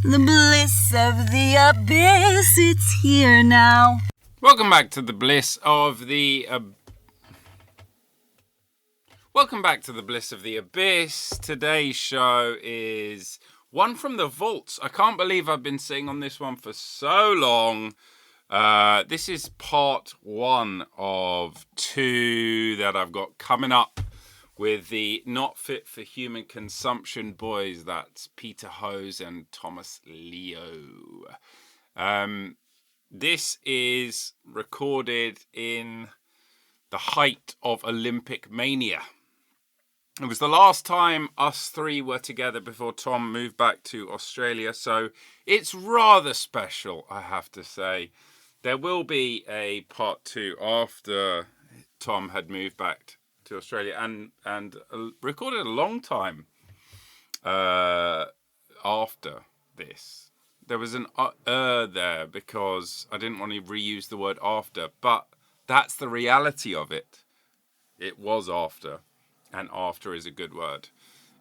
The bliss of the abyss, it's here now. Welcome back to the bliss of the abyss. Today's show is one from the vaults. I can't believe I've been sitting on this one for so long. This is part one of two that I've got coming up with the Not Fit for Human Consumption boys. That's Peter Hose and Thomas Leo. This is recorded in the height of Olympic mania. It was the last time us three were together before Tom moved back to Australia, so it's rather special, I have to say. There will be a part two after Tom had moved back to Australia and recorded a long time after this. There was an there because I didn't want to reuse the word after, but that's the reality of it. It was after, and after is a good word.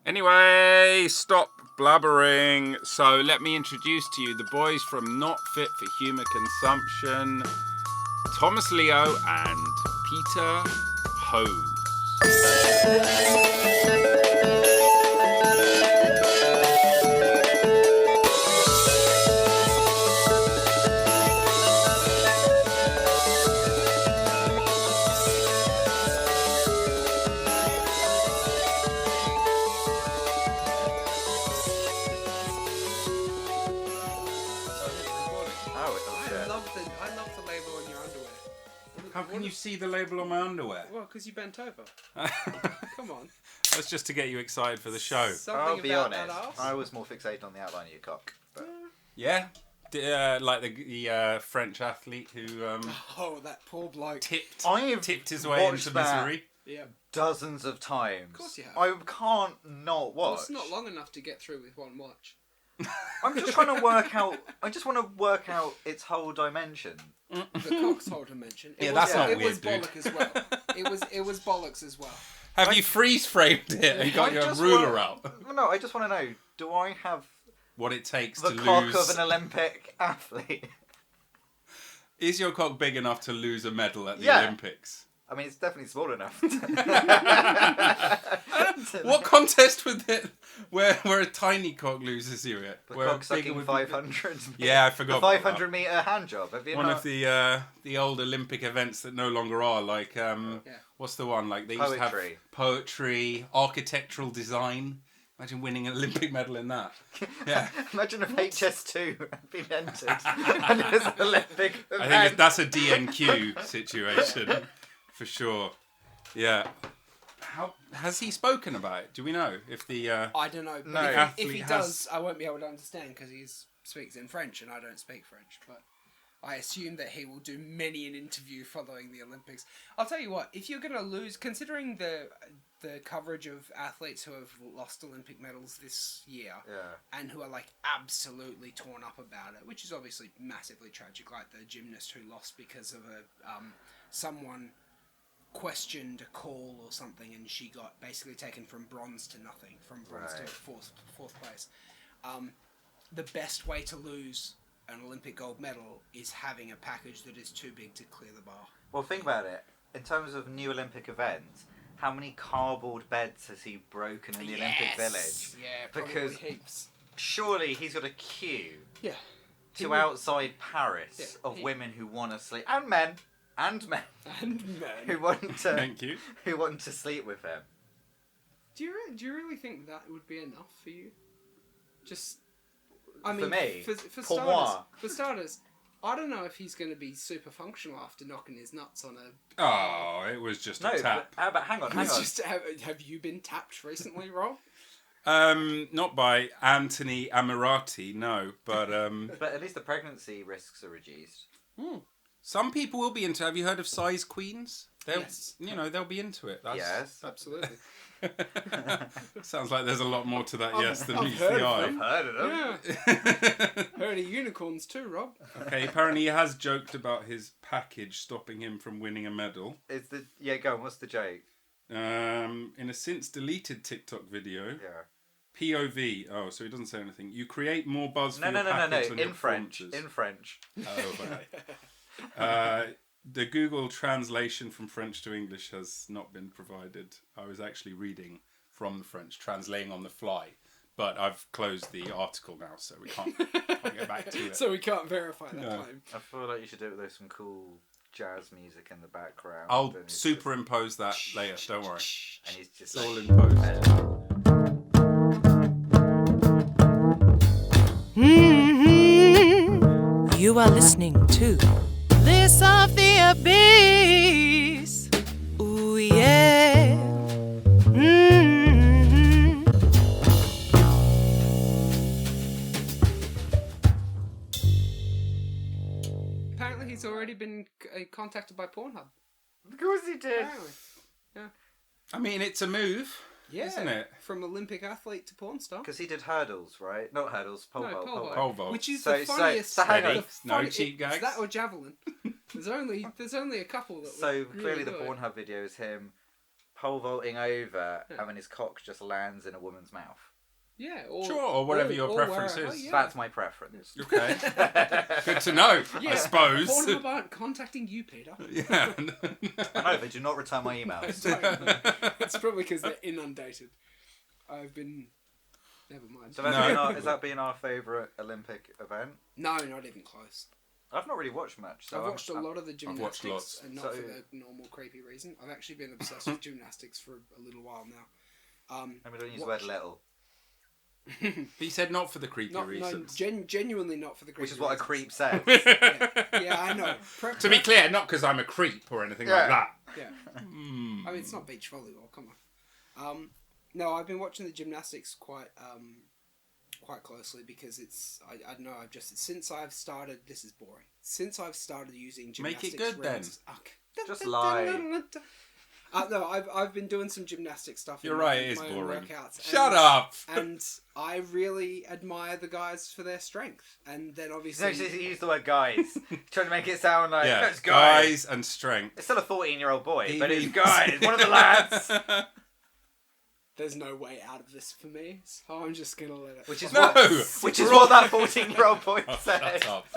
Anyway, stop blabbering. So let me introduce to you the boys from Not Fit for Human Consumption, Thomas Leo and Peter Hose. I love the label on your underwear. How can you see the label on my underwear? Well, because you bent over. Come on. That's just to get you excited for the show. Something I'll be about honest, that arse. I was more fixated on the outline of your cock. But... Yeah? Like the French athlete who Oh, that poor bloke. tipped his way watched into that. misery. Yeah. dozens of times. Of course you have. I can't not Well, watch. it's not long enough to get through with one watch. I'm just trying to work out. I just want to work out its whole dimension. The cock's whole dimension. Yeah, that's not it weird, was dude. bollocks as well. It was bollocks as well. Have you freeze framed it and got I your just ruler wanna- out? No, I just want to know. Do I have What it takes the to cock lose? of an Olympic athlete? Is your cock big enough to lose a medal at the Yeah. Olympics? I mean, it's definitely small enough. What contest was it where a tiny cock loses you at? The Where a cock bigger sucking would be- 500. Yeah, I forgot. The about that. 500 meter hand job. Have you One not? of the old Olympic events that no longer are, like what's the one, like they used to have Poetry. poetry, architectural design. Imagine winning an Olympic medal in that. Yeah, Imagine if HS2 had been entered and it was an Olympic event. I think that's a DNQ situation for sure. Yeah. How has he spoken about it? Do we know if the I don't know. But No. if athlete he has- does, I won't be able to understand because he speaks in French and I don't speak French. But I assume that he will do many an interview following the Olympics. I'll tell you what, if you're going to lose, considering the coverage of athletes who have lost Olympic medals this year and who are like absolutely torn up about it, which is obviously massively tragic, like the gymnast who lost because of someone questioned a call or something and she got basically taken from bronze to nothing, from bronze to fourth place. The best way to lose an Olympic gold medal is having a package that is too big to clear the bar. Well, think about it. In terms of new Olympic events, how many cardboard beds has he broken in the Olympic Village? Yeah, Because- probably heaps. Surely he's got a queue Yeah. to outside Paris Yeah, of women who want to sleep, and men And men. who want to Thank you. who want to sleep with him. Do you really think that would be enough for you? Just, I mean, For me? for Pour starters, moi. I don't know if he's going to be super functional after knocking his nuts on a. Oh, it was just No, a tap. but how about hang on. It's just, have you been tapped recently, Rob? Not by Anthony Amirati, no, but But at least the pregnancy risks are reduced. some people will be into. Have you heard of size queens? Yes. They'll be into it. That's, Yes. Absolutely. Sounds like there's a lot more to that yes than I've meets heard the of eye. them. Heard of them? Yeah. Heard of unicorns too, Rob. Okay, apparently he has joked about his package stopping him from winning a medal. Go on, what's the joke? In a since deleted TikTok video, Yeah. POV. Oh, so he doesn't say anything. You create more buzz for No. your package on your In French. performances. In French. Oh, right. The Google translation from French to English has not been provided. I was actually reading from the French, translating on the fly. But I've closed the article now, so we can't get back to it. So we can't verify that No. claim. I feel like you should do it with some cool jazz music in the background. I'll and he's superimpose that later, don't worry. Just, and he's just It's all like, in post. You are listening to Bliss of the Abyss. Ooh, yeah. Apparently, he's already been contacted by Pornhub. Of course he did. Apparently. I mean, it's a move, Yeah. isn't it? From Olympic athlete to porn star. Because he did hurdles, right? Not hurdles, pole No, vault. pole Pole vault. Which is So- the so- funniest. so hang on. the No funny- cheap gags? Is that or javelin? There's only a couple that. So would clearly really the do it. Pornhub video is him pole vaulting over Yeah. and then his cock just lands in a woman's mouth. Yeah. Or, Sure, or whatever your preference wherever, is. yeah. That's my preference. Okay. Good to know, Yeah, I suppose. Pornhub aren't contacting you, Peter. Yeah. I know, they do not return my emails. It's probably because they're inundated. I've been. Never mind. So is that being our favourite Olympic event? No, not even close. I've not really watched much. So I've watched a lot of the watched gymnastics, lots. and not So- for the normal creepy reason. I've actually been obsessed with gymnastics for a little while now. And we don't use the word little. He said not for the creepy No, reasons. genuinely not for the creepy Which is what a reasons. creep says. Yeah, I know. To be clear, not because I'm a creep or anything like that. Yeah. I mean, it's not beach volleyball. Come on. No, I've been watching the gymnastics quite closely because it's. I don't know. I've just since I've started. This is boring. Since I've started using Make gymnastics, it good then. Okay. Just lie. No, I've been doing some gymnastic stuff. You're in right, my it is own boring. workouts, Shut and- up! And I really admire the guys for their strength. And then No, obviously, he used the word guys. Trying to make it sound like, Yeah, it's guys. guys and strength. It's still a 14-year-old boy, He but it's means- guys. One of the lads. there's no way out of this for me, so I'm just gonna let it. Which is No! what that 14-year-old boy Oh, said. shut up.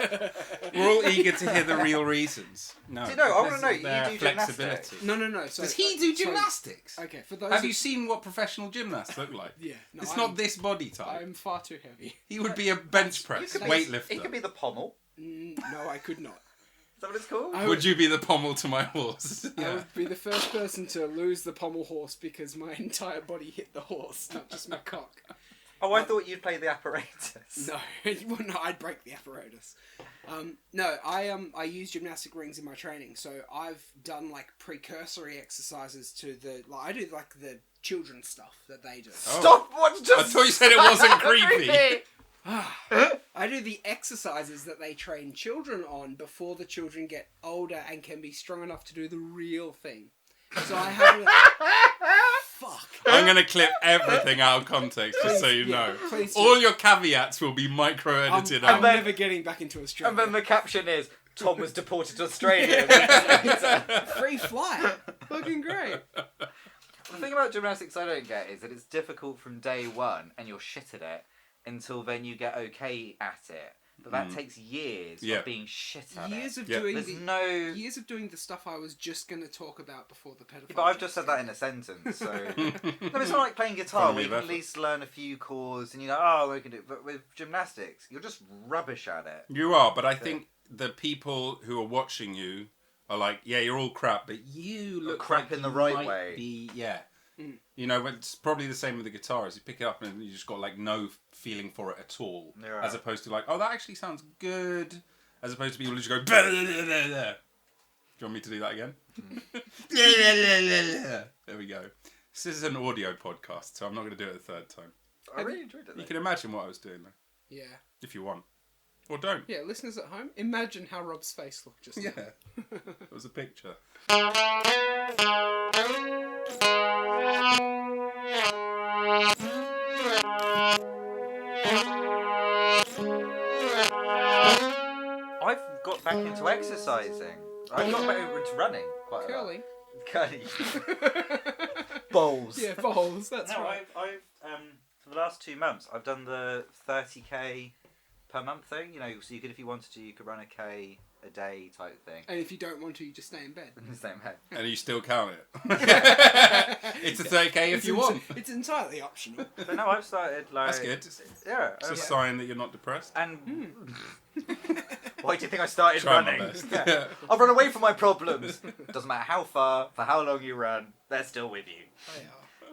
We're all eager to hear the real reasons. No. Do you know, I want to know, Their you do flexibility. gymnastics. No. So, Does he do so- gymnastics? okay, for those. Have you seen what professional gymnasts look like? Yeah, no, It's I'm- not this body type. I'm far too heavy. He would be a bench press could be- weightlifter. He could be the pommel. No, I could not. Is that what it's called? I Would you be the pommel to my horse? I Yeah. would be the first person to lose the pommel horse because my entire body hit the horse, not just my cock. Oh, I thought you'd play the apparatus. No, well, no, I'd break the apparatus. No, I use gymnastic rings in my training, so I've done like precursory exercises to the. Like, I do like the children's stuff that they do. Stop! What? Just I thought you said it wasn't creepy. I do the exercises that they train children on before the children get older and can be strong enough to do the real thing. So I have. Fuck. I'm going to clip everything out of context just so you yeah, know. please do. All your caveats will be micro-edited I'm out. never getting back into Australia. And then the caption is, Tom was deported to Australia. Free flight. Fucking great. The thing about gymnastics I don't get is that it's difficult from day one and you're shit at it until then you get okay at it. But that takes years Yeah. of being shit at Years it. of Yeah. doing There's the, no... years of doing the stuff I was just going to talk about before the pedophile. Yeah, but I've just said that in a sentence, so... No, it's not like playing guitar Economy where you of can at effort. least learn a few chords and you're like, oh, we can do it. But with gymnastics, you're just rubbish at it. You are, but I think the people who are watching you are like, yeah, you're all crap, but you look crap like in the you right might way. Be, yeah. You know, it's probably the same with the guitars. You pick it up and you just got like no feeling for it at all. Yeah. As opposed to like, oh, that actually sounds good. As opposed to people who just go, blah, blah, blah, blah, blah. Do you want me to do that again? There we go. This is an audio podcast, so I'm not going to do it a third time. I really enjoyed it, You though. can imagine what I was doing though, Yeah. if you want. Or don't. Yeah, listeners at home, imagine how Rob's face looked just Yeah. now. It was a picture. I've got back into exercising. I've got back into running quite a lot. Curly. Curly. Bowls. Yeah, bowls, that's No, right. I've for the last 2 months, I've done the 30k per month thing. You know, so you could, if you wanted to, you could run a k a day type thing. And if you don't want to, you just stay in bed. Same head. And you still count it. It's a 30k if you want. It's entirely optional. But no, I've started like. That's good. Yeah. It's a sign that you're not depressed. And why do you think I started Try my running? best. Yeah. I'll run away from my problems. Doesn't matter how far, for how long you run, they're still with you. They are.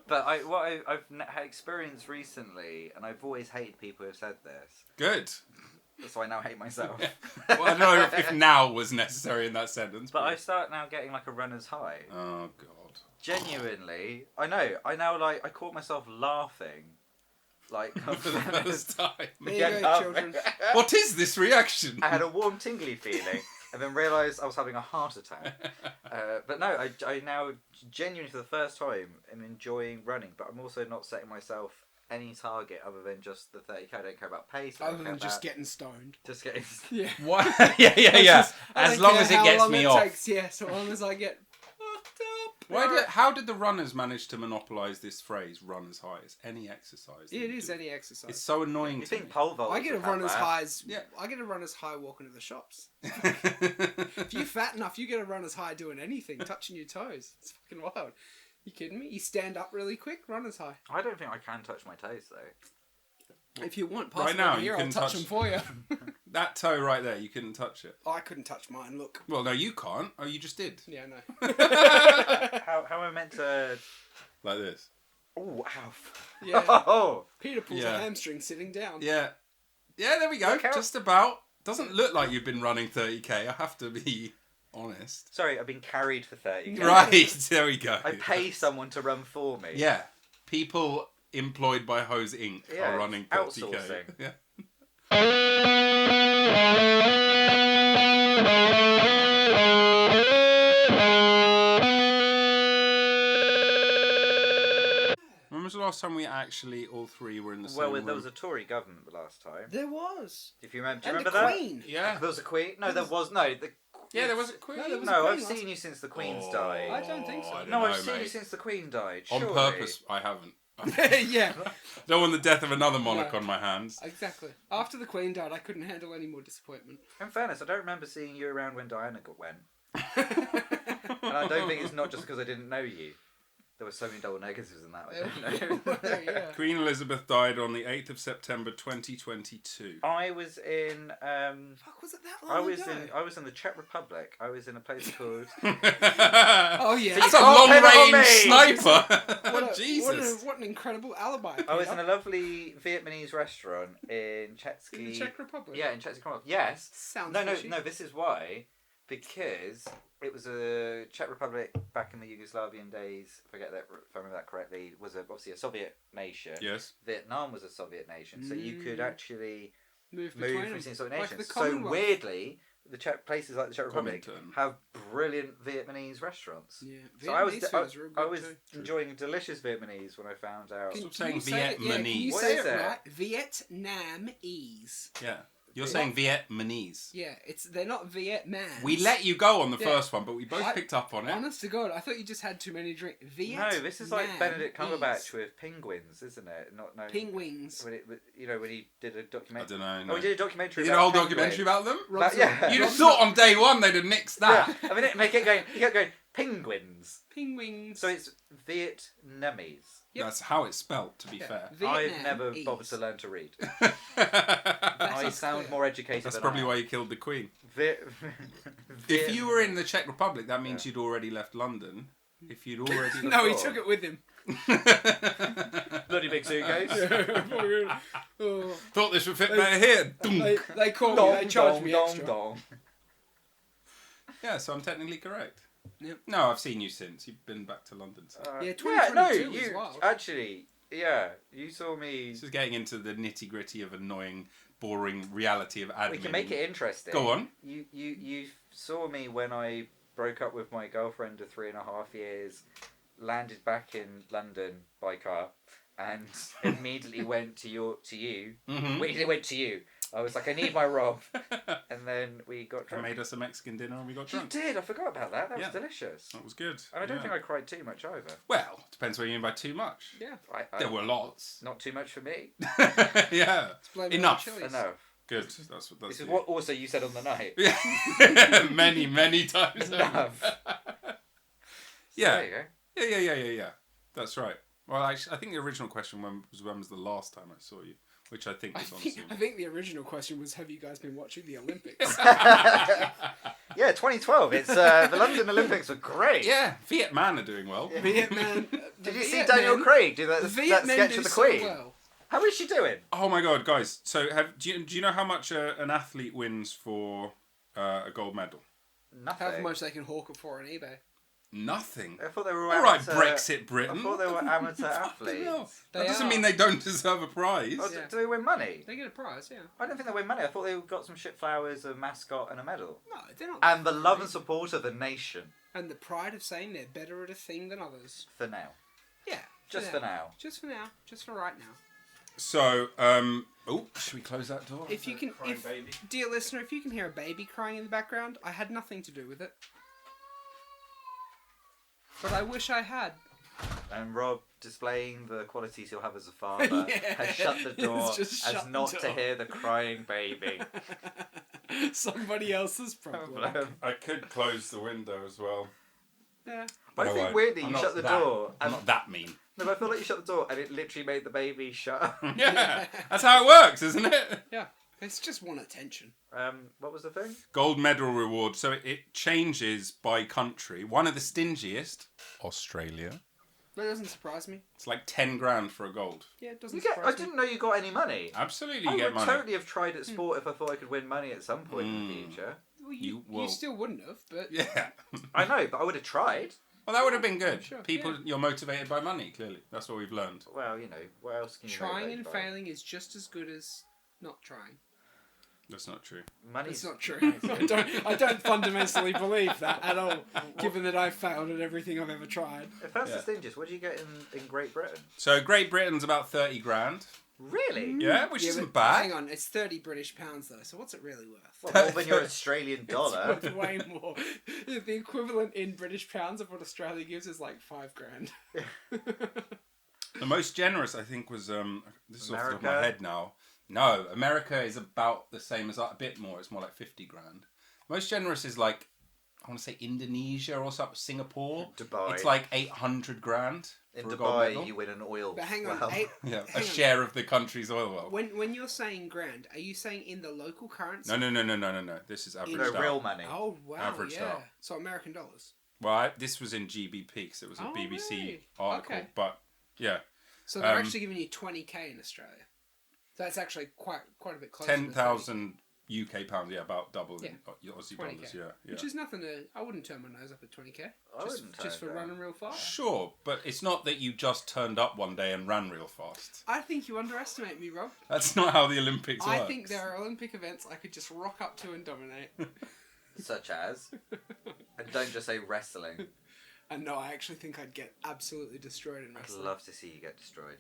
But I've had experienced recently, and I've always hated people who have said this. Good. So I now hate myself. Well, I don't know if now was necessary in that sentence. But I start now getting like a runner's high. Oh, God. Genuinely, I know. I now like. I caught myself laughing, like For the first time. There you Yeah, go, no. children. What is this reaction? I had a warm, tingly feeling, and then realised I was having a heart attack. But no, I now genuinely for the first time am enjoying running, but I'm also not setting myself any target other than just the 30k. I don't care about pace. I don't Other care than just about- getting stoned. just getting. Yeah. What? yeah. I As don't long care as it how gets long me it off. Takes, yeah, so long as I get fucked up. How did the runners manage to monopolise this phrase, runner's high? It's any exercise. that It you is do. any exercise. It's so annoying You to think me. pole vault? I get a would have runner's that. highs. Yeah. I get a runner's high walking to the shops. If you're fat enough, you get a runner's high doing anything, touching your toes. It's fucking wild. You kidding me? You stand up really quick, runner's high. I don't think I can touch my toes though. If you want, pass Right it now, over you here, I'll can touch touch- them for you. That toe right there, you couldn't touch it. I couldn't touch mine, look. Well, no, you can't. Oh, you just did. Yeah, no. How am I meant to? Like this. Oh, ow! Yeah. Oh, Peter pulls Yeah. a hamstring sitting down. Yeah. Yeah, there we go. Look out. Just about. Doesn't look like you've been running 30k. I have to be honest. sorry, I've been carried for 30k. Right, there we go. I pay someone to run for me. Yeah. People employed by Hose Inc. Yeah, are running it's 30k. outsourcing. Yeah. When was the last time we actually all three were in the same Well, room? there was a Tory government last time. There was. If you remember, do you And remember the that? Queen. Yeah. There was a Queen. No, there was no. Yeah, there was a queen. No, there was a No, Queen I've last- seen you since the Queen's died. I don't think so. I don't No, know, I've seen you mate. since the Queen died. On surely. purpose, I haven't. Yeah, Don't want the death of another monarch No. on my hands. exactly. After the Queen died, I couldn't handle any more disappointment. In fairness, I don't remember seeing you around when Diana went. And I don't think it's not just because I didn't know you. There were so many double negatives in that. I don't know. Yeah. Queen Elizabeth died on the 8th of September 2022. I was in. Fuck, was it that long ago? I was in the Czech Republic. I was in a place called. Oh yeah. That's you a can't pin it on long-range me. sniper. What Jesus. what an incredible alibi. I was in Peter. a lovely Vietmanese restaurant in Czechsky. In the Czech Republic. Yeah, in Czech Republic. Yes. Sounds No. fishy. This is why. Because it was a Czech Republic back in the Yugoslavian days. If I remember that correctly, was obviously a Soviet nation. Yes. Vietnam was a Soviet nation, so you could actually Move move between them. between Soviet Like nations. the So Commonwealth. weirdly, the Czech places like the Czech Republic Comintern. have brilliant Vietnamese restaurants. Yeah. So I was Vietnamese food's real I good was too. enjoying delicious Vietnamese when I found out. Stop saying you say it? Yeah, can you Vietmanese. What say is it it? right? Vietnamese. Yeah. You're saying Vietmanese. Yeah, they're not Vietman. We let you go on the Yeah. first one, but we both I- picked up on it. Honest to God, I thought you just had too many drinks. No, this is like Benedict Cumberbatch with penguins, isn't it? Not no. Penguins. When when he did a I documentary. don't know. Oh, he did a documentary. You did a about whole documentary penguins. about them? Robson- yeah. You'd have thought on day one they'd have nixed that. Yeah, I mean, he kept going penguins. Penguins. So it's Vietnamese. Yep. That's how it's spelt, to be Yeah. fair. I've never Vietnamese. bothered to learn to read. That's I sound more educated than probably I am. why you killed the Queen. Viet- If you were in the Czech Republic, that means you'd already left London. If you'd already... No, he before. took it with him. Bloody big suitcase. Oh. Thought this would fit better here. They called me, they charged me extra. dong. Yeah, so I'm technically correct. Yep. No, I've seen you since. You've been back to London. So. Yeah, no, 2022 was you wild. actually, yeah, you saw me. This is getting into the nitty gritty of annoying, boring reality of admin. We can make it interesting. Go on. You saw me when I broke up with my girlfriend of 3.5 years, landed back in London by car, and immediately went to you. Mhm. It went to you. I was like, I need my Rob. And then we got I drunk. made us a Mexican dinner and we got You drunk. did, I forgot about that. That Yeah. was delicious. That was good. And I don't Yeah. think I cried too much either. Well, depends what you mean by too much. Yeah. There were lots. Not too much for me. Yeah. Blame it on Enough. the chilies. Enough. Good. That's This is it. what also you said on the night. Yeah. many times. Enough. Yeah. There you go. Yeah. That's right. Well, actually, I think the original question when was the last time I saw you, which I think was honestly. I think the original question was, have you guys been watching the Olympics? Yeah, 2012. It's the London Olympics were great. Yeah, Vietman are doing well. Vietman. Did you see Daniel Craig do that sketch of the Queen? Well. How is she doing? Oh my God, guys! So, do you know how much an athlete wins for a gold medal? Nothing. How much they can hawk it for on eBay. Nothing. I thought they were All right, amateur. Brexit I Britain. thought they were amateur Fucking athletes. hell. They That doesn't are. mean they don't deserve a prize. Oh, Yeah. do they win money? They get a prize, yeah. I don't think they win money. I thought they got some shit flowers, a mascot, and a medal. No, they're not. And the love and support of the nation. And the pride of saying they're better at a thing than others. For now. Yeah. Just for now. Just for now. Just for right now. So, should we close that door? If you can, Crying baby. dear listener, if you can hear a baby crying in the background, I had nothing to do with it. But I wish I had. And Rob, displaying the qualities he'll have as a father, Yeah. has shut the door Just as shut the not to door. hear the crying baby. Somebody else's problem. I could close the window as well. Yeah. But I think won't. weirdly I'm you not shut the that- door. I'm And, not that mean. no, but I feel like you shut the door and it literally made the baby shut. Yeah, that's how it works, isn't it? Yeah. It's just want attention. What was the thing? Gold medal reward. So it changes by country. One of the stingiest, Australia. That doesn't surprise me. It's like 10 grand for a gold. Yeah, it doesn't You get, surprise I didn't know you got any money. Absolutely, I you get would money. totally have tried at sport if I thought I could win money at some point in the future. me. Well, You you will- still wouldn't have, but Yeah. I know, but I would have tried. Well, that would have been good. Sure, People, yeah. you're motivated by money. Clearly, that's what we've learned. Well, you know, what else can you trying motivate and by? failing is just as good as not trying. That's not true. Money's It's not true. I don't fundamentally believe that at all, given that I've failed at everything I've ever tried. If that's Yeah. the stingiest, what do you get in Great Britain? So Great Britain's about 30 grand. Really? Yeah, which Yeah, isn't but bad. Hang on, it's 30 British pounds though, so what's it really worth? Well, more than your Australian It's dollar. worth way more. The equivalent in British pounds of what Australia gives is like $5 grand. The most generous, I think, was this is off the top of my America? head now. No, America is about the same as a bit more. It's more like 50 grand. Most generous is like, I want to say Indonesia or something, Singapore. Dubai. It's like 800 grand In for a gold medal. Dubai, you win an oil But hang on, well. Yeah, hang a on. share of the country's oil well. When you're saying grand, are you saying in the local currency? No. This is averaged No, out. real money. Oh wow, Averaged yeah. out. So American dollars. Well, this was in GBP because it was a Oh, BBC really? article. Okay. But yeah, So they're Um, actually giving you 20k in Australia. So that's actually quite a bit closer. to 10,000 UK pounds. Yeah, about double in Aussie 20k. dollars. Yeah. Which is nothing to. I wouldn't turn my nose up at 20k. I wouldn't turn Just it for down. running real fast. Sure, but it's not that you just turned up one day and ran real fast. I think you underestimate me, Rob. That's not how the Olympics I works. think there are Olympic events I could just rock up to and dominate. Such as. And don't just say wrestling. And no, I actually think I'd get absolutely destroyed in I'd wrestling. love to see you get destroyed.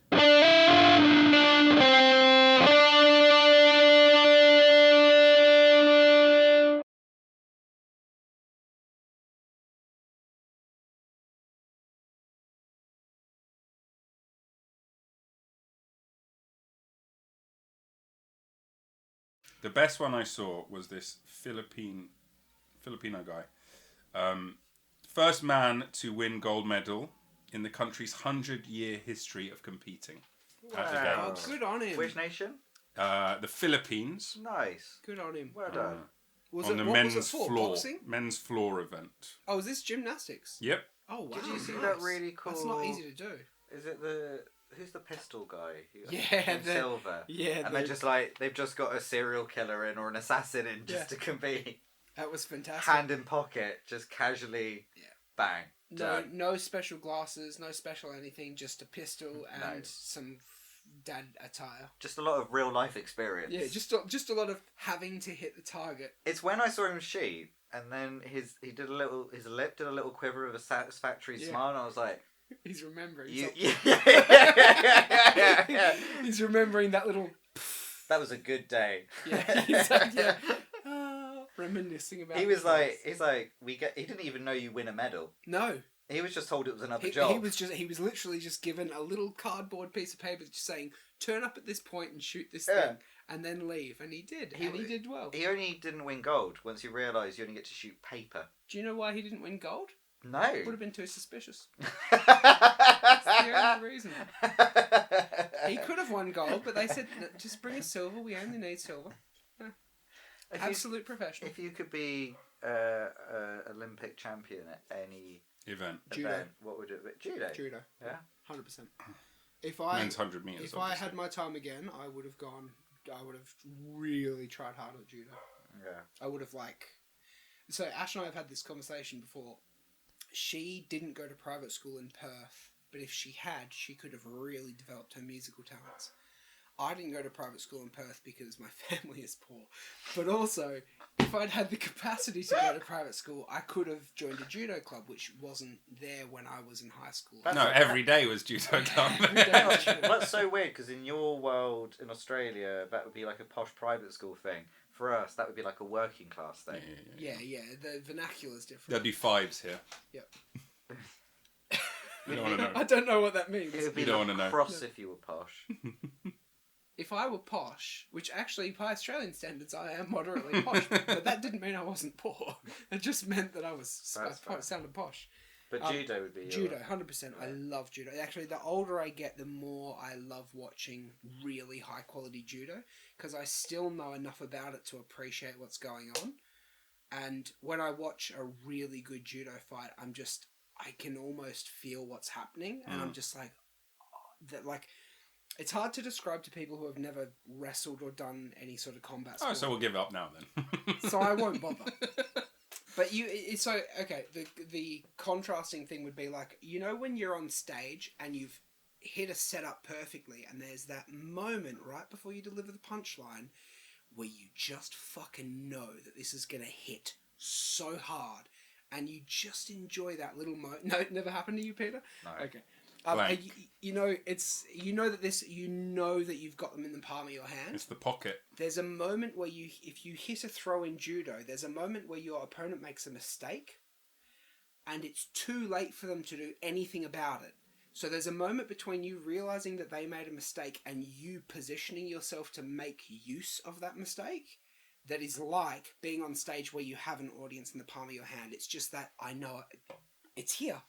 The best one I saw was this Filipino guy. First man to win gold medal in the country's 100-year history of competing at the Wow. Oh, games. good on him. Which nation? The Philippines Nice. Good on him. Well done. Was on it the what men's was it for? floor, Boxing? men's floor event. Oh, is this gymnastics? Yep. Oh wow. Did you see nice. that really cool? That's not easy to do. Is it the who's the pistol guy? Yeah, in the- silver. Yeah, And they're just like they've just got a serial killer in or an assassin in just Yeah. to compete. that was fantastic. Hand in pocket, just casually, bang. No, done. no special glasses, no special anything. Just a pistol and No. some dad attire. Just a lot of real life experience. Yeah, just a lot of having to hit the target. It's when I saw him cheat, and then his lip did a little quiver of a satisfactory Yeah. smile, and I was like, He's remembering. you, something. yeah. He's remembering that little. That was a good day. Yeah, he's like, yeah. Reminiscing about. He was like, he didn't even know you win a medal. No. He was just told it was another job. He was literally just given a little cardboard piece of paper just saying, turn up at this point and shoot this thing, and then leave. And he did. He did well. He only didn't win gold once he realised you only get to shoot paper. Do you know why he didn't win gold? No. Would have been too suspicious. That's the only reason. He could have won gold, but they said, "No, just bring us silver. We only need silver." Absolute professional. If you could be Olympic champion at any event, what would it be? Judo. Yeah. 100%. If I men's 100 meters. If I had my time again, I would have gone. I would have really tried hard at judo. Yeah. I would have So Ash and I have had this conversation before. She didn't go to private school in Perth, but if she had, she could have really developed her musical talents. I didn't go to private school in Perth because my family is poor. But also, if I'd had the capacity to go to private school, I could have joined a judo club, which wasn't there when I was in high school. Every day was judo club. That's so weird, because in your world, in Australia, that would be like a posh private school thing. For us, that would be like a working class thing. Yeah. The vernacular's different. There'd be fives here. Yep. You don't want to know. I don't know what that means. It would be You don't want to know. cross if you were posh. If I were posh, which actually by Australian standards I am moderately posh, but that didn't mean I wasn't poor. It just meant that I was sounded posh. But judo would be judo, 100%. I love judo. Actually, the older I get, the more I love watching really high quality judo, because I still know enough about it to appreciate what's going on. And when I watch a really good judo fight, I can almost feel what's happening, and I'm just like, it's hard to describe to people who have never wrestled or done any sort of combat sport. Oh, so we'll give up now then. So I won't bother. But the contrasting thing would be like, you know, when you're on stage and you've hit a setup perfectly, and there's that moment right before you deliver the punchline where you just fucking know that this is gonna hit so hard, and you just enjoy that little moment. No, it never happened to you, Peter? No. Okay. You know that you've got them in the palm of your hand. It's the pocket. There's a moment where if you hit a throw in judo, there's a moment where your opponent makes a mistake, and it's too late for them to do anything about it. So there's a moment between you realizing that they made a mistake and you positioning yourself to make use of that mistake. That is like being on stage where you have an audience in the palm of your hand. It's just that I know it's here,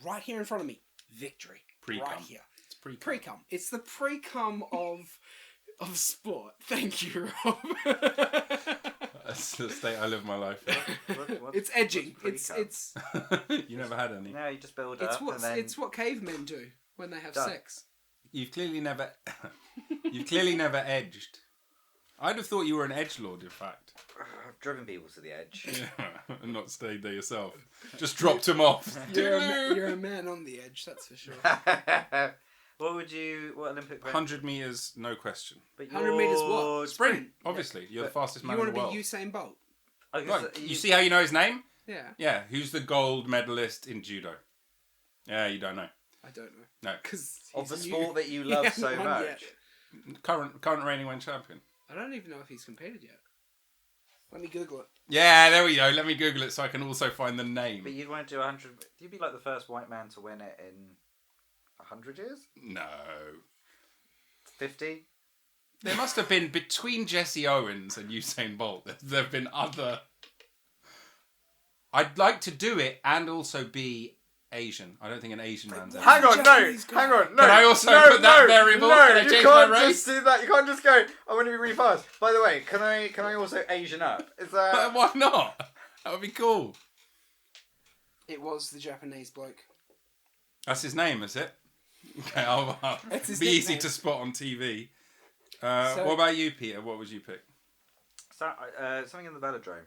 right here in front of me. Victory. Pre-cum. Right here. It's pre-cum. Pre-cum. It's the pre-cum of sport. Thank you, Rob. That's the state I live my life in. It's edging. What's It's You never had any. No, you just build up and then... It's what cavemen do when they have sex. You've clearly never edged. I'd have thought you were an edgelord, in fact. I've driven people to the edge. Yeah, and not stayed there yourself. Just dropped him off. You're a man on the edge, that's for sure. What Olympic... 100 metres, no question. But 100 metres what? Sprint, obviously. You're the fastest man in the world. You want to be Usain Bolt? Right. You see how you know his name? Yeah. Yeah, who's the gold medalist in judo? Yeah, you don't know. I don't know. No. Of the sport that you love so much. Yet. Current reigning world champion. I don't even know if he's competed yet. Let me Google it. Yeah, there we go. Let me Google it so I can also find the name. But you'd want to do 100... You'd be like the first white man to win it in 100 years? No. 50? There must have been, between Jesse Owens and Usain Bolt, there have been other... I'd like to do it and also be Asian. I don't think an Asian man's Asian. Hang on, no. Can I also put that variable? Can I change my race? Just do that. You can't just go, I want to be really fast. By the way, can I also Asian up? Is that... Why not? That would be cool. It was the Japanese bloke. That's his name, is it? Okay, I'll be easy to spot on TV. What about you, Peter? What would you pick? Something in the velodrome.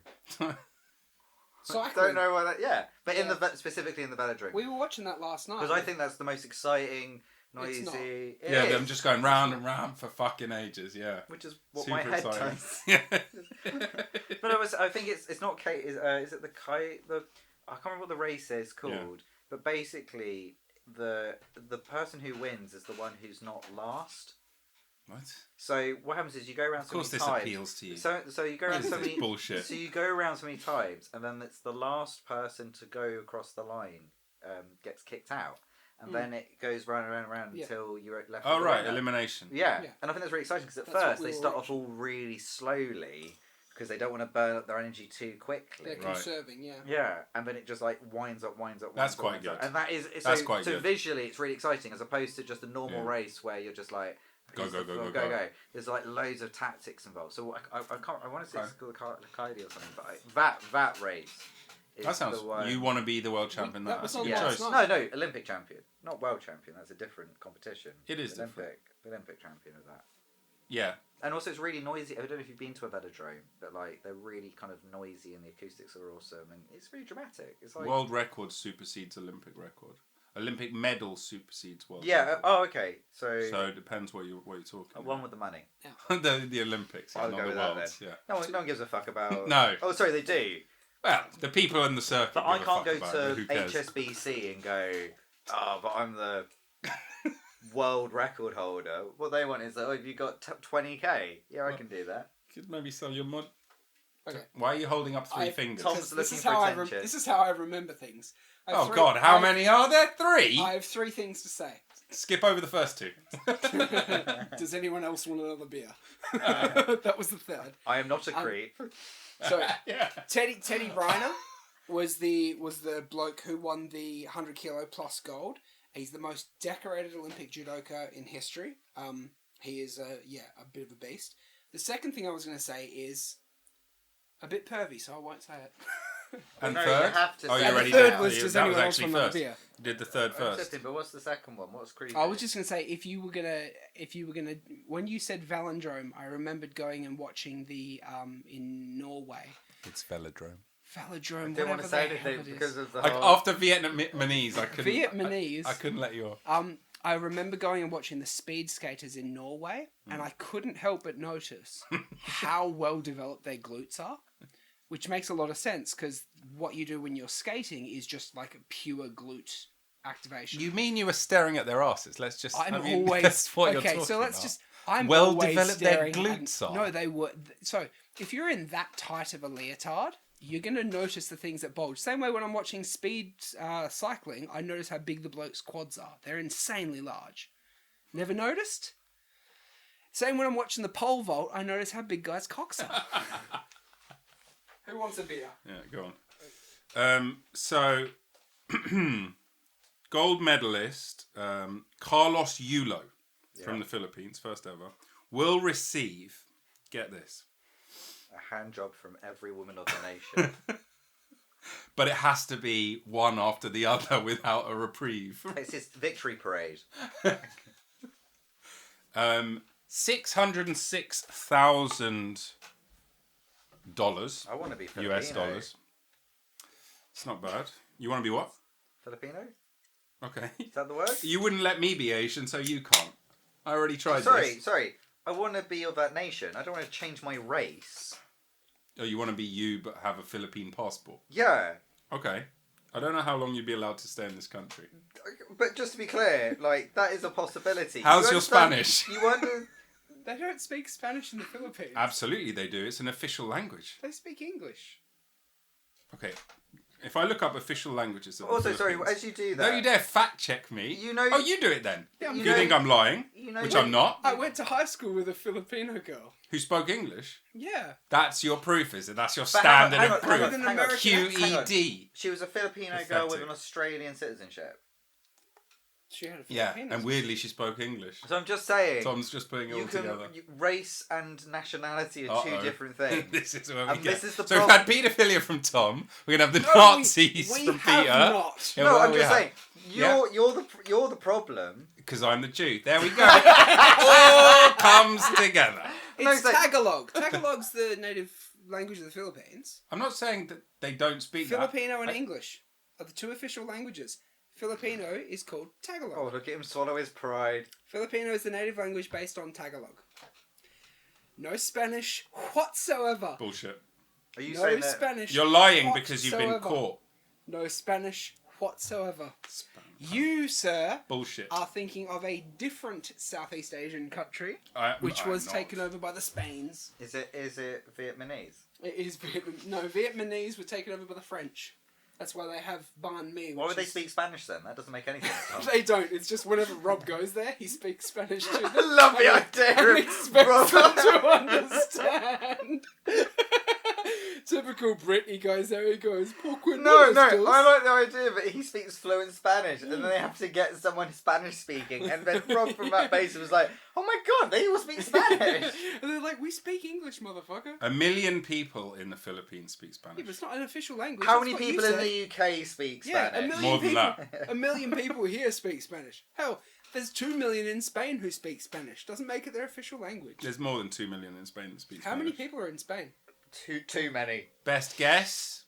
Cycling. Don't know why that. Yeah, but specifically in the velodrome. We were watching that last night. Because I think that's the most exciting, noisy. Yeah, them just going round and round for fucking ages. Yeah, which is what super my head exciting. does. But I think it's not kite. Is it the kite? I can't remember what the race is called. Yeah. But basically, the person who wins is the one who's not last. What? So what happens is you go around Of so many course, this times. appeals to you. So you go around This so is many bullshit. So you go around so many times, and then it's the last person to go across the line gets kicked out, and then it goes round and round and round until you're left. Oh with the right, winner. elimination. Yeah. Yeah. And I think that's really exciting because at That's what first we they were start off all really slowly because they don't want to burn up their energy too quickly. They're Right. conserving, yeah. Yeah, and then it just like winds up. That's up, quite winds up. good. And that is That's so, quite so good. visually it's really exciting as opposed to just a normal Yeah. race where you're just like Go, go, go, go, go. There's like loads of tactics involved. So I can't. I want to say Right. it's called Kaidi or something, but that race. Is That sounds. the one. You want to be the world champion? that was That's a on good last choice. night. No, Olympic champion, not world champion. That's a different competition. It is Olympic champion of that. Yeah. And also, it's really noisy. I don't know if you've been to a velodrome, but like they're really kind of noisy, and the acoustics are awesome, and it's really dramatic. It's like World record supersedes Olympic record. Olympic medal supersedes world. yeah. record. Oh, okay. So So it depends what you're talking one with the money. about. the Olympics, I'll not go the with that worlds. Yeah. No one gives a fuck about. No. Oh, sorry, they do. Well, the people in the circuit. But I give a can't fuck go about it, to who cares? HSBC and go, oh, but I'm the world record holder. What they want is, oh, have you got 20k? Yeah, I can do that. Could maybe sell your mod. Okay. Why are you holding up three fingers? Tom's This looking is for how attention. this is how I remember things. I have Oh three- God, how I- many are there? 3. I have 3 things to say. Skip over the first 2. Does anyone else want another beer? That was the third. I am not a creep. So Yeah. Teddy Reiner was the bloke who won the 100 kilo plus gold. He's the most decorated Olympic judoka in history. He is a bit of a beast. The second thing I was going to say is a bit pervy, so I won't say it. And No, you third? have to Oh, say you the already third did. was You- does that was anyone else actually want another first. beer? You did the third first. Accepting, but what's the second one? What's creepy? I was just gonna say if you were gonna when you said Valendrome, I remembered going and watching the in Norway. It's velodrome. Velodrome, I didn't want whatever to say the hell anything it is. because of the Like whole... after Vietmanese, I couldn't. Vietmanese. I couldn't let you off. I remember going and watching the speed skaters in Norway, and I couldn't help but notice how well developed their glutes are, which makes a lot of sense because what you do when you're skating is just like a pure glute activation. You mean you were staring at their asses? Let's just. I'm I mean, always that's what you're okay. talking So let's about. just. I'm Well always developed their staring at- glutes are. No, they were. So if you're in that tight of a leotard, you're gonna notice the things that bulge. Same way when I'm watching speed cycling, I notice how big the bloke's quads are. They're insanely large. Never noticed? Same when I'm watching the pole vault, I notice how big guys' cocks are. Who wants a beer? Yeah, go on. So, gold medalist Carlos Yulo from the Philippines, first ever, will receive. Get this. A hand job from every woman of the nation. But it has to be one after the other without a reprieve. It's his victory parade. $606,000 I want to be Filipino. US dollars. It's not bad. You want to be what? Filipino? Okay. Is that the word? You wouldn't let me be Asian, so you can't. I already tried Sorry. this. I want to be of that nation. I don't want to change my race. Oh, you want to be you but have a Philippine passport? Yeah. Okay. I don't know how long you'd be allowed to stay in this country. But just to be clear, like, that is a possibility. How's You your understand- Spanish? You wonder... They don't speak Spanish in the Philippines. Absolutely they do. It's an official language. They speak English. Okay. If I look up official languages of the Also, sorry, Philippines- as you do that... Don't you dare fact check me. You know- Oh, you do it then. Yeah, you know- think I'm lying? you know- Which I'm not. I went to high school with a Filipino girl. Who spoke English? Yeah. That's your proof, is it? That's your But hang on, standard hang of on, hang on, proof. With an hang on. American QED. She was a Filipino girl with Pathetic. an Australian citizenship. She had a Yeah, Filipino. and weirdly she spoke English. So I'm just saying... Tom's just putting it all together. Race and nationality are two Uh-oh. different things. This is where we And get. this is the so we've problem. had paedophilia from Tom. We're gonna have the No, Nazis we from have Peter. not. Yeah, No, well, I'm we just have. saying, you're the problem. Because I'm the Jew. There we go. It all comes together. It's No, it's like- Tagalog. Tagalog's the native language of the Philippines. I'm not saying that they don't speak that. Filipino and English are the 2 official languages. Filipino is called Tagalog. Oh, look at him swallow his pride. Filipino is the native language based on Tagalog. No Spanish whatsoever. Bullshit. Are you No saying that... Spanish. You're lying because you've been whatsoever. caught. No Spanish whatsoever. Spanish. You, sir, Bullshit. are thinking of a different Southeast Asian country, I'm was not. taken over by the Spains. Is it Vietmanese? It is Vietmanese were taken over by the French. That's why they have banh mi. Why would they speak Spanish then? That doesn't make any sense. They don't. It's just whenever Rob goes there, he speaks Spanish to them. I love the idea and of expects Rob. them to understand. Typical Brit, he goes there, he goes, No, I like the idea, but he speaks fluent Spanish, and then they have to get someone Spanish speaking, and then Rob from that base was like, oh my god, they all speak Spanish! And they're like, we speak English, motherfucker. 1 million people in the Philippines speak Spanish. Yeah, but it's not an official language. How That's many what you people in said. the UK speak Yeah, Spanish? 1 million More than people. that. 1 million people here speak Spanish. Hell, there's 2 million in Spain who speak Spanish. Doesn't make it their official language. There's more than 2 million in Spain that speak How Spanish. many people are in Spain? Too many. Best guess?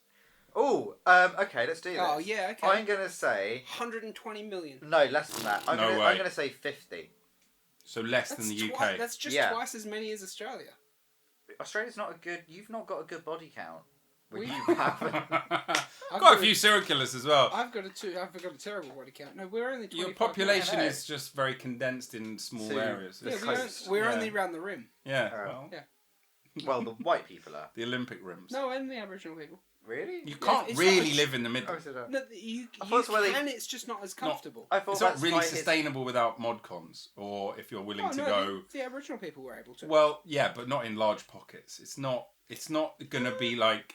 Oh, okay, let's do this. Oh, yeah, okay. I'm going to say... 120 million. No, less than that. I'm No gonna, way. I'm going to say 50. So less than the UK. That's just Yeah. twice as many as Australia. Australia's not a good... You've not got a good body count. Well, We- you haven't. Quite a few serial killers as well. I've got a terrible body count. No, we're only 25 Your population million. is just very condensed in small So- areas. Yeah, It's- coast. we're Yeah. only round the rim. yeah. Oh. Well, Yeah. Well, the white people are. the Olympic rims. No, and the Aboriginal people. Really? You can't it's really not- live in the middle. Oh, is it a- No, you I thought it's where they- can, it's just not as comfortable. I thought It's not that's really why it's- sustainable without mod cons, or if you're willing Oh, to no, go. the Aboriginal people were able to. Well, yeah, but not in large pockets. It's not gonna be like.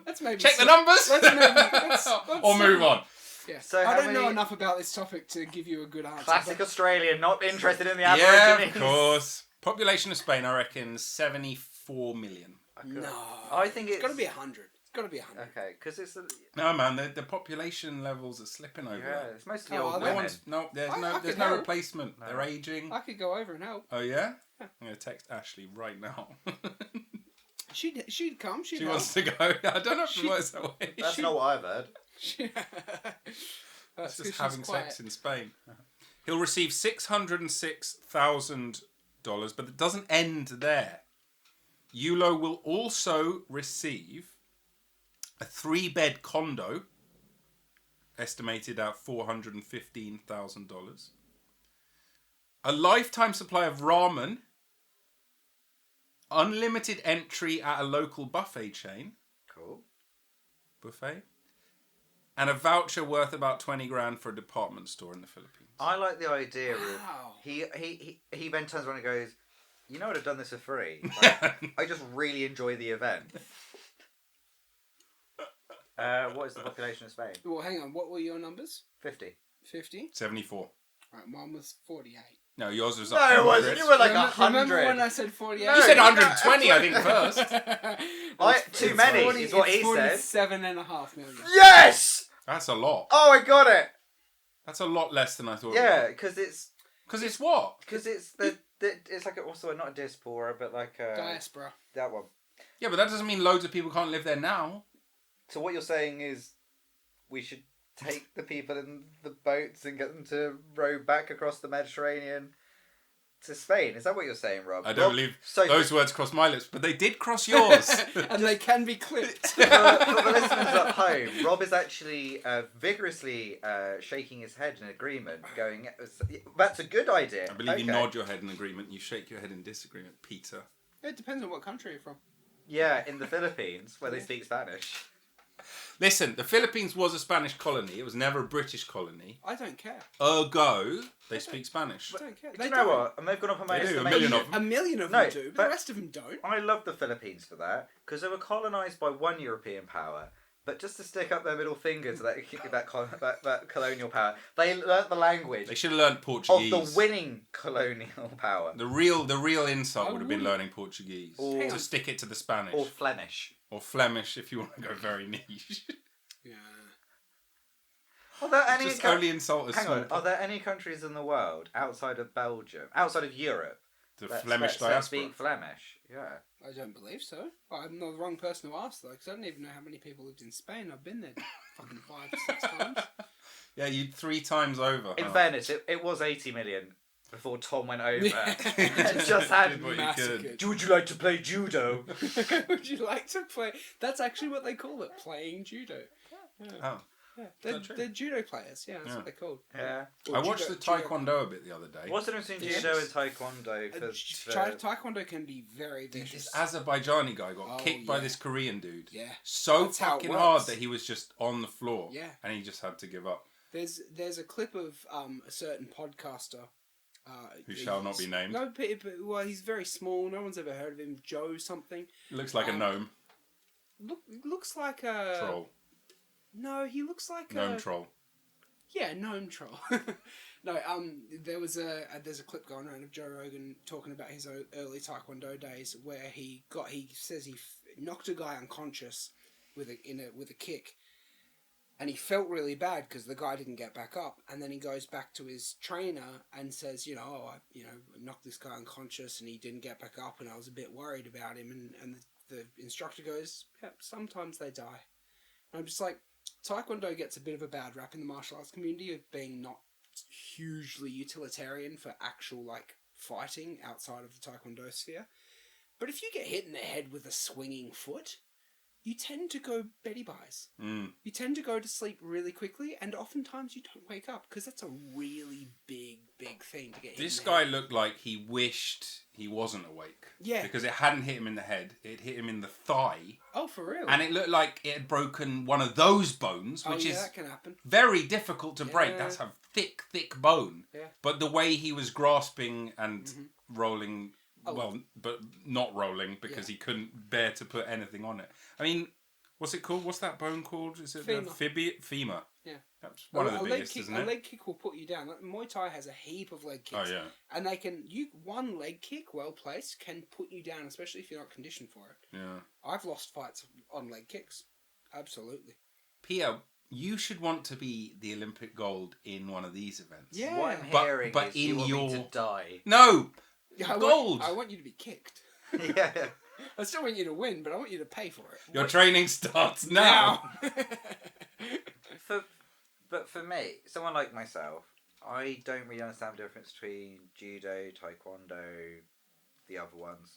Let's maybe Check the numbers. let's or move on. Yeah. So I how don't know many- enough about this topic to give you a good answer. Classic but- Australian, not interested in the Yeah, Aborigines. of course. Population of Spain, I reckon 74 million. No. I think It's got to be 100. It's got to be 100. Okay, because it's... No, man, the population levels are slipping over. Yeah, it's mostly Oh, old are they? No women. one's there's I no could there's no help. replacement. No. They're aging. I could go over and help. Oh yeah? I'm gonna text Ashley right now. She'd come. She'd She help. wants to go. I don't know if it works that way. That's not what I've heard. That's Just 'cause having she's quiet. sex in Spain. He'll receive $606,000, but it doesn't end there. Yulo will also receive a 3-bed condo, estimated at $415,000, a lifetime supply of ramen, unlimited entry at a local buffet chain, Cool. and a voucher worth about 20 grand for a department store in the Philippines. I like the idea Wow. of... He then turns around and goes, you know, I'd have done this for free. Like, I just really enjoy the event. What is the population of Spain? Well, hang on. What were your numbers? 50. 50? 74. Right, mine was 48. No, yours was No, it wasn't. You were like Remember 100. when I said 48? No, You said you 120, I think, first. Too many is what he said. 47.5 million. Yes! That's a lot. Oh, I got it! That's a lot less than I thought. Yeah, because it's... Because it's what? Because it's it's like also not a diaspora, but like Diaspora. that one. Yeah, but that doesn't mean loads of people can't live there now. So what you're saying is we should take the people in the boats and get them to row back across the Mediterranean to Spain. Is that what you're saying, Rob? I don't believe so those words crossed my lips, but they did cross yours. And they can be clipped. for the listeners at home, Rob is actually vigorously shaking his head in agreement, going, that's a good idea. I believe you Okay. nod your head in agreement, you shake your head in disagreement, Peter. It depends on what country you're from. Yeah, in the Philippines, where they speak Spanish. Listen, the Philippines was a Spanish colony. It was never a British colony. I don't care. Ergo, they speak Spanish. I don't care. Do you know what? And they've gone up on my They do, a estimation. million of them. A million of No, them do, but but- the rest of them don't. I love the Philippines for that, because they were colonised by one European power. But just to stick up their middle finger to that colonial power, they learnt the language They should have learned of Portuguese. the winning colonial power. The real insult I would have been wouldn't- learning Portuguese. Or- to stick it to the Spanish. Or Flemish. Or Flemish if you want to go very niche. Yeah. Are there any Just only insult a Hang small on, are there any countries in the world outside of Belgium, outside of Europe, the that Flemish that diaspora. speak Flemish? Yeah. I don't believe so. Well, I'm not the wrong person to ask, though, because I don't even know how many people lived in Spain. I've been there fucking 5 or 6 times. Yeah, you 3 times over. In huh? fairness, it was 80 million before Tom went over. Yeah. and just had Did what you Massacred. could. Would you like to play judo? Would you like to play? That's actually what they call it, playing judo. Oh. Yeah, that true? they're judo players. Yeah, that's Yeah. what they're called. Yeah. Or I watched judo- the judo- Taekwondo a bit the other day. What's the difference between Yes. judo and taekwondo? Taekwondo can be very Dude, vicious. this Azerbaijani guy got Oh, kicked by yeah. this Korean dude. Yeah. So That's how it fucking hard works. that he was just on the floor. Yeah. And he just had to give up. There's a clip of a certain podcaster. Who shall not be named. No, well, he's very small. No one's ever heard of him. Joe something. Looks like a gnome. Looks like a Troll. No, he looks like Gnome a troll. Yeah, gnome troll. No, there's a clip going around of Joe Rogan talking about his early Taekwondo days where he says he knocked a guy unconscious with a kick, and he felt really bad because the guy didn't get back up, and then he goes back to his trainer and says, I knocked this guy unconscious and he didn't get back up, and I was a bit worried about him, and the instructor goes, yeah, sometimes they die. And I'm just like, Taekwondo gets a bit of a bad rap in the martial arts community of being not hugely utilitarian for actual fighting outside of the Taekwondo sphere. But if you get hit in the head with a swinging foot, you tend to go Betty Buys. You tend to go to sleep really quickly, and oftentimes you don't wake up because that's a really big thing to get hit This in the guy head. looked like he wished he wasn't awake. Yeah. Because it hadn't hit him in the head. It hit him in the thigh. Oh, for real? And it looked like it had broken one of those bones, which is that can happen. very difficult to break. Yeah. That's a thick bone. Yeah. But the way he was grasping and rolling, Oh. well, but not rolling because he couldn't bear to put anything on it. I mean, what's it called? What's that bone called? Is it Femur. femur? Yeah. That's one of the leg biggest, kick, isn't a it? leg kick will put you down. Muay Thai has a heap of leg kicks. Oh, yeah. And one leg kick, well placed, can put you down, especially if you're not conditioned for it. Yeah. I've lost fights on leg kicks. Absolutely. Pia, you should want to be the Olympic gold in one of these events. Yeah. What I'm But- hearing but is you in want me your- to die. No! I Gold! want you to be kicked. Yeah. I still want you to win, but I want you to pay for it. Your training starts now! But for me, someone like myself, I don't really understand the difference between judo, taekwondo, the other ones,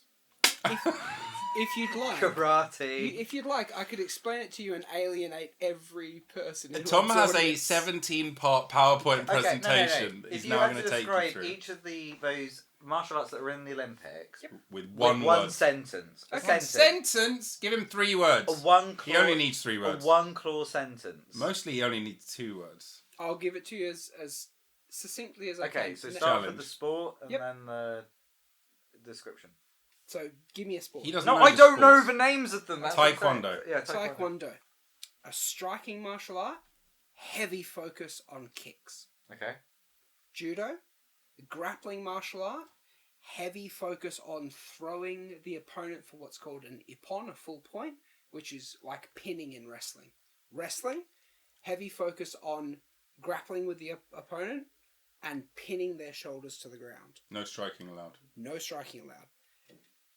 If you'd like, karate. if you'd like, I could explain it to you and alienate every person. who Tom has a absorbs it. 17-part PowerPoint presentation No. that If he's you now had going to to take you describe through. each of those martial arts that are in the Olympics With with one one word. sentence, a One sentence, sentence? Give him 3 words. a one He clause, only needs 3 words. a one clause sentence. Mostly he only needs 2 words. I'll give it to you as succinctly as I can. Okay, so No- start Challenge. with the sport and Yep. then the description. So give me a sport. He doesn't No, know I the don't know sports. the names of them. That's what I'm saying. Taekwondo. Yeah, taekwondo. Taekwondo. A striking martial art, heavy focus on kicks. Okay. Judo, a grappling martial art, heavy focus on throwing the opponent for what's called an ippon, a full point, which is like pinning in wrestling. Wrestling, heavy focus on grappling with the opponent and pinning their shoulders to the ground. No striking allowed. No striking allowed.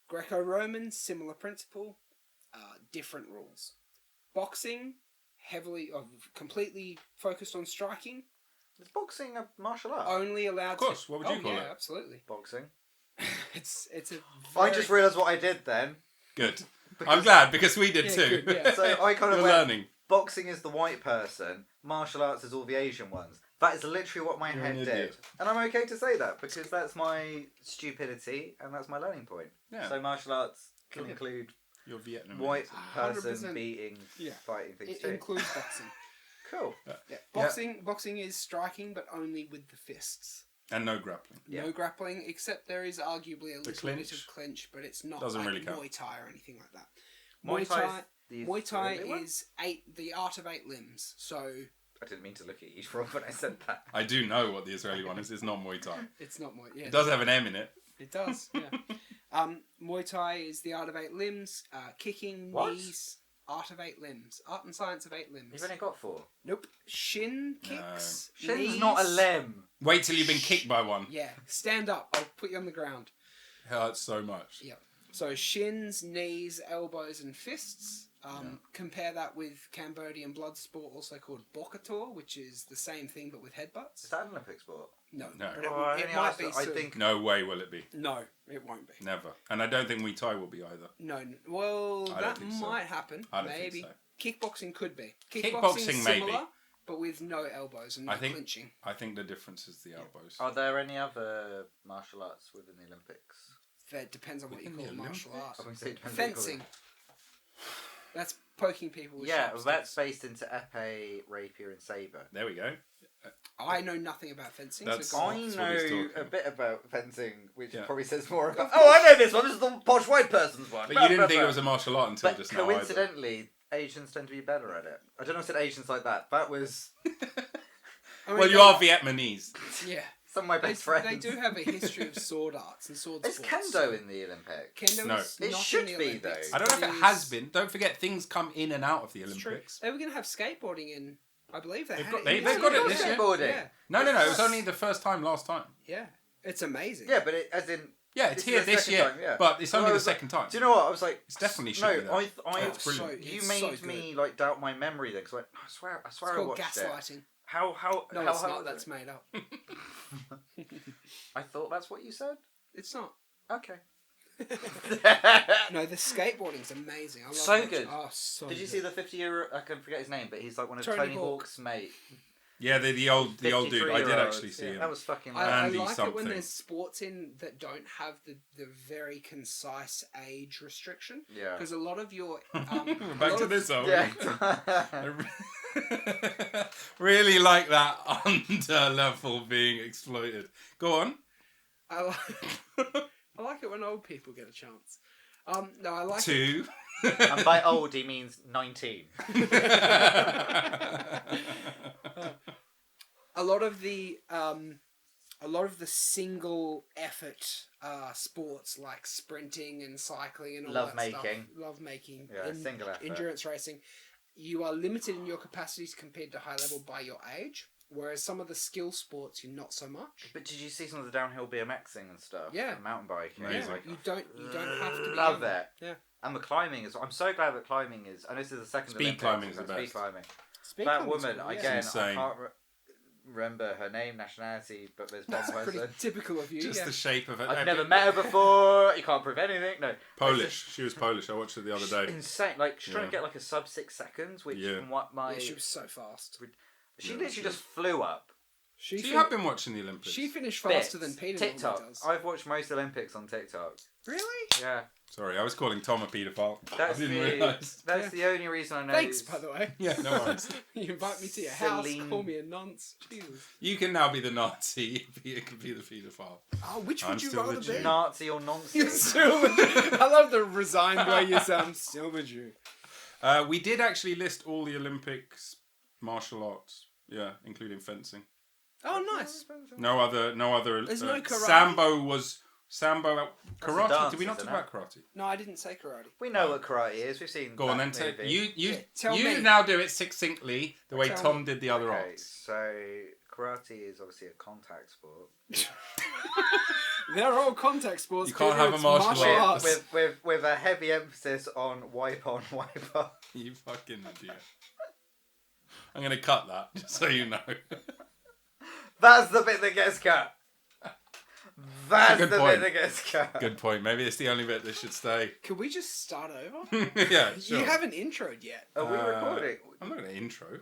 Greco-Roman, similar principle, different rules. Boxing, completely focused on striking, Is boxing a martial art? only allowed. Of course, what would you call yeah, it? absolutely. Boxing. It's a. I just realised what I did then. Good. I'm glad because we did Yeah, too. good, yeah. So I kind of You're went, learning. boxing is the white person, martial arts is all the Asian ones. That is literally what my You're head an did. idiot. And I'm okay to say that because that's my stupidity and that's my learning point. Yeah. So martial arts can Cool. include You're Vietnamese. white person 100%. beating, Yeah. fighting things It too. includes boxing. Cool. Yeah. Boxing is striking, but only with the fists. And no grappling. Yeah. No grappling, except there is arguably a little bit clinch? of clinch, but it's not Doesn't like really count. Muay Thai or anything like that. Muay Thai Muay Thai is the only is the art of 8 limbs. So I didn't mean to look at you wrong when I said that. I do know what the Israeli one is. It's not Muay Thai. it's not Muay. Yeah, It does have an M in it. It does. Yeah. Muay Thai is the art of 8 limbs. Kicking, What? knees. Art of 8 limbs. Art and science of 8 limbs. You've only got 4. Nope. Shin kicks. Shin's knees. not a limb. Wait till you've been kicked by one. Yeah. Stand up. I'll put you on the ground. It hurts so much. Yep. So shins, knees, elbows, and fists. Compare that with Cambodian blood sport, also called Bokator, which is the same thing but with headbutts. Is that an Olympic sport? No. No. But Oh, I it only might asked be that. I soon. think No way will it be. No, it won't be. Never. And I don't think Muay Thai will be either. No. Well, I don't that think so. might happen. I don't Maybe. think so. Kickboxing could be. Kickboxing, similar, maybe. but with no elbows and no I think- clinching. I think the difference is the elbows. Are there any other martial arts within the Olympics? That depends on what you Within call the martial Olympics? arts. I was gonna say it depends what you call Fencing. it. That's poking people with Yeah, sharp that's sticks. based into épée, rapier, and saber. There we go. I know nothing about fencing. That's- So go on. I That's what he's know talking a about. bit about fencing, which Yeah. probably says more about. Oh, I know this one. This is the posh white person's one. But you didn't think it was a martial art until But just now either. coincidentally, Asians tend to be better at it. I don't know if I said Asians like that. That was I mean, Well, you they- are Vietmanese. Yeah. some of my They, best friends. they do have a history of sword arts and sword Is sports. kendo in the Olympics? Kendo No. is It not should in the be, Olympics. though. I don't know if It it has is- been. Don't forget, things come in and out of the It's true. Olympics. They were going to have skateboarding in. I believe they They've had got- it. they- in they've got it this year. Skateboarding. Yeah. No, it was only the first time last time. Yeah. It's amazing. Yeah, but as in. Yeah, it's This is here the this second year, time, yeah. but it's only Well, I the was like- second time. Do you know what? I was like, It's definitely should no. be there. I It's brilliant. You It's made so me like doubt my memory then, because I swear It's I called watched it. gaslighting. How? No, how it's how not. was That's it? made up. I thought that's what you said. It's not. Okay. No, the skateboarding's amazing. I love So watching- good. Oh, so Did you good. see the 50-year? I can forget his name, but he's like one of Tony Tony Hawk. Hawk's mate. Yeah, the old dude. I did 53-year-old. actually see him. That was fucking. I Andy like it something. when there's sports in that don't have the very concise age restriction. Yeah. Because a lot of your Back to this, are we? Yeah. Really like that under level being exploited. Go on. I like it when old people get a chance. No, I like it. 2. And by old he means 19. A lot of the single effort sports like sprinting and cycling and all that Lovemaking. stuff. Lovemaking. Yeah, single effort. Endurance racing. You are limited in your capacities compared to high level by your age, whereas some of the skill sports you're not so much. But did you see some of the downhill BMXing and stuff? Yeah. And mountain biking. Amazing. Like, You don't have to be love young. it. Yeah. And the climbing is. I'm so glad that climbing is. And this is the second. Speed Olympics, climbing is we've the got best. Speed climbing. Speed That climbing's woman cool, yeah. again. It's I insane. can't remember her name, nationality, but there's one That's pretty person. typical of you. Just yeah. the shape of it. I've never met her before. You can't prove anything. No. Polish. She was Polish. I watched it the other day. Insane. Like she's trying Yeah. to get like a sub 6 seconds, which Yeah. from what my Yeah, she was so fast. she Yeah, literally she just flew up. So you have been watching the Olympics. She finished Bits. faster than Peter normally TikTok. does. I've watched most Olympics on TikTok. Really? Yeah. Sorry, I was calling Tom a paedophile. That's I didn't the realise. that's Yeah. the only reason I know. Thanks, by the way. Yeah, no worries. You invite me to your house, Celine- call me a nonce. Jesus. You can now be the Nazi. You can be the paedophile. Oh, which I'm would you still rather the Jew. be? Nazi or nonsense. You're still the Jew. I love the resigned way you sound. Still the Jew. We did actually list all the Olympics martial arts. Yeah, including fencing. Oh, nice. No other. There's no karate? Sambo was sambo. Karate. dance, Did we not isn't talk about karate? No, I didn't say karate. We know what karate is. We've seen. Go on that then. movie. Yeah, tell me. Now do it succinctly the way Tell Tom me. did the other Okay, arts. so karate is obviously a contact sport. They're all contact sports. You can't Peter, have a it's martial art. arts. With a heavy emphasis on wipe on, wipe off. You fucking idiot. I'm gonna cut that just so you know. That's the bit that gets cut. That's Good the point. bit that gets cut. Good point. Maybe it's the only bit that should stay. Can we just start over? Yeah, sure. You haven't introed yet. Are we Uh, recording? I'm not gonna intro.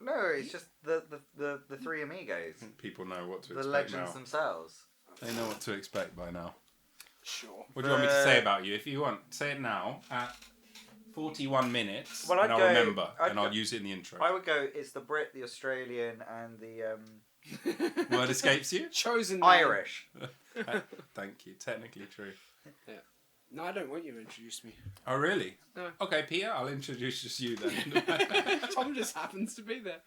No, it's just the three amigos. People know what to The expect legends now. themselves. They know what to expect by now. Sure. What do you want me to say about you? If you want, say it now at 41 minutes, Well, I'd and I'll go- remember, I'd and I'll go- use it in the intro. I would go, it's the Brit, the Australian, and the Word escapes you? Chosen name. Irish. Thank you. Technically true. No, I don't want you to introduce me. Oh, really? No. Okay, Peter, I'll introduce just you then. Tom just happens to be there.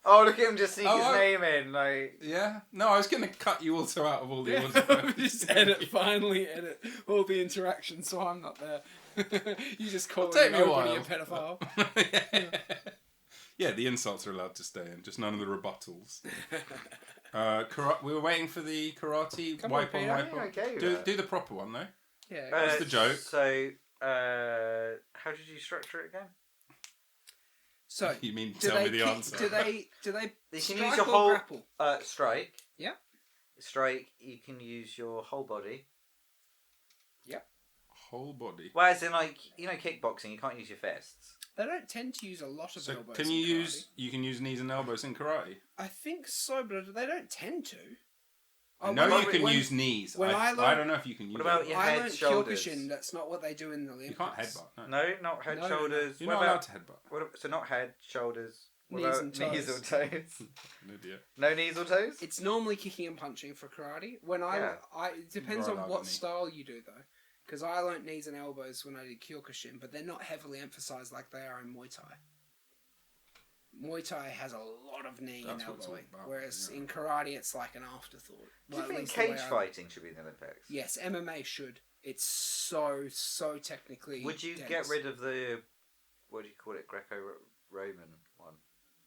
Oh, look at him just sneak Oh, his I- name in. Like, Yeah? No, I was going to cut you also out of all the audio. Just finally edit all the interactions so I'm not there. You just call It'll take me a nobody while. a pedophile. Yeah, the insults are allowed to stay in, just none of the rebuttals. We were waiting for the karate Come on, wipe on, Peter. wipe Yeah, on. okay with Do, that. do the proper one, though. Yeah. What's the joke? So, how did you structure it again? So, You mean do tell they me the kick- answer? Do they You can strike use your or whole grapple? strike. Yeah. strike, you can use your whole body. Whole body. Well, as in, like, kickboxing, you can't use your fists. They don't tend to use a lot of So elbows. can in you karate. you can use knees and elbows in karate? I think so, but they don't tend to. I know when you can when- use knees. when I I learned- don't know if you can use What about it. your I head, learned shoulders? Kyokushin. That's not what they do in the Olympics. You can't headbutt. No. No, not head, No. shoulders. You're What not about, allowed to headbutt. so not head, shoulders. What Knees about and toes. knees or toes? An idiot. No knees or toes? It's normally kicking and punching for karate. When Yeah. it depends You're on allowed what a knee. style you do though, because I learnt knees and elbows when I did Kyokushin, but they're not heavily emphasized like they are in Muay Thai. Muay Thai has a lot of knee That's and what it's all elbowing, about, whereas yeah. in karate it's like an afterthought. Do Well, you at think least the way cage fighting should be in the Olympics? Yes, MMA should. It's so technically. Would you dense. get rid of the, what do you call it, Greco-Roman one?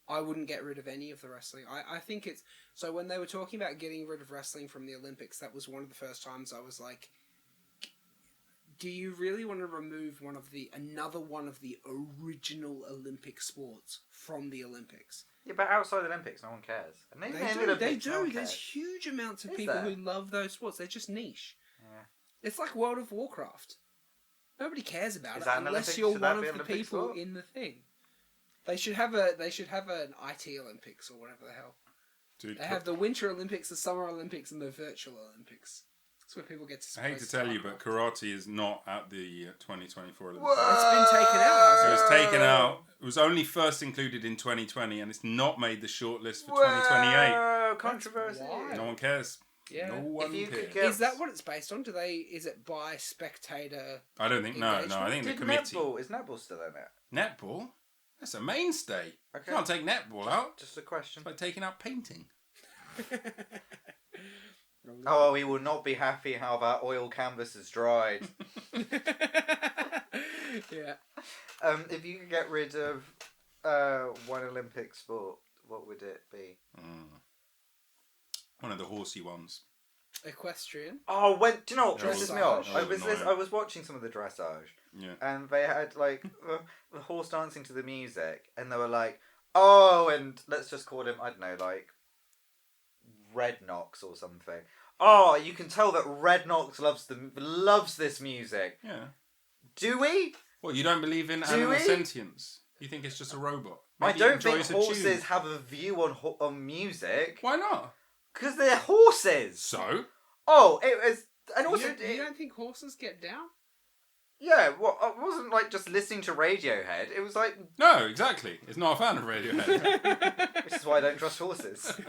I wouldn't get rid of any of the wrestling. I think it's... So when they were talking about getting rid of wrestling from the Olympics, that was one of the first times I was like, do you really want to remove another one of the original Olympic sports from the Olympics? Yeah, but outside the Olympics, no one cares. And maybe in the They Olympics, do. no one There's cares. huge amounts of Is people there? who love those sports. They're just niche. Yeah. It's like World of Warcraft. Nobody cares about Is it that an unless Olympic- you're should that one be of an the Olympic people sport? in the thing. They should have an IT Olympics or whatever the hell. Dude, They have the Winter Olympics, the Summer Olympics, and the Virtual Olympics. That's where people get to. I hate to tell you, but karate is not at the 2024 Olympics. It's been taken out. It Hasn't was taken out. It was only first included in 2020, and it's not made the shortlist for 2028. Whoa, controversy. why. No one cares. Yeah. No one you could cares. get- Is that what it's based on? Is it by spectator? I don't think. No. engagement? I think the Did committee. netball, is netball still in it? Netball. That's a mainstay. Okay. You can't take netball out. Just a question. It's like taking out painting. Oh, we will not be happy how that oil canvas has dried. Yeah. If you could get rid of one Olympic sport, what would it be? One of the horsey ones. Equestrian. Oh, do you know what That pisses was- me off? that was annoying. I was watching some of the dressage, Yeah. and they had like the horse dancing to the music, and they were like, "Oh," and let's just call him, I don't know, like Red Knox or something. Oh, you can tell that Red Knox loves this music. Yeah. Do we? Well, you don't believe in Do animal we? sentience. You think it's just a robot. I Maybe it don't think enjoys a horses tune. have a view on music Why not? because they're horses. So? Oh, it was, and also, You don't think horses get down? yeah, well, I wasn't like just listening to Radiohead. It was like, No, exactly. It's not a fan of Radiohead. which is why I don't trust horses.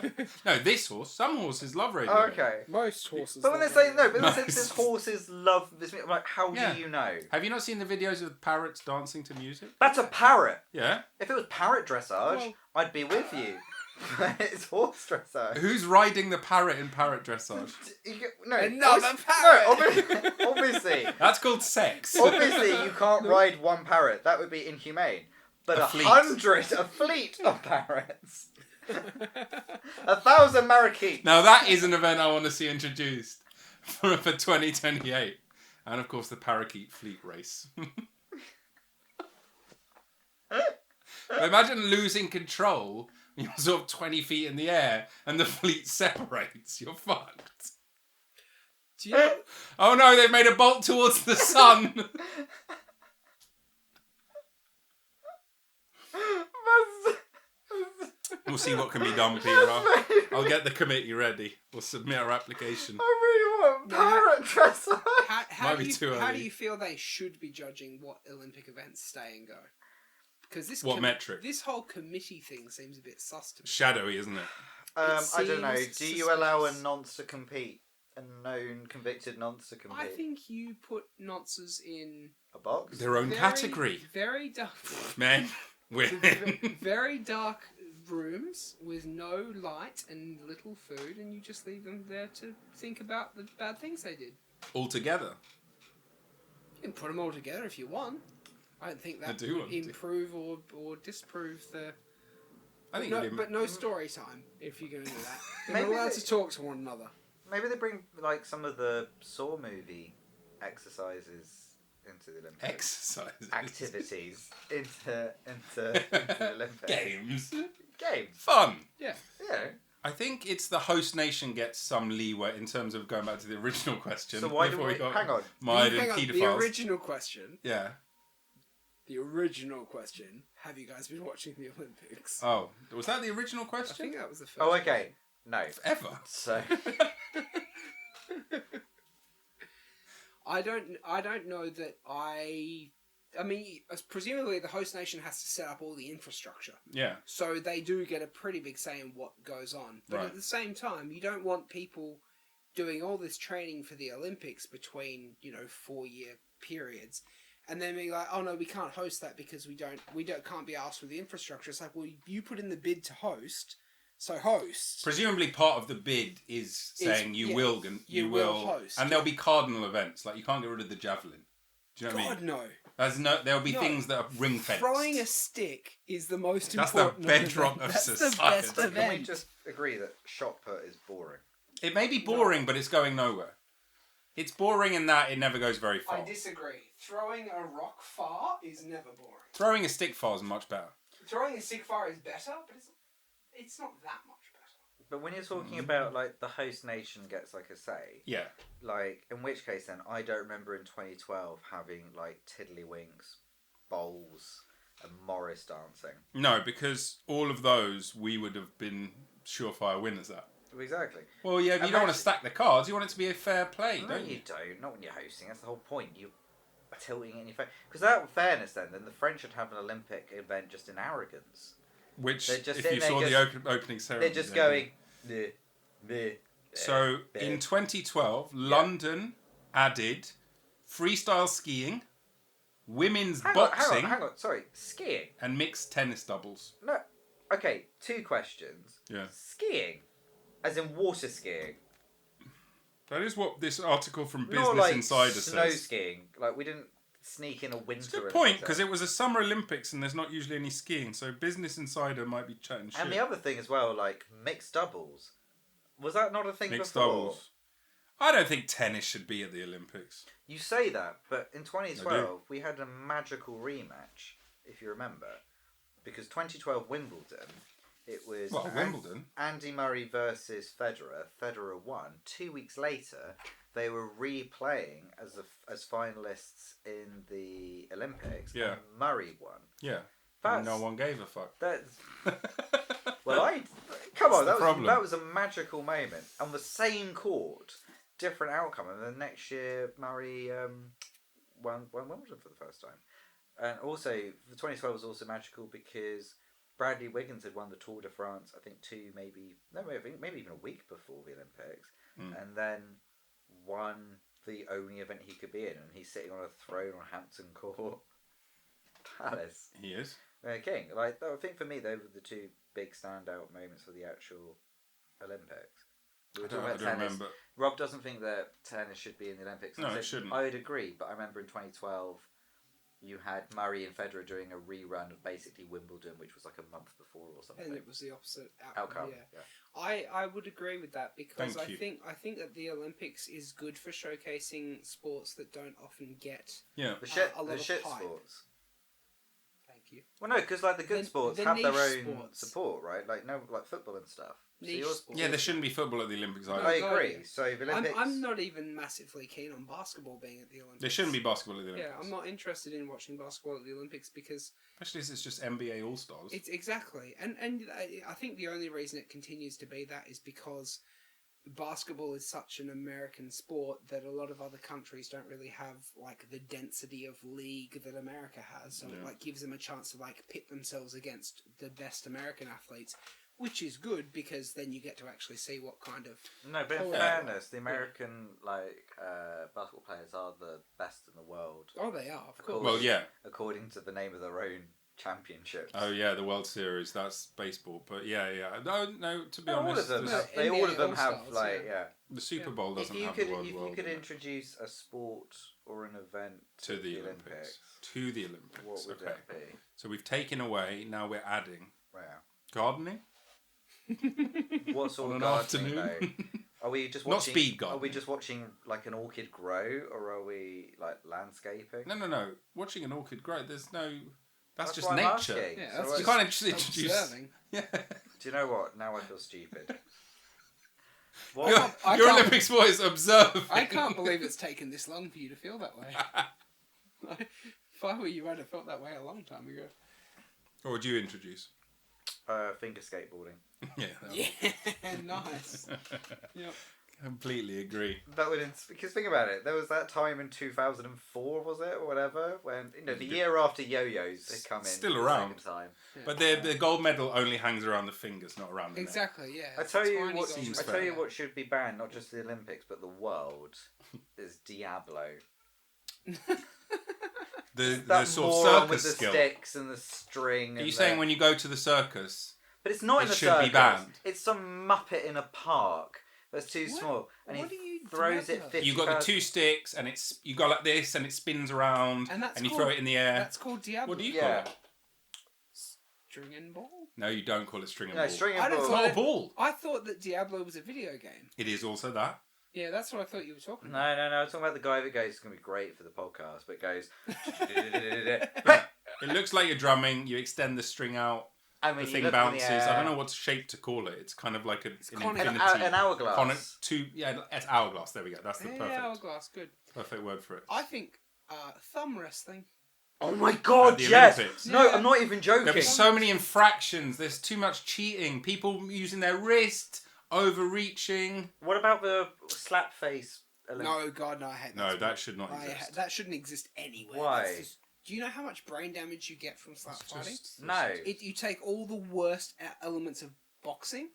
No, this horse. Some horses love Radiohead. Oh, okay. Most horses. But when they love say it. no, but when No. they say this horses love this music, I'm like, how Yeah. do you know? Have you not seen the videos of parrots dancing to music? That's a parrot. Yeah. If it was parrot dressage, Well- I'd be with you. It's horse dressage. Who's riding the parrot in parrot dressage? No, Another obvi- parrot! No, obviously, That's called sex. obviously, you can't ride one parrot. That would be inhumane. But A a fleet of parrots. 1,000 parakeets. Now that is an event I want to see introduced for 2028. And of course the parakeet fleet race. Imagine losing control when you're sort of 20 feet in the air and the fleet separates. You're fucked. Do you know, Oh no, they've made a bolt towards the sun. We'll see what can be done, Peter. I'll get the committee ready. We'll submit our application. I really want parrot dressage. Might be too how early. do you feel they should be judging what Olympic events stay and go? Because this What metric? This whole committee thing seems a bit sus to me. Shadowy, isn't it? I don't know. seems Do you allow a suspicious. nonce to compete? A known convicted nonce to compete? I think you put nonces in A box? Their own category. Very dark, Men, women. very dark rooms with no light and little food, and you just leave them there to think about the bad things they did. All together. You can put them all together if you want. I don't think I that do would want to. improve or disprove the. I think No, you'd but no story time if you're going to do that. You're Maybe not allowed they- to talk to one another. Maybe they bring like some of the Saw movie exercises into the Olympics. exercises. Activities into the Olympics. Games. Games. Fun. Yeah. Yeah. I think it's the host nation gets some leeway in terms of going back to the original question. So why do before we... got Hang on. mired Hang in on, the paedophiles. original question. Yeah. The original question. Have you guys been watching the Olympics? Oh, was that the original I question? think that was the first. Oh, okay. No. Ever. So... I don't know that I mean, presumably the host nation has to set up all the infrastructure. Yeah. So they do get a pretty big say in what goes on. But Right. at the same time, you don't want people doing all this training for the Olympics between, 4-year periods. And then being like, oh no, we can't host that because we can't be asked for the infrastructure. It's like, well, you put in the bid to host, so host. Presumably part of the bid is saying you will host. And there'll be cardinal events, like you can't get rid of the javelin. Do you know what I mean? God, no. There'll be things that are ring fenced. Throwing a stick is the most That's important. the bedrock of That's the society. best Can we event. just agree that shot put is boring? It may be boring, but it's going nowhere. It's boring in that it never goes very far. I disagree. Throwing a rock far is never boring. Throwing a stick far is much better. Throwing a stick far is better, but it's not that much better. But when you're talking about, like, the host nation gets, like, a say... Yeah. Like, in which case, then, I don't remember in 2012 having, like, tiddlywinks, bowls, and Morris dancing. No, because all of those we would have been surefire winners at. Exactly. Well, yeah, you don't want to stack the cards. You want it to be a fair play, No, don't you? you don't. Not when you're hosting. That's the whole point. You are tilting it in your face. Because without fairness, then the French should have an Olympic event just in arrogance. Which, They're just if sitting you there saw the just- opening ceremony... They're just they'd going... be- Bleh, So, bleh, in bleh. 2012, London added freestyle skiing, women's boxing, Hang on. Sorry. Skiing? and mixed tennis doubles. No. Okay, 2 questions. Yeah. Skiing? As in water skiing? That is what this article from Business Not like Insider snow says. skiing. Like, we didn't sneak in a winter... It's a good Olympics point, because there. it was a Summer Olympics and there's not usually any skiing, so Business Insider might be chatting shit. And the other thing as well, like, mixed doubles. Was that not a thing Mixed before? doubles. I don't think tennis should be at the Olympics. You say that, but in 2012 we had a magical rematch, if you remember, because 2012 Wimbledon, it was Wimbledon? Andy Murray versus Federer. Federer won. 2 weeks later, they were replaying as finalists in the Olympics. Yeah. And Murray won. Yeah. That's- No one gave a fuck. That's well, come on, That's the problem. that was a magical moment on the same court, different outcome, and then next year Murray won Wimbledon for the first time, and also the 2012 was also magical because Bradley Wiggins had won the Tour de France, I think maybe even a week before the Olympics, and then won the only event he could be in, and he's sitting on a throne on Hampton Court Palace. He is. King. Like, I think for me, they were the 2 big standout moments for the actual Olympics. We were talking about I don't tennis. remember. Rob doesn't think that tennis should be in the Olympics. No, I it said, shouldn't. I would agree, but I remember in 2012, you had Murray and Federer doing a rerun of basically Wimbledon, which was like a month before or something. And it was the opposite Outcome. Yeah. Yeah. I would agree with that because Thank you. I think that the Olympics is good for showcasing sports that don't often get. Yeah. a lot The of shit hype. sports. Thank you. Well, no, because like the good The- sports the have their niche own sports. support, right? Like like football and stuff. So Niche yours- sports. Yeah, there shouldn't be football at the Olympics either. I No, agree. yeah. So the Olympics. I'm not even massively keen on basketball being at the Olympics. There shouldn't be basketball at the Olympics. Yeah, I'm not interested in watching basketball at the Olympics because Especially as it's just NBA All-Stars. it's exactly, and I think the only reason it continues to be that is because basketball is such an American sport that a lot of other countries don't really have like the density of league that America has. So it like gives them a chance to like pit themselves against the best American athletes, which is good because then you get to actually see what kind of No, but in Oh, fairness, the American basketball players are the best in the world. oh they are of course. Well, yeah. According to the name of their own championships. Oh, yeah, the World Series. That's baseball. But yeah. No, to be all honest, of them. the- No, They all of them NBA have All-Stars, like yeah. the Super Bowl If doesn't you have could, the World if World you could in it. introduce a sport or an event To the Olympics. To the Olympics. what would Okay. that be? So we've taken away, now we're adding Wow. gardening What sort on of an gardening though? afternoon. Are we just Not watching? speed Are we gardening. just watching like an orchid grow, or are we like landscaping? No. Watching an orchid grow, that's That's just what I'm nature. asking. Yeah, So that's what- You just can't just introduce. observing. Yeah. Do you know what? Now I feel stupid. Your, What? I your can't- Olympic sport is observing. I can't believe it's taken this long for you to feel that way. If I were you, I'd have felt that way a long time ago. Or would you introduce? Finger skateboarding. Yeah. Yeah, nice. Yep. Completely agree. That would because think about it. There was that time in 2004, was it, or whatever, when the year after yo-yos had come in. Still for the around. second time. But the gold medal only hangs around the fingers, not around the neck. Exactly. Yeah. I it's tell a you tiny what. gold seems I medal. tell you what should be banned, not just the Olympics, but the world, is Diablo. The That sort of moron with circus the skill. sticks and the string. Are and you saying the... when you go to the circus? But it's not it in the should circus. be banned? It's some muppet in a park that's too What? small, and What he are you throws doing it about? 50. You got the two sticks, and you go like this, and it spins around, And that's you called- throw it in the air. That's called Diablo. What do you Yeah. call it? String and ball? No, you don't call it string and No, ball. string I and don't It's ball. not a ball. I thought that Diablo was a video game. It is also that. Yeah, that's what I thought you were talking about. No. I'm talking about the guy that goes. It's gonna be great for the podcast, but goes. It looks like you're drumming. You extend the string out. I mean, The you thing look in bounces. the air. I don't know what shape to call it. It's kind of like an conic. infinity. An hourglass. It's hourglass. There we go. That's the Yeah, perfect hourglass, good. word for it. I think thumb wrestling. Oh my At god, the yes! Olympics. No, Yeah. I'm not even joking. There'll be so many infractions. There's too much cheating. People using their wrist, overreaching. What about the slap face? No, God, no, I hate that. No, sport. that should not exist. That shouldn't exist anywhere. Why? That's just- do you know how much brain damage you get from slap fighting? No. You take all the worst elements of boxing,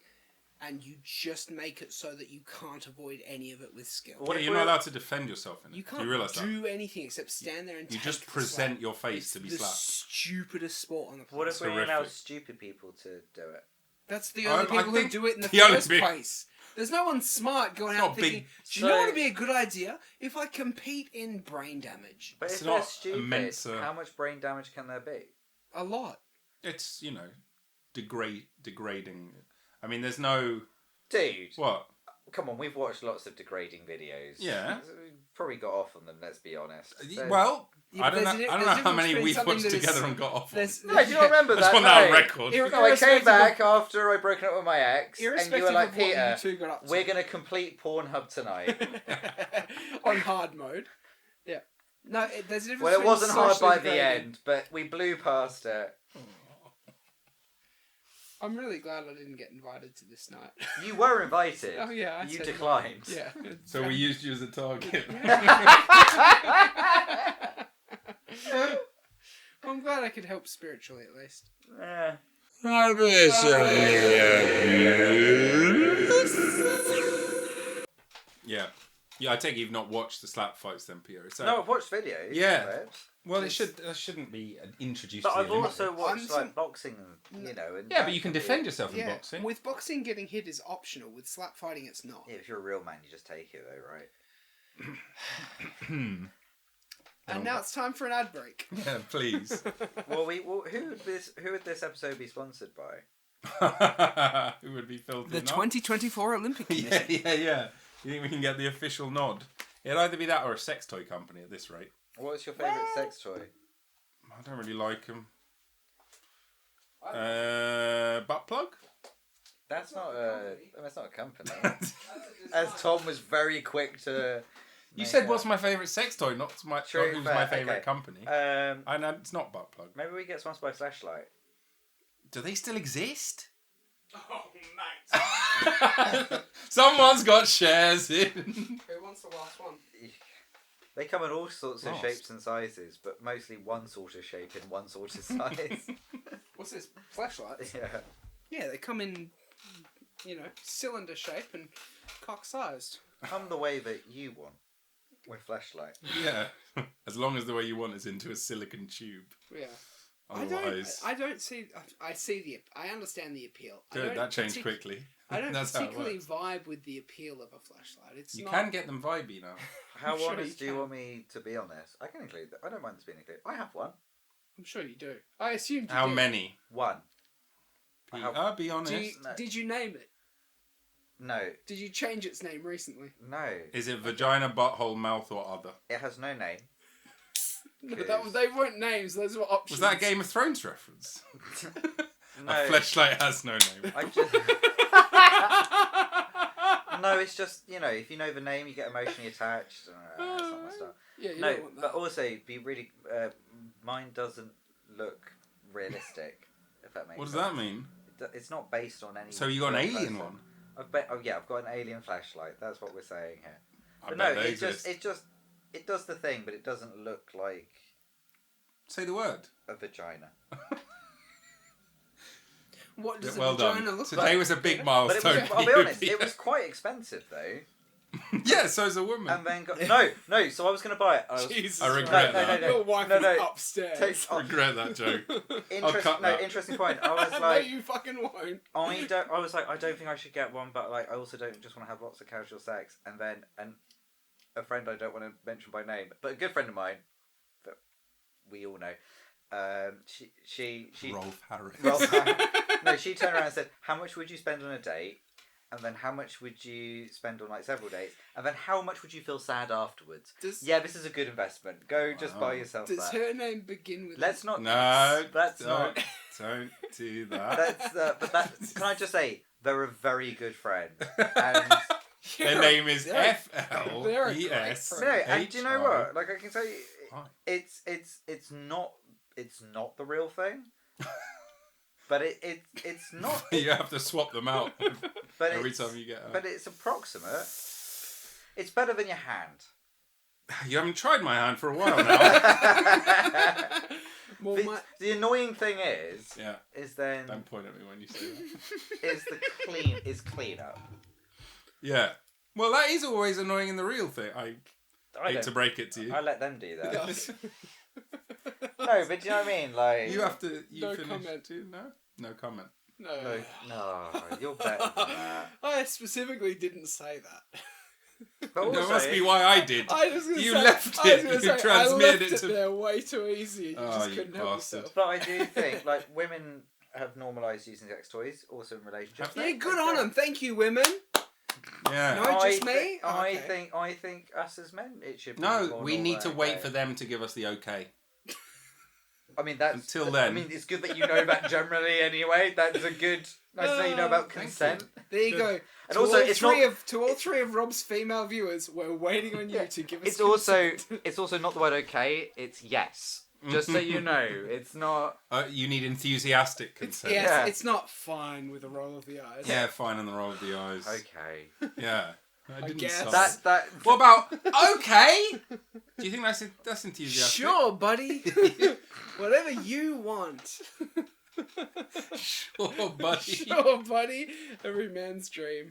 and you just make it so that you can't avoid any of it with skill. What Yeah, if you're we're- not allowed to defend yourself in it. You Do can't you realise that? do anything except stand there and You take just the present slap. your face It's to be the slapped. stupidest sport on the planet. What if we allow horrific. stupid people to do it? That's the only I people who think do it in the the first Olympic- place. There's no one smart going It's out not thinking, big- do you know what So- would be a good idea? If I compete in brain damage. But It's if they're not stupid, immense, how much brain damage can there be? A lot. It's, degrading. I mean, there's no... Dude, What? come on, we've watched lots of degrading videos. Yeah. We've probably got off on them, let's be honest. So- Well, Yeah, I but don't know, there's a- I don't there's know a how difference many between we've something watched that is- together and got off on. There's- No, do you not remember Let's that put that on night? record. Ir- No, I came Irrespective back after I'd broken up with my ex, and you Irrespective were like, of what Peter, you two got up to. we're going to complete Pornhub tonight. on hard mode. Yeah. No, there's a difference. Well, it between wasn't hard socially by the degrading- end, but we blew past it. I'm really glad I didn't get invited to this night. You were invited. Oh yeah, I You said- declined. Yeah. So we used you as a target. I'm glad I could help spiritually at least. Eh. Yeah. Yeah, I take it you've not watched the slap fights then, Pierre. So, No, I've watched videos. Yeah. clips. well, it shouldn't be introduced But to I've the Olympics. also watched I'm some- boxing, and, and Yeah, but you can defend yourself in Yeah. boxing. With boxing, getting hit is optional. With slap fighting, it's not. Yeah, if you're a real man, you just take it though, right? And now it's time for an ad break. Yeah, please. Well, who would this episode be sponsored by? Who would be filthy? The not? 2024 Olympic Committee. Yeah. You think we can get the official nod? It'd either be that or a sex toy company at this rate. What's your favourite sex toy? I don't really like them. Butt plug? That's not a company. As Tom was very quick to. You make said a- what's my favourite sex toy, not True, who's fair, my favourite okay. company. I know it's not butt plug. Maybe we get sponsored by Flashlight. Do they still exist? Oh, mate. Someone's got shares in. Who wants the last one? They come in all sorts of Nice. shapes and sizes, but mostly one sort of shape in one sort of size. What's this? Flashlights? Yeah. Yeah, they come in, cylinder shape and cock-sized. Come the way that you want with Flashlight. Yeah, as long as the way you want is into a silicon tube. Yeah. Otherwise, I don't see. I understand the appeal. I good, don't that changed partic- quickly. I don't That's how it particularly works. vibe with the appeal of a flashlight. It's You not. can get them vibey now. How I'm sure honest do you you can. want me to be on this? I can include that. I don't mind this being included. I have one. I'm sure you do. I assumed you How did. many? One. I have- I'll be honest. No. Did you name it? No. Did you change its name recently? No. Is it vagina, butthole, mouth, or other? It has no name. They weren't names. Those were options. Was that a Game of Thrones reference? No. A fleshlight has no name. I just... No, it's just, if you know the name, you get emotionally attached. That's not my style. Yeah, you No, don't want that. but also, be really... mine doesn't look realistic, if that makes What does sense. that mean? It's not based on any... So you got an real alien person. one? I've got an alien flashlight. That's what we're saying here. I But bet no, they it exist. it does the thing, but it doesn't look like Say the word. a vagina. What does Well a vagina done. look Today like? was a big But milestone. I'll be honest, it was quite expensive though. Yeah, so's a woman. And then no. So I was going to buy it. Jesus I regret Christ. that. Your wife No, is no. upstairs. I regret that joke. I'll cut that. Interesting point. I was No, like, you fucking won't. I don't think I should get one, but like, I also don't just want to have lots of casual sex. And then, a friend I don't want to mention by name, but a good friend of mine, that we all know, she Rolf Harris. no, she turned around and said, "How much would you spend on a date?" And then how much would you spend on like several dates? And then how much would you feel sad afterwards? Yeah, this is a good investment. Go just buy yourself Does that. her name begin with... Let's not. No, That's don't, not. don't do that. Can I just say they're a very good friend. And Their name is They're a FLES. great no, and do you know what? Like I can tell you, Why? it's not the real thing. But it's not. You have to swap them out But every it's- time you get. But it's approximate. It's better than your hand. You haven't tried my hand for a while now. Well, The annoying thing is Yeah. then Don't point at me when you say that. is cleanup. Yeah. Well, that is always annoying in the real thing. I hate don't- to break it to you. I let them do that. No, but do you know what I mean? Like You have to. You No finish comment. too? No. No comment. no. no, you're better than that. I specifically didn't say that. But That also, must be why I did. I was gonna You say, left I was it. gonna You say, I transmitted left it it to. there way too easy. You Oh, just you couldn't help bastard. yourself. But I do think like women have normalised using sex toys, also in relationships. Have they? Yeah, good on them. Thank you, women. Yeah. No, just me? I Okay. think us as men, it should be No, more we need to normal, wait okay. for them to give us the okay. I mean, that's Until I then. mean, it's good that you know that generally. Anyway, that's a good. Nice to know you know about Thank consent. There you go. And To also, all it's three not. to all three of Rob's female viewers, we're waiting on you to give us. It's also consent. it's also not the word okay. It's yes. Just so you know, it's not. You need enthusiastic consent. Yes, Yeah. it's not fine with a roll of the eyes. Yeah, fine on the roll of the eyes. Okay. Yeah. I didn't guess. say. That. What about okay? Do you think that's enthusiastic? Sure, buddy. Whatever you want. Sure, buddy. Sure, buddy. Every man's dream.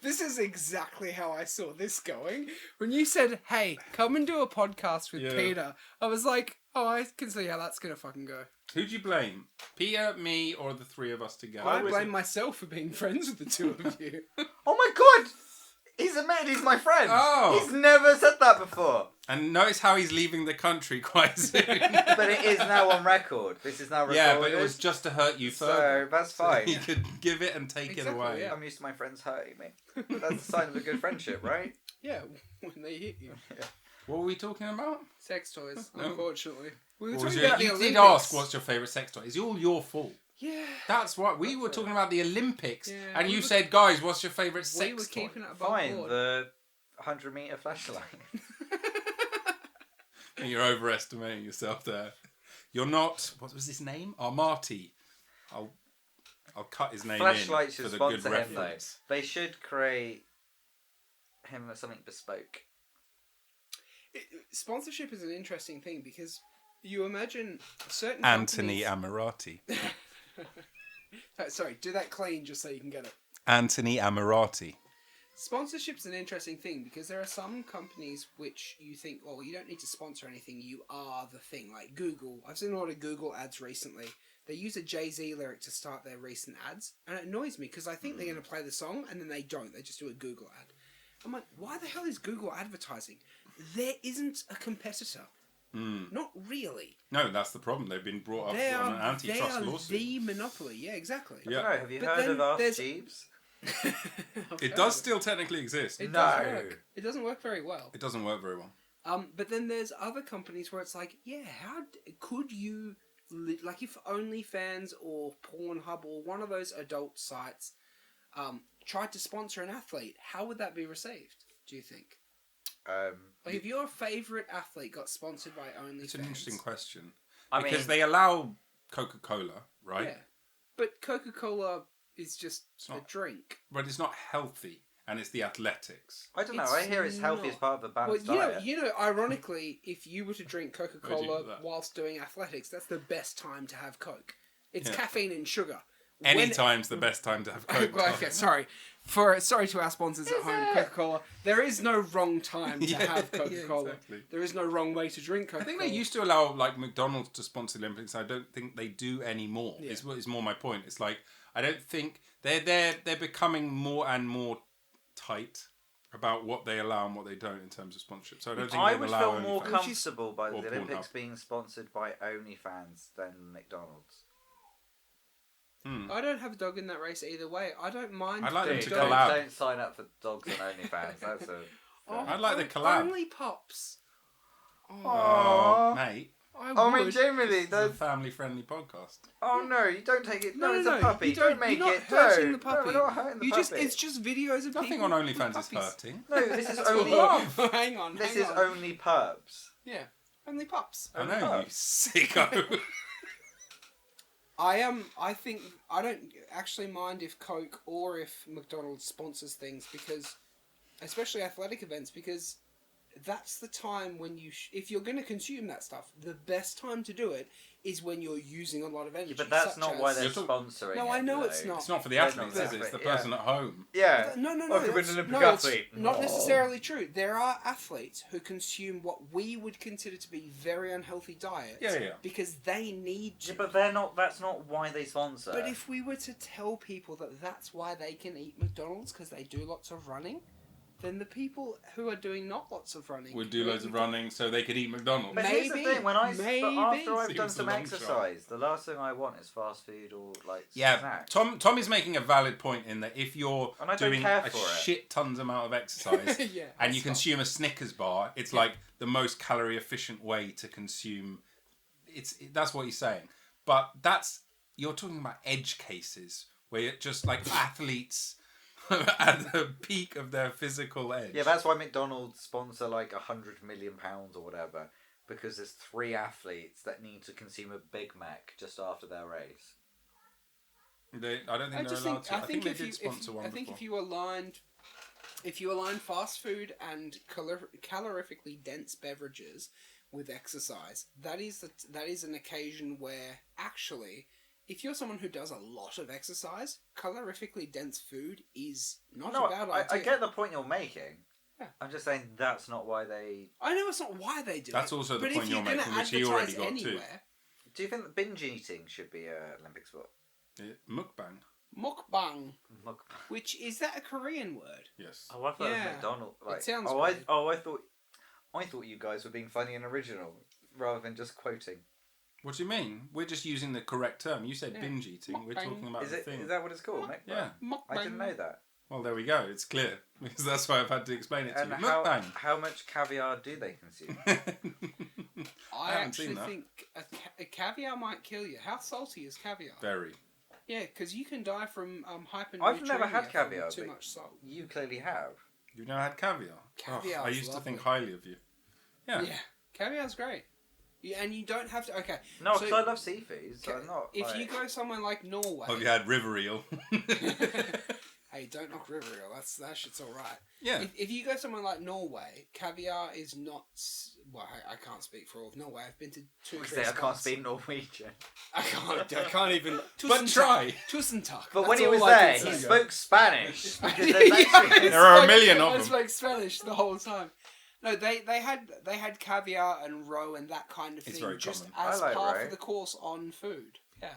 This is exactly how I saw this going. When you said, hey, come and do a podcast with Yeah. Peter, I was like, oh, I can see how that's going to fucking go. Who'd you blame? Peter, me, or the three of us together? I blame myself for being friends with the two of you. Oh my god! He's admitted he's my friend. Oh. He's never said that before. And notice how he's leaving the country quite soon. But it is now on record. This is now recorded. Yeah, but it was just to hurt you So further. that's So fine. you could give it and take it Exactly, away. yeah. I'm used to my friends hurting me. That's a sign of a good friendship, right? Yeah, when they hit you. What were we talking about? Sex toys, No. unfortunately. We were What was talking your- about the you did Olympics. ask what's your favourite sex toy. It's all your fault. Yeah. That's right. We were talking about the Olympics, Yeah, and we you were- said, "Guys, what's your favourite We sex were toy?" keeping it above Fine, board. the 100-meter flashlight. And you're overestimating yourself there. You're not. What was his name? Armati. I'll cut his name Flashlight in should for the good sponsor him, though. reference. They should create him as something bespoke. Sponsorship is an interesting thing because you imagine certain Anthony companies... Amirati. Sorry, do that clean just so you can get it. Anthony Amirati. Sponsorship's an interesting thing because there are some companies which you think, oh, you don't need to sponsor anything, you are the thing. Like Google. I've seen a lot of Google ads recently. They use a Jay-Z lyric to start their recent ads, and it annoys me because I think they're going to play the song and then they don't. They just do a Google ad. I'm like, why the hell is Google advertising? There isn't a competitor. Not really. No, that's the problem. They've been brought up They on are, an antitrust they are lawsuit. the monopoly. Yeah, exactly. Yeah. I don't know, have you But heard then of Ask there's- Jeeves? It does still technically exist. It No. does work. It doesn't work very well. It doesn't work very well. But then there's other companies where it's like, yeah, could you, like if OnlyFans or Pornhub or one of those adult sites tried to sponsor an athlete, how would that be received, do you think? Like if your favourite athlete got sponsored by OnlyFans... It's an interesting question. I Because mean, they allow Coca-Cola, right? Yeah. But Coca-Cola is just a not. drink. But it's not healthy, and it's the athletics. I don't know. It's I hear it's healthy as not. part of the Well, balanced you know, diet. ironically, if you were to drink Where'd you Coca-Cola get that? whilst doing athletics, that's the best time to have Coke. It's Yeah. caffeine and sugar. Any time's the best time to have Coke. Well, okay, sorry. Sorry to our sponsors at home, Coca-Cola. There is no wrong time to have Coca-Cola. exactly. There is no wrong way to drink I Coca-Cola. think they used to allow like McDonald's to sponsor the Olympics. I don't think they do anymore. Yeah. Is more my point. It's like I don't think they're becoming more and more tight about what they allow and what they don't in terms of sponsorship. So I don't think I they would allow feel more OnlyFans. comfortable by the or Olympics Pornhub. being sponsored by OnlyFans than McDonald's. I don't have a dog in that race either way. I don't mind. I'd like them the to dog. collab. Don't sign up for dogs on OnlyFans. That's a. Oh, I'd like the collab. Only pups. Oh, mate, I I mean, would. generally, it's a those. family-friendly podcast. Oh no, you don't take it. No, it's a you puppy. Don't make you're not it. hurting No, the puppy. No, we're not hurting the you puppy. just it's just videos of Nothing people on with OnlyFans is puppies. hurting. No, this is That's only. love. hang on. This hang is on. only pups. Yeah, only pups. I know, you pups. sicko. I think I don't actually mind if Coke or if McDonald's sponsors things because, especially athletic events, because that's the time when if you're going to consume that stuff, the best time to do it is when you're using a lot of energy. Yeah, but that's such not as- why they're You're talking- sponsoring. No, I it, know though. it's not. It's not for the They're athletes, not is it? It's the yeah. person at home. Yeah. No, I could win that's, an Olympic no, it's athlete. not No. necessarily true. There are athletes who consume what we would consider to be very unhealthy diets. Yeah. Because they need to. Yeah, but they're not. That's not why they sponsor. But if we were to tell people that that's why they can eat McDonald's because they do lots of running, then the people who are doing not lots of running Would do loads of running so they could eat McDonald's. But here's the Maybe, thing: when but maybe. after I've Seems done a some long exercise, the last thing I want is fast food or like Yeah, snacks. Tom is making a valid point in that if you're And I don't doing care a for it. shit tons amount of exercise Yeah, and you that's not- consume a Snickers bar, it's like the most calorie efficient way to consume. That's what he's saying, but you're talking about edge cases where you're just like athletes at the peak of their physical edge. Yeah, that's why McDonald's sponsor like £100 million or whatever, because there's 3 athletes that need to consume a Big Mac just after their race. I don't think they're allowed to. I think they did sponsor one I think before. if you align fast food and calorifically dense beverages with exercise, that is an occasion where actually, if you're someone who does a lot of exercise, calorifically dense food is not No, a bad I idea. get the point you're making. Yeah. I'm just saying that's not why they... I know it's not why they do That's it. also the but point if you're you're gonna making, which he already advertise got too. anywhere, Do you think that binge eating should be an Olympic sport? Mukbang. mukbang, Mukbang. which is that a Korean word? Yes. Oh, I thought it Yeah. was McDonald's. Like, sounds I weird. thought you guys were being funny and original rather than just quoting. What do you mean? We're just using the correct term. You said Yeah. binge eating. We're Mukbang. talking about Is the it? thing. Is that what it's called? Mukbang? Yeah. Mukbang. I didn't know that. Well, there we go. It's clear because that's why I've had to explain it to And you. how, Mukbang. how much caviar do they consume? I haven't seen actually that. think a caviar might kill you. How salty is caviar? Very. Yeah, because you can die from hyponatremia. I've never had from caviar, Too but- much salt. You clearly have. You've never had caviar? Caviar I is used to think lovely. highly of you. Yeah. Yeah, caviar's great. Yeah, and you don't have to. Okay. No, so because I love seafood, so I'm not. if like... you go somewhere like Norway, Have you had river eel? hey, don't knock river eel. That shit's all right. Yeah. If you go somewhere like Norway, caviar is not. Well, I can't speak for all of Norway. I've been to 2 or 3 I can't spots. speak Norwegian. I can't even. But try. Tusen tak. But That's when he all was I there, can he say. spoke Spanish. Because there's Yeah, actually... I There are a spoke- million of I them. spoke Spanish the whole time. No, they had caviar and roe and that kind of It's thing very just common. as I like part roe. of the course on food. Yeah.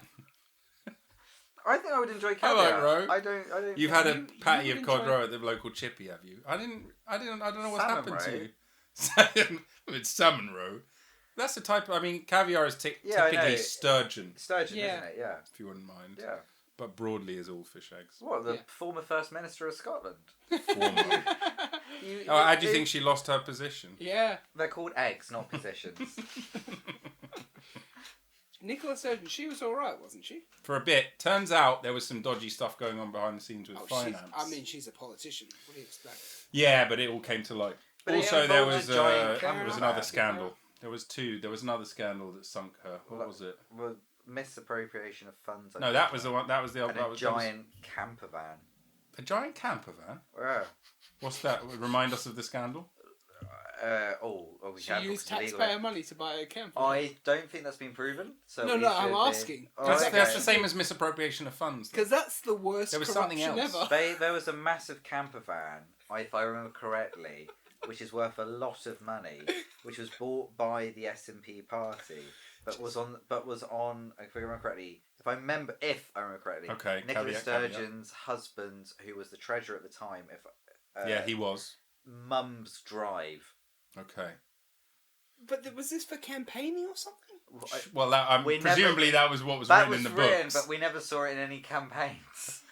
I think I would enjoy I caviar. like roe. I don't. You've had a You patty would of cod enjoy- roe at the local chippy, have you? I don't know what's Salmon happened to roe. you. Salmon, it's salmon roe. That's the type. Caviar is Yeah, I know. typically sturgeon, Sturgeon, Yeah. isn't it? Yeah. if you wouldn't mind. Yeah. But broadly as all fish eggs. What, the Yeah. former First Minister of Scotland? Former. Oh, how do you think she lost her position? Yeah. They're called eggs, not positions. Nicola Sturgeon, she was alright, wasn't she? For a bit. Turns out there was some dodgy stuff going on behind the scenes with finance. She's a politician. What do you expect? Yeah, but it all came to light. But it Also, there involves was a giant there was caravan. another scandal. There was two. There was another scandal that sunk her. What was it? Well, misappropriation of funds. I No, think. that was the one. That was the And that a was, giant camper van. a giant camper van. Yeah. What's that? Remind us of the scandal. We She have used because it's illegal. taxpayer money to buy a camper. I don't think that's been proven. So No, we no, I'm should asking. Oh, That's, okay. that's the same as misappropriation of funds. though. Because that's the worst There was corruption something else. ever. There was a massive camper van, if I remember correctly, which is worth a lot of money, which was bought by the SNP party, but was on. If I remember correctly, if I remember correctly, Okay, Nicola caveat. Sturgeon's husband, who was the treasurer at the time, Yeah, he was. Mum's Drive. Okay. But was this for campaigning or something? Well, that, We presumably that was what was That written was in the written, books. but we never saw it in any campaigns.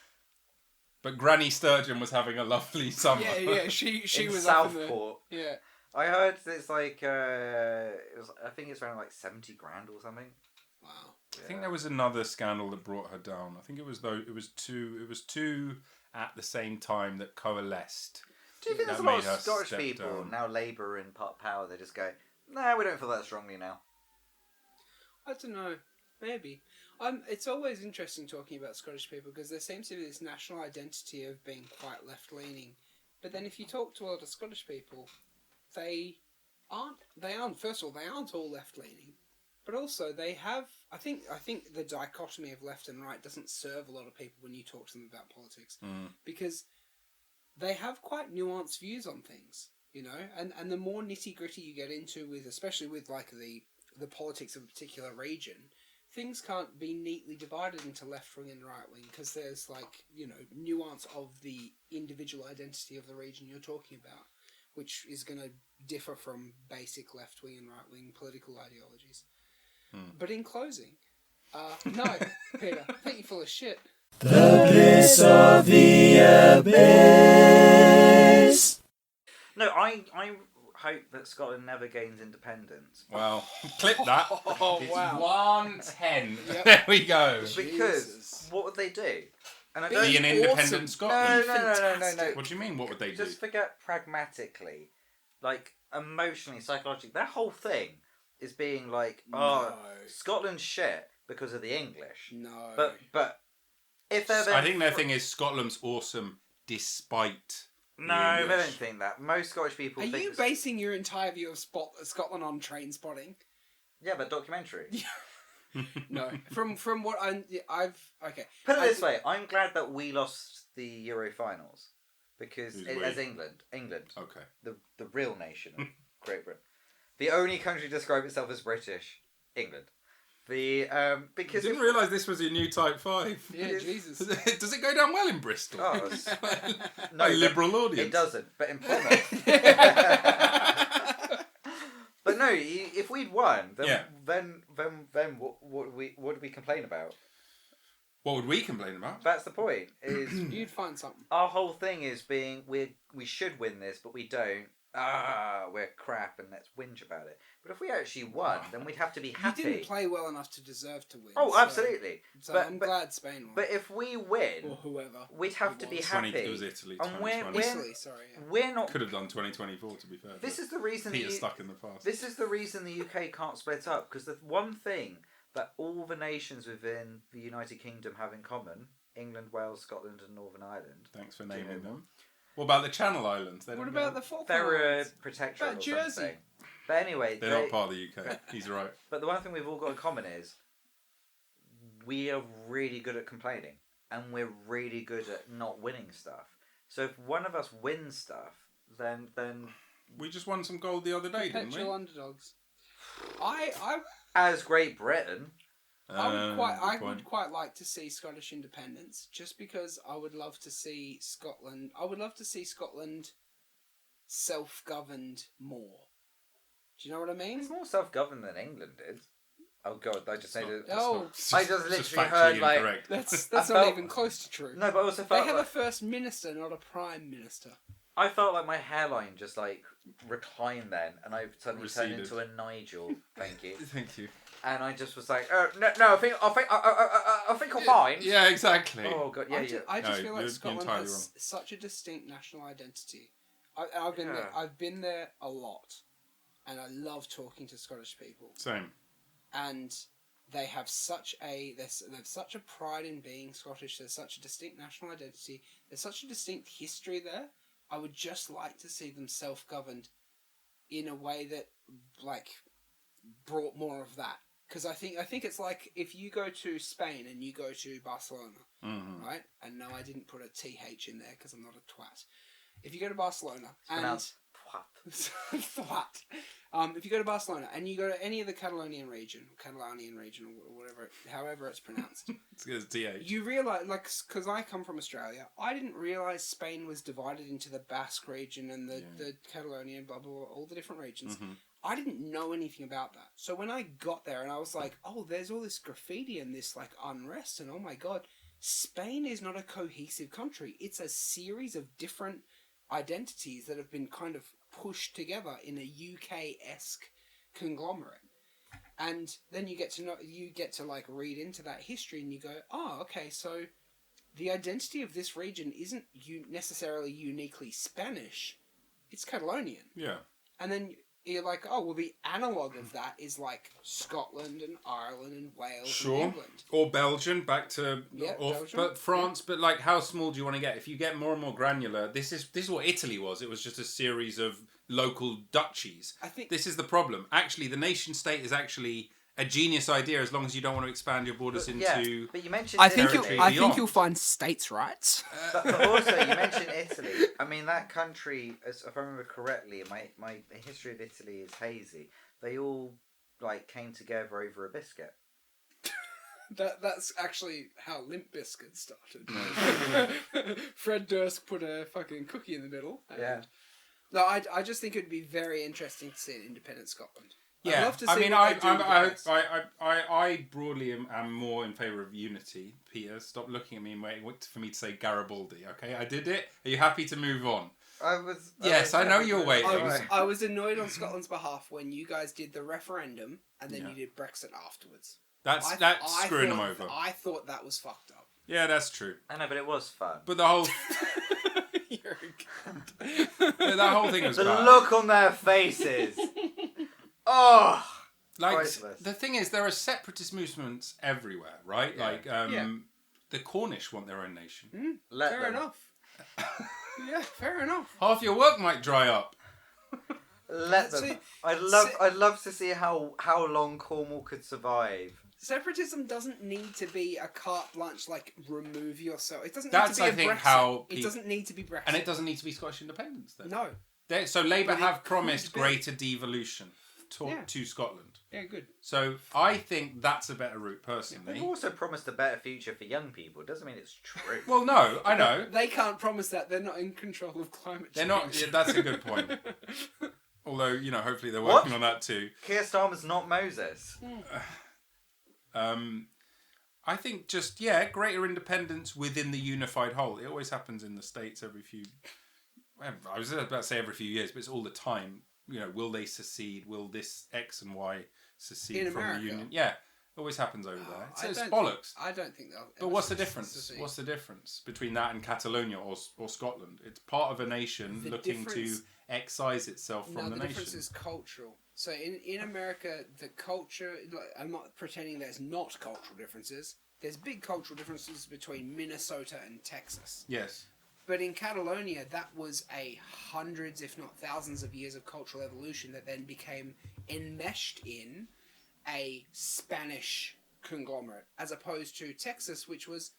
But Granny Sturgeon was having a lovely summer. Yeah, she in was up in the... Southport. Yeah. I heard it's like I think it's around like 70 grand or something. Wow. I think there was another scandal that brought her down. I think it was two at the same time that coalesced. Do you think That there's a lot made her of Scottish step people down. now Labour in power? They just go, nah, we don't feel that strongly now. I don't know. Maybe. It's always interesting talking about Scottish people because there seems to be this national identity of being quite left-leaning. But then if you talk to a lot of Scottish people, they aren't. First of all, they aren't all left-leaning. But also they have... I think the dichotomy of left and right doesn't serve a lot of people when you talk to them about politics. Because they have quite nuanced views on things, you know? And the more nitty-gritty you get into with, especially with like the politics of a particular region, things can't be neatly divided into left wing and right wing because there's like, you know, nuance of the individual identity of the region you're talking about, which is going to differ from basic left wing and right wing political ideologies. But in closing, no, Peter, I think you're full of shit. The bliss of the abyss. No, I hope that Scotland never gains independence. Well, clip that. Oh, It's wow. 110. Yep. There we go. Because Jesus. what would they do? And I Be don't. Be an awesome. independent No, Scotland. no. What do you mean? What would they do? Just forget pragmatically, like emotionally, psychologically. Their whole thing is being like, oh, No. Scotland's shit because of the English. No. But if they're I think their thing is Scotland's awesome despite. no, the they don't English. think that. Most Scottish people Are think you basing your entire view of Scotland on train spotting? yeah, but documentary. No. From what I've okay. Put it I this thi- way: I'm glad that we lost the Euro finals because Who's as we? England, Okay. the real nation of Great Britain, the only country to describe itself as British, England. The I because didn't if- realise this was your new Type 5. Yeah, Jesus. Does it go down well in Bristol? Oh, it's- No, a liberal audience. it doesnn't, but in Plymouth. But no, if we'd won, then Yeah. then what would we complain about? What would we complain about? That's the point. Is You'd find something. our whole thing is being we should win this, but we don't. We're crap, and let's whinge about it. But if we actually won, then we'd have to be happy. You didn't play well enough to deserve to win. Oh, so- absolutely. So But- I'm but- glad Spain won. But if we win, or whoever. we'd have it to be was. happy. It was Italy. And we're- 2020. Italy, sorry. Yeah. We're not. Could have done 2024 to be fair. This but is the reason. Peter's the, stuck in the past. This is the reason the UK can't split up, because the one thing that all the nations within the United Kingdom have in common: England, Wales, Scotland, and Northern Ireland. Thanks for Do you naming know them. What about the Channel Islands? They What don't about know. the Falkland They're a Islands? protectorate About or Jersey. something. But anyway, They're not part of the UK. He's right. But the one thing we've all got in common is we are really good at complaining, and we're really good at not winning stuff. So if one of us wins stuff, then We just won some gold the other day, didn't we? Perpetual underdogs. I as Great Britain, I Good would point. quite like to see Scottish independence, just because I would love to see Scotland. I would love to see Scotland self-governed more. Do you know what I mean? it's more self-governed than England is. Oh god, I just made it. Oh, I just literally heard like incorrect. that's I not felt- even close to true. no, but I also They felt have a like, first minister, not a prime minister. I felt like my hairline just like reclined then, and I suddenly turned Receded. into a Nigel. Thank you. Thank you. And I just was like, no, I think I'm fine. Yeah, exactly. Oh god, yeah, yeah. I just No, feel like you're Scotland entirely has wrong. such a distinct national identity. I've been there. Yeah. I've been there a lot, and I love talking to Scottish people. Same. And they have such a they have such a pride in being Scottish. There's such a distinct national identity. There's such a distinct history there. I would just like to see them self-governed in a way that like brought more of that. Because I think it's like if you go to Spain and you go to Barcelona, right? And no, I didn't put a TH in there because I'm not a twat. If you go to Barcelona and Pronounced flat. If you go to Barcelona and you go to any of the Catalonian region, or whatever, however it's pronounced, It's good as DH. you realise, like, because I come from Australia, I didn't realise Spain was divided into the Basque region and the Catalonian, blah, blah, blah, all the different regions. I didn't know anything about that. So when I got there and I was like, oh, there's all this graffiti and this, like, unrest, and oh my god, Spain is not a cohesive country. It's a series of different identities that have been kind of pushed together in a UK-esque conglomerate. And then you get to like read into that history and you go, oh, okay, so the identity of this region isn't necessarily uniquely Spanish, it's Catalonian. Yeah. And then you're like, oh, well, the analogue of that is like Scotland and Ireland and Wales and England. Or Belgian, back to Belgium. but France. But like, how small do you want to get? If you get more and more granular, this is what Italy was. It was just a series of local duchies. I think This is the problem. Actually, the nation state is actually a genius idea as long as you don't want to expand your borders into. but you mentioned I think Italy. you'll find states' rights. But also, you mentioned Italy. I mean, that country, if I remember correctly, my history of Italy is hazy. They all like came together over a biscuit. That's actually how Limp Bizkit started. Fred Durst put a fucking cookie in the middle. Yeah. No, I just think it'd be very interesting to see an independent Scotland. Yeah, I'd love to see I mean, what they do with the place. I broadly am more in favour of unity. Peter, stop looking at me and waiting for me to say Garibaldi. Okay, I did it. Are you happy to move on? Yes, I know you're waiting. I was annoyed on Scotland's behalf when you guys did the referendum and then you did Brexit afterwards. That's screwing them over. I thought that was fucked up. Yeah, that's true. I know, but it was fun. But the whole You're a cunt. yeah, that whole thing was The bad. look on their faces. Oh, Like priceless. the thing is, there are separatist movements everywhere, right? Yeah. Like the Cornish want their own nation. Let Fair them. enough. Yeah, fair enough. Half your work might dry up. Let them. See- I'd love to see how long Cornwall could survive. Separatism doesn't need to be a carte blanche, like, remove yourself. It doesn't That's, need I to be a think, Brexit. how It doesn't need to be Brexit. And it doesn't need to be Scottish independence then. No. So Labour But it have could promised be. greater devolution Yeah. to Scotland. Yeah, good. So I think that's a better route, personally. They've also promised a better future for young people. It doesn't mean it's true. Well, no, I know. They can't promise that. They're not in control of climate change. They're not. Yeah, that's a good point. Although, hopefully they're What? working on that too. Keir Starmer's not Moses. I think just, greater independence within the unified whole. It always happens in the States every few... I was about to say every few years, but it's all the time. Will they secede? Will this X and Y secede In from America? the Union? Yeah, it always happens over there. I It's don't bollocks. I don't think they'll. But what's the difference? What's the difference between that and Catalonia or Scotland? It's part of a nation The looking difference- to excise itself from the the difference nation. is cultural. So in America, the culture. Like, I'm not pretending there's not cultural differences. There's big cultural differences between Minnesota and Texas. Yes. But in Catalonia, that was a hundreds, if not thousands, of years of cultural evolution that then became enmeshed in a Spanish conglomerate, as opposed to Texas, which was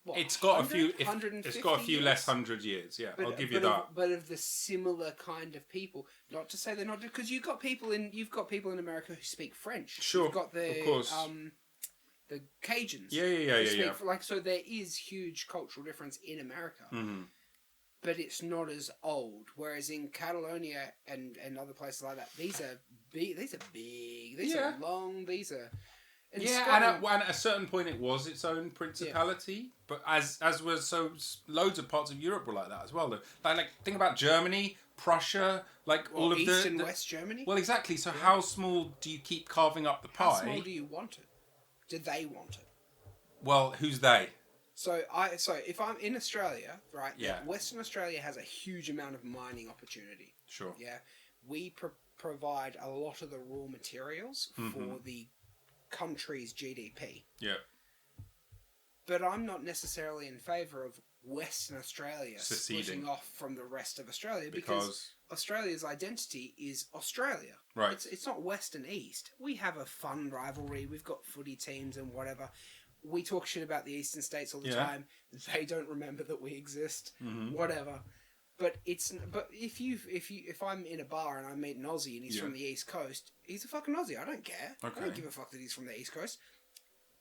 what, It's got 100, it's 150 got a few less years? 100 years. Yeah, I'll give you but that. but of the similar kind of people. Not to say they're not, because you've got people in America who speak French. Sure, You've got the of course. The Cajuns. Yeah. who speak, like, so there is huge cultural difference in America. Mhm. But it's not as old. Whereas in Catalonia and other places like that, these are big. These are long. These are In Yeah, Scotland- and at a certain point it was its own principality, but as was so loads of parts of Europe were like that as well. Though, like think about Germany, Prussia, like all of East the and West Germany. Well, exactly. So how small do you keep carving up the pie? How small do you want it? Do they want it? Well, who's they? So if I'm in Australia, right? Yeah. Western Australia has a huge amount of mining opportunity. Sure. Yeah. We provide a lot of the raw materials for the country's GDP. Yeah. But I'm not necessarily in favour of Western Australia Seceding. splitting off from the rest of Australia Because Australia's identity is Australia. Right. It's not West and East. We have a fun rivalry. We've got footy teams and whatever. We talk shit about the Eastern states all the time. They don't remember that we exist. Whatever. But if I'm in a bar and I meet an Aussie and he's from the East Coast, he's a fucking Aussie. I don't care. Okay. I don't give a fuck that he's from the East Coast.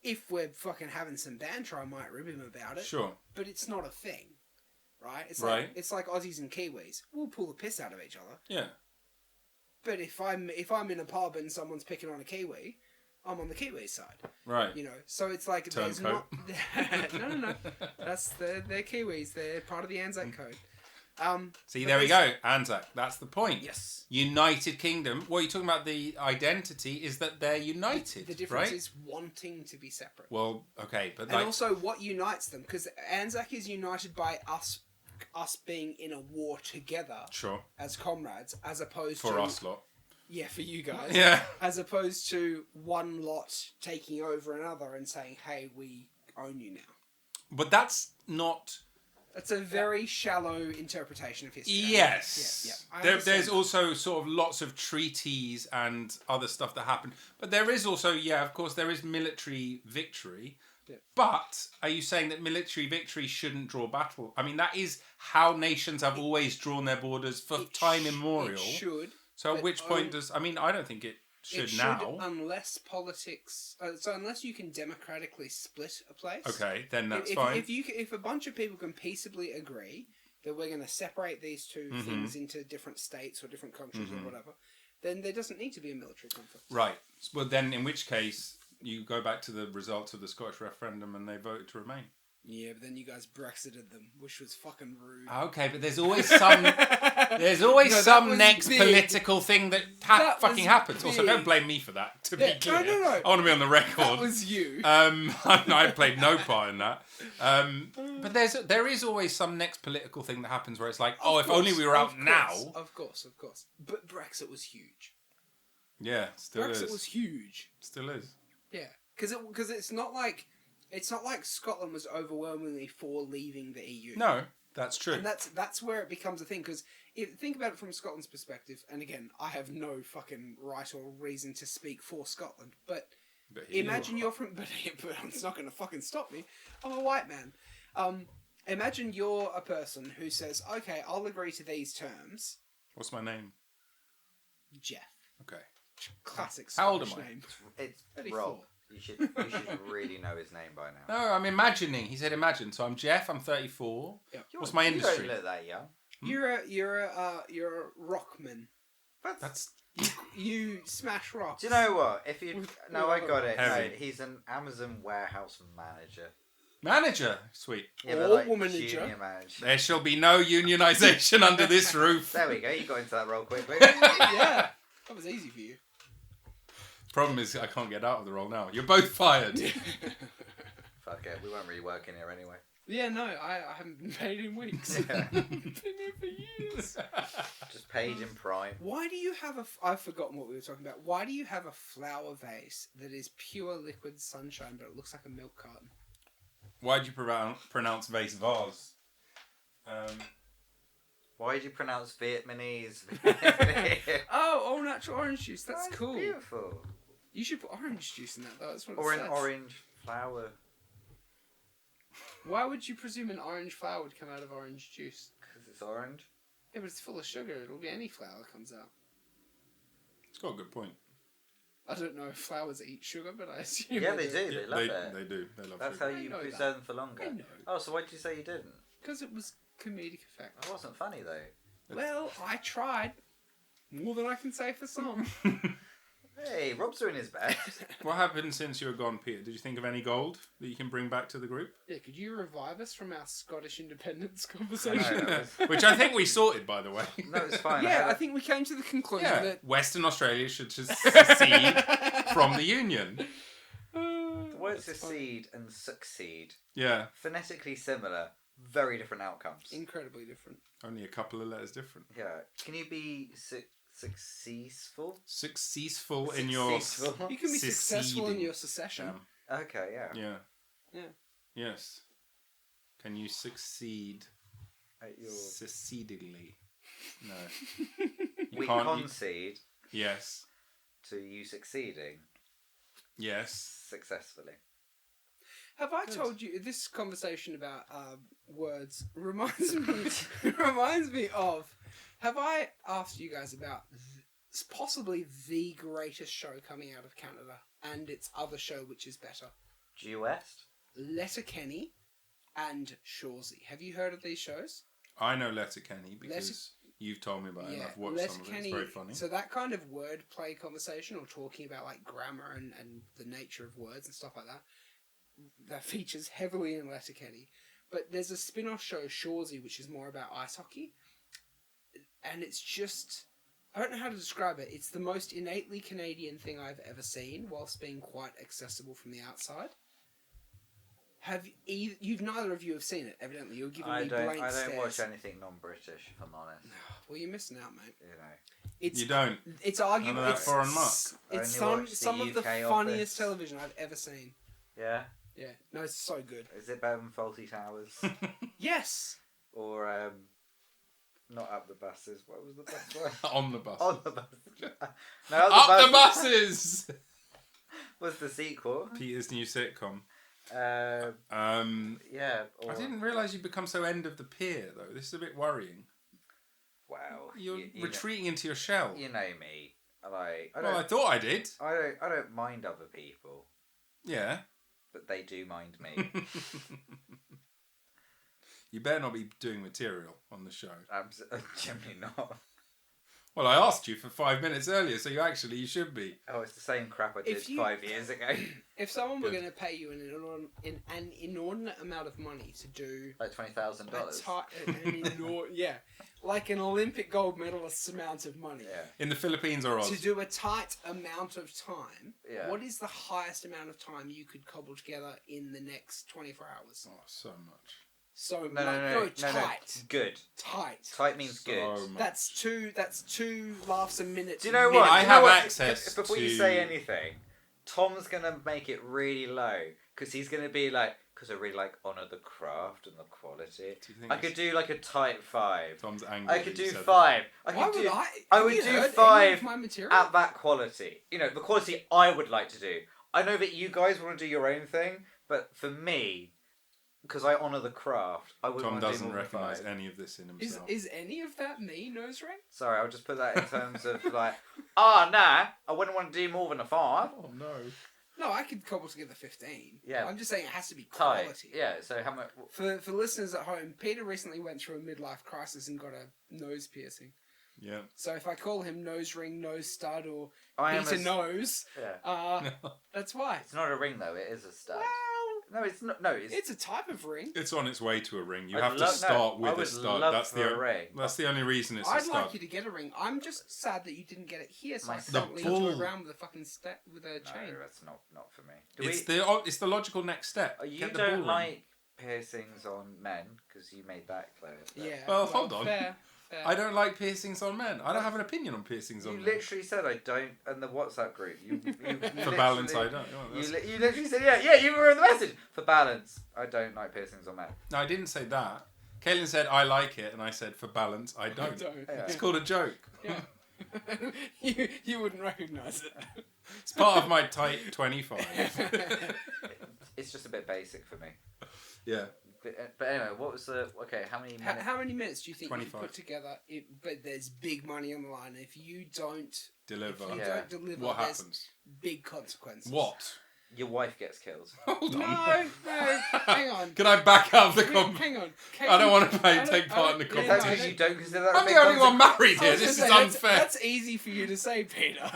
If we're fucking having some banter, I might rib him about it. Sure. But it's not a thing, right? It's Right. like Aussies and Kiwis. We'll pull the piss out of each other. Yeah. But if I'm in a pub and someone's picking on a Kiwi, I'm on the Kiwi side. Right. You know, so it's like there's Turncoat. not. no. That's they're Kiwis. They're part of the Anzac Code. See, but there we there's- go. Anzac. That's the point. Yes. United Kingdom. What you're talking about, the identity is that they're united, The difference right? is wanting to be separate. Well, okay, but And like, also what unites them, because Anzac is united by us being in a war together sure, as comrades, as opposed for to us lot. yeah, for you guys, Yeah. as opposed to one lot taking over another and saying, "Hey, we own you now." But that's not. That's a very shallow interpretation of history. Yes. Yeah. I There's understand. also sort of lots of treaties and other stuff that happened. But there is also, yeah, of course, there is military victory. Yeah. But are you saying that military victory shouldn't draw battle? I mean, that is how nations have always drawn their borders for time immemorial. It should. So at but which point does... I mean, I don't think it should now. Unless politics... so unless you can democratically split a place... Okay, then that's if, fine. If a bunch of people can peaceably agree that we're going to separate these two things into different states or different countries or whatever, then there doesn't need to be a military conflict. Right. Well, then in which case, you go back to the results of the Scottish referendum and they voted to remain. Yeah, but then you guys Brexited them, which was fucking rude. Okay, but there's always some... There's always No, that some was next big. political thing that That fucking was happens. Also, big. don't blame me for that, to Yeah, be clear. no. I want to be on the record. That was you. I played no part in that. But there is always some next political thing that happens where it's like, oh, if only we were out now. Of course. But Brexit was huge. Yeah, still Brexit is. was huge. Still is. Yeah, because it's not like Scotland was overwhelmingly for leaving the EU. No, that's true. And that's where it becomes a thing. Because think about it from Scotland's perspective, and again, I have no fucking right or reason to speak for Scotland, but here imagine you you're from. But it's not going to fucking stop me. I'm a white man. Imagine you're a person who says, "Okay, I'll agree to these terms." What's my name? Jeff, Okay. classic How old Scottish am I? name. It's 34. Rob. You should really know his name by now. No, I'm imagining. He said imagine. So I'm Jeff. I'm 34. Yep. What's my industry? You don't look that young. You're a rockman. That's You smash rocks. Do you know what? If you no, I got it. Heavy. No, he's an Amazon warehouse manager. manager. Sweet. Yeah, Or but like womanager. junior manager. There shall be no unionisation under this roof. There we go. You got into that role quickly. Yeah, that was easy for you. Problem is, I can't get out of the role now. You're both fired. Fuck it. We weren't really working here anyway. Yeah, no, I haven't been paid in weeks. Yeah. Been here for years. Just paid in prime. Why do you have I've forgotten what we were talking about. Why do you have a flower vase that is pure liquid sunshine, but it looks like a milk carton? Why'd you pronounce vase vase? Why did you pronounce Vietmanese? Oh, all natural orange juice. That's cool. Beautiful. You should put orange juice in that, though. That's what Or it an says. orange flower. Why would you presume an orange flower would come out of orange juice? Because it's orange. Yeah, but it's full of sugar. It'll be any flower that comes out. It's got a good point. I don't know if flowers eat sugar, but I assume Yeah, they do. They love it. They do. They love That's sugar. how I you know preserve that. them for longer. I know. Oh, so why did you say you didn't? Because it was comedic effect. That wasn't funny though. Well, I tried. More than I can say for some. Hey, Rob's doing his best. What happened since you were gone, Peter? Did you think of any gold that you can bring back to the group? Yeah, could you revive us from our Scottish independence No, conversation? Which I think we sorted, by the way. no, it's fine. Yeah, I think we came to the conclusion Yeah, that Western Australia should just secede from the Union. the words secede and succeed, Yeah, phonetically similar, very different outcomes. incredibly different. only a couple of letters different. Yeah. Can you be successful? Successful in your... Successful? You can be successful in seceding. your secession. Okay, yeah. Yeah. Yeah. Yes. Can you succeed At your... secedingly? No. You We can't- concede Yes. to you succeeding Yes. successfully. Have I told you this conversation about words reminds me of? Have I asked you guys about possibly the greatest show coming out of Canada and its other show which is better? Due West? Letterkenny and Shawsey. Have you heard of these shows? I know Letterkenny because you've told me about it and I've watched some of it. It's very funny. So that kind of wordplay conversation or talking about like grammar and the nature of words and stuff like that features heavily in Letterkenny. But there's a spin-off show, Shawsey, which is more about ice hockey. And it's just... I don't know how to describe it. It's the most innately Canadian thing I've ever seen, whilst being quite accessible from the outside. You've neither of you have seen it, evidently. You're giving me blank I don't stares. watch anything non-British, if I'm honest. Well, you're missing out, mate. You know. It's You don't? It's arguably None of that foreign muck? It's Only watch the some of the UK funniest Office. television I've ever seen. Yeah? Yeah, no, it's so good. Is it better than Faulty Towers? Yes, Or, not Up the Buses. What was the best one? On the bus. On the Buses. No, Up the buses! Was the sequel. Peter's new sitcom. Yeah. Or, I didn't realise you'd become so end of the pier, though. This is a bit worrying. Wow. You're you retreating into your shell. Know, you know me. Like, Well, I thought I did. I don't mind other people, Yeah. but they do mind me. You better not be doing material on the show. Generally not. Well, I asked you for 5 minutes earlier, so you should be. Oh, it's the same crap I did If you- 5 years ago. if someone were Good. going to pay you an inordinate amount of money to do Like $20,000. like an Olympic gold medalist's amount of money Yeah. In the Philippines or Oz? to do a tight amount of time, Yeah. what is the highest amount of time you could cobble together in the next 24 hours? Oh, so much. So No. tight. Good. Tight. Tight means good. So much. That's two laughs a minute. Do you know what? I Do you know have what? access Before you to- say anything, Tom's going to make it really low. Because he's going to be like, because I really like honour the craft and the quality. Do you think I could do like a tight 5. Tom's angry. I could that you do said 5. Why I would I? I Have would you do heard any 5 of my material? at that quality. You know, the quality I would like to do. I know that you guys want to do your own thing, but for me, because I honour the craft, I that. wouldn't Tom want to do doesn't more than recognise 5. any of this in himself. Is any of that me, nose ring? Sorry, I'll just put that in terms of like, nah, I wouldn't want to do more than a 5. Oh, no. No, I could cobble together 15. Yeah. I'm just saying it has to be Tight. quality. Yeah, so how much... For listeners at home, Peter recently went through a midlife crisis and got a nose piercing. Yeah. So if I call him nose ring, nose stud, or I am Peter a- Nose, Yeah. that's why. It's not a ring though, it is a stud. Well, No, it's not. No, it's... it's a type of ring. It's on its way to a ring. You I'd have to love- start I with a would stud. love That's for the a ring. That's the only reason it's a I'd stud. like you to get a ring. I'm just sad that you didn't get it here, so I The can't lead you ball. around with a fucking with a chain. No, that's not for me. It's the logical next step. You Get the don't ball ring. like piercings on men, because you made that clear. but Yeah. Well, hold on. Fair. I don't like piercings on men. I don't have an opinion on piercings You on men. literally said I don't, and the WhatsApp group. You For balance, I don't. Oh, You, that's- you literally said, yeah, you were in the message. For balance, I don't like piercings on men. No, I didn't say that. Caitlin said, I like it, and I said, for balance, I don't. Yeah. It's called a joke. Yeah. you wouldn't recognise it. It's part of my tight 25. It's just a bit basic for me. Yeah. But anyway, what was the... Okay, how many minutes? How many minutes do you think you 25. could put together? But there's big money on the line. If you don't Deliver. If you Yeah. don't deliver, What there's happens? big consequences. What? Your wife gets killed. Hold on. No, hang on. Can I back up the Hang on. I don't want to I don't- take part in the yeah, conversation. That's no, I because you don't consider that a I'm big the only one consequence. married I here. was This gonna is say, unfair. That's easy for you to say, Peter.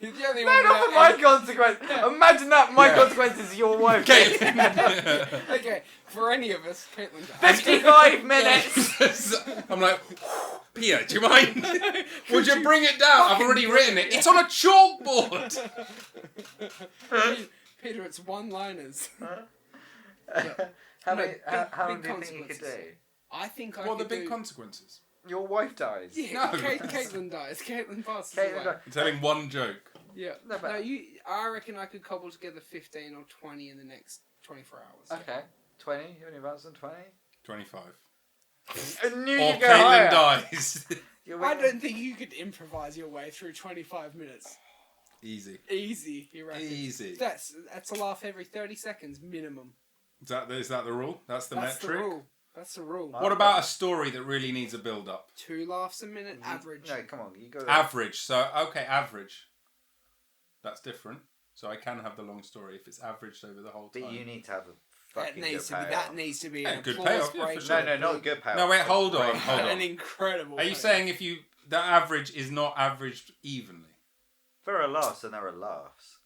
You're the only No, one not for without my any- consequence. Imagine that. My Yeah. consequence is your wife. Caitlin. Okay, for any of us, Caitlin dies. 55 minutes. I'm like, Peter, do you mind? Would you bring it down? I've already written it. It's on a chalkboard. Peter, it's one-liners. How No, long big do you think you could do? consequences. I think I What are the could big do... consequences? Your wife dies. Yeah, No. Caitlin dies. Caitlin passes Caitlin away. dies. Telling one joke. Yeah. No, but- I reckon I could cobble together 15 or 20 in the next 24 hours. Okay. 20? You only advanced on 20? 25. I knew Or you'd go Caitlin higher. dies. I don't think you could improvise your way through 25 minutes. Easy. Easy, you reckon? Easy. That's a laugh every 30 seconds minimum. Is that the rule? That's the That's metric? the rule. That's the rule. What about a story that really needs a build up? 2 laughs a minute, average. No, come on. You go. Average. So, okay, average. That's different. So I can have the long story if it's averaged over the whole time. But you need to have a That fucking needs good to be. payoff. That needs to be Yeah, an good applause payoff, yeah, for break. sure. No, not a good payoff. No, wait, hold on, Great hold An on. incredible. Are you payoff. saying if you the average is not averaged evenly? There are laughs and there are laughs.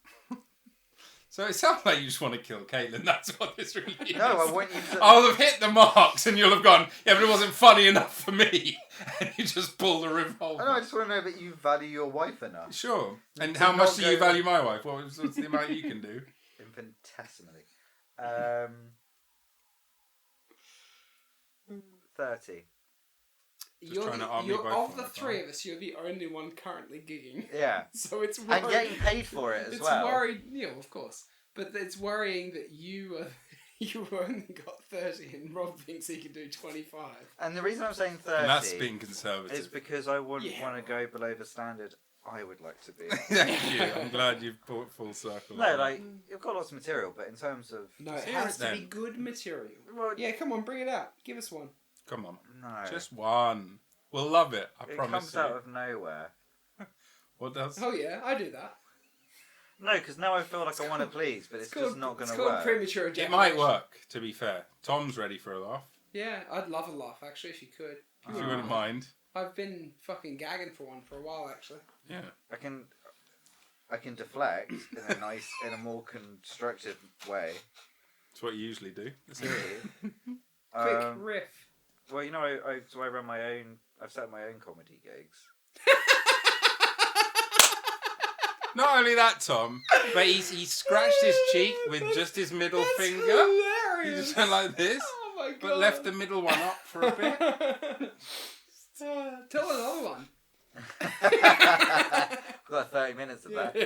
So it sounds like you just want to kill Caitlin. That's what this really is. No, I want you to. I'll have hit the marks and you'll have gone, yeah, but it wasn't funny enough for me. And you just pull the revolver. I just want to know that you value your wife enough. Sure. And To how much not do you go- value my wife? What's the amount you can do? Infinitesimally. 30. Just trying to arm you both of on the that, 3 right? of us, you're the only one currently gigging. Yeah. So it's And worrying. getting paid for it as It's well. worried, yeah, of course. But it's worrying that you only got 30 and Rob thinks he can do 25. And the reason I'm saying 30 And that's being conservative. is because I wouldn't Yeah. want to go below the standard I would like to be. Thank you. I'm glad you've brought full circle. No, like, you've got lots of material, but in terms of... No, it Hear has it to be then. good material. Well, Yeah, come on, bring it out. Give us one. Come on. no. Just one. We'll love it. I it promise comes you. out of nowhere. What does? Oh yeah, I do that. No, because now I feel like I want to please, but it's just not going It's to called work. premature It ejaculation. might work, to be fair. Tom's ready for a laugh, Yeah, I'd love a laugh actually if you could. if you wouldn't mind. I've been fucking gagging for one for a while actually. Yeah. I can deflect in a more constructive way. That's what you usually do. Let's hear it. Quick riff. Well, you know, I run my own. I've set up my own comedy gigs. Not only that, Tom, but he scratched his cheek with just his middle That's finger. He hilarious. just went like this, Oh my god. but left the middle one up for a bit. Tell another one. We've got 30 minutes of that. I've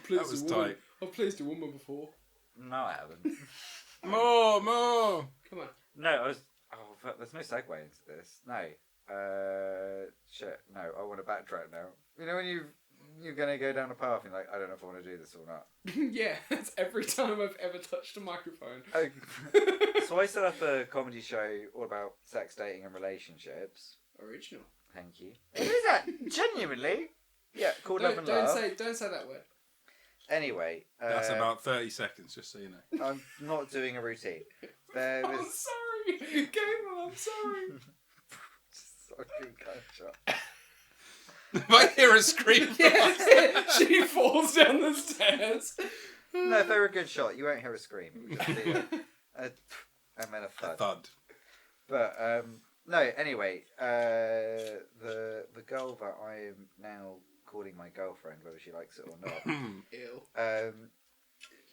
That was tight. I've placed a woman before. No, I haven't. More. Come on. No, I was. Oh, but there's no segue into this. No. Shit. No, I want to backtrack now. You know when you're gonna go down a path and you're like, I don't know if I want to do this or not. Yeah, that's every time I've ever touched a microphone. Oh. So I set up a comedy show all about sex, dating, and relationships. Original. Thank you. It is that genuinely. Yeah, called Love and Love. Don't say that word. Anyway, That's about 30 seconds, just so you know. I'm not doing a routine. There I'm was sorry, Gabriel. I'm sorry. fucking gunshot. If I hear a scream, Yeah, she falls down the stairs. No, if they're a good shot, you won't hear a scream. It would just be and then a a thud. thud. But no. Anyway, the girl that I am now calling my girlfriend, whether she likes it or not, Ew.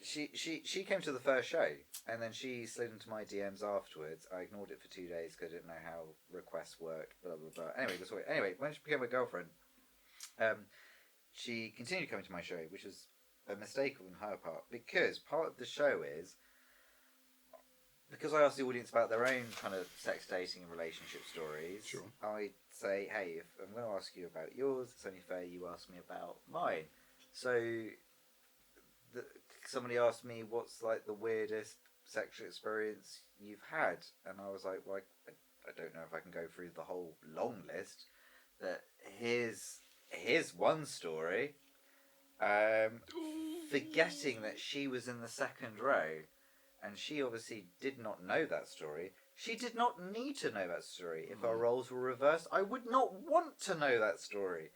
she came to the first show, and then she slid into my DMs afterwards. I ignored it for 2 days because I didn't know how requests worked. Blah blah blah. Anyway, when she became a girlfriend, she continued coming to my show, which was a mistake on her part, because part of the show is because I asked the audience about their own kind of sex, dating, and relationship stories. Sure. I say, hey, if I'm going to ask you about yours, it's only fair you ask me about mine. So somebody asked me, what's like the weirdest sexual experience you've had? And I was like, well, I don't know if I can go through the whole long list. That here's one story. forgetting that she was in the second row, and she obviously did not know that story. She did not need to know that story. If our roles were reversed, I would not want to know that story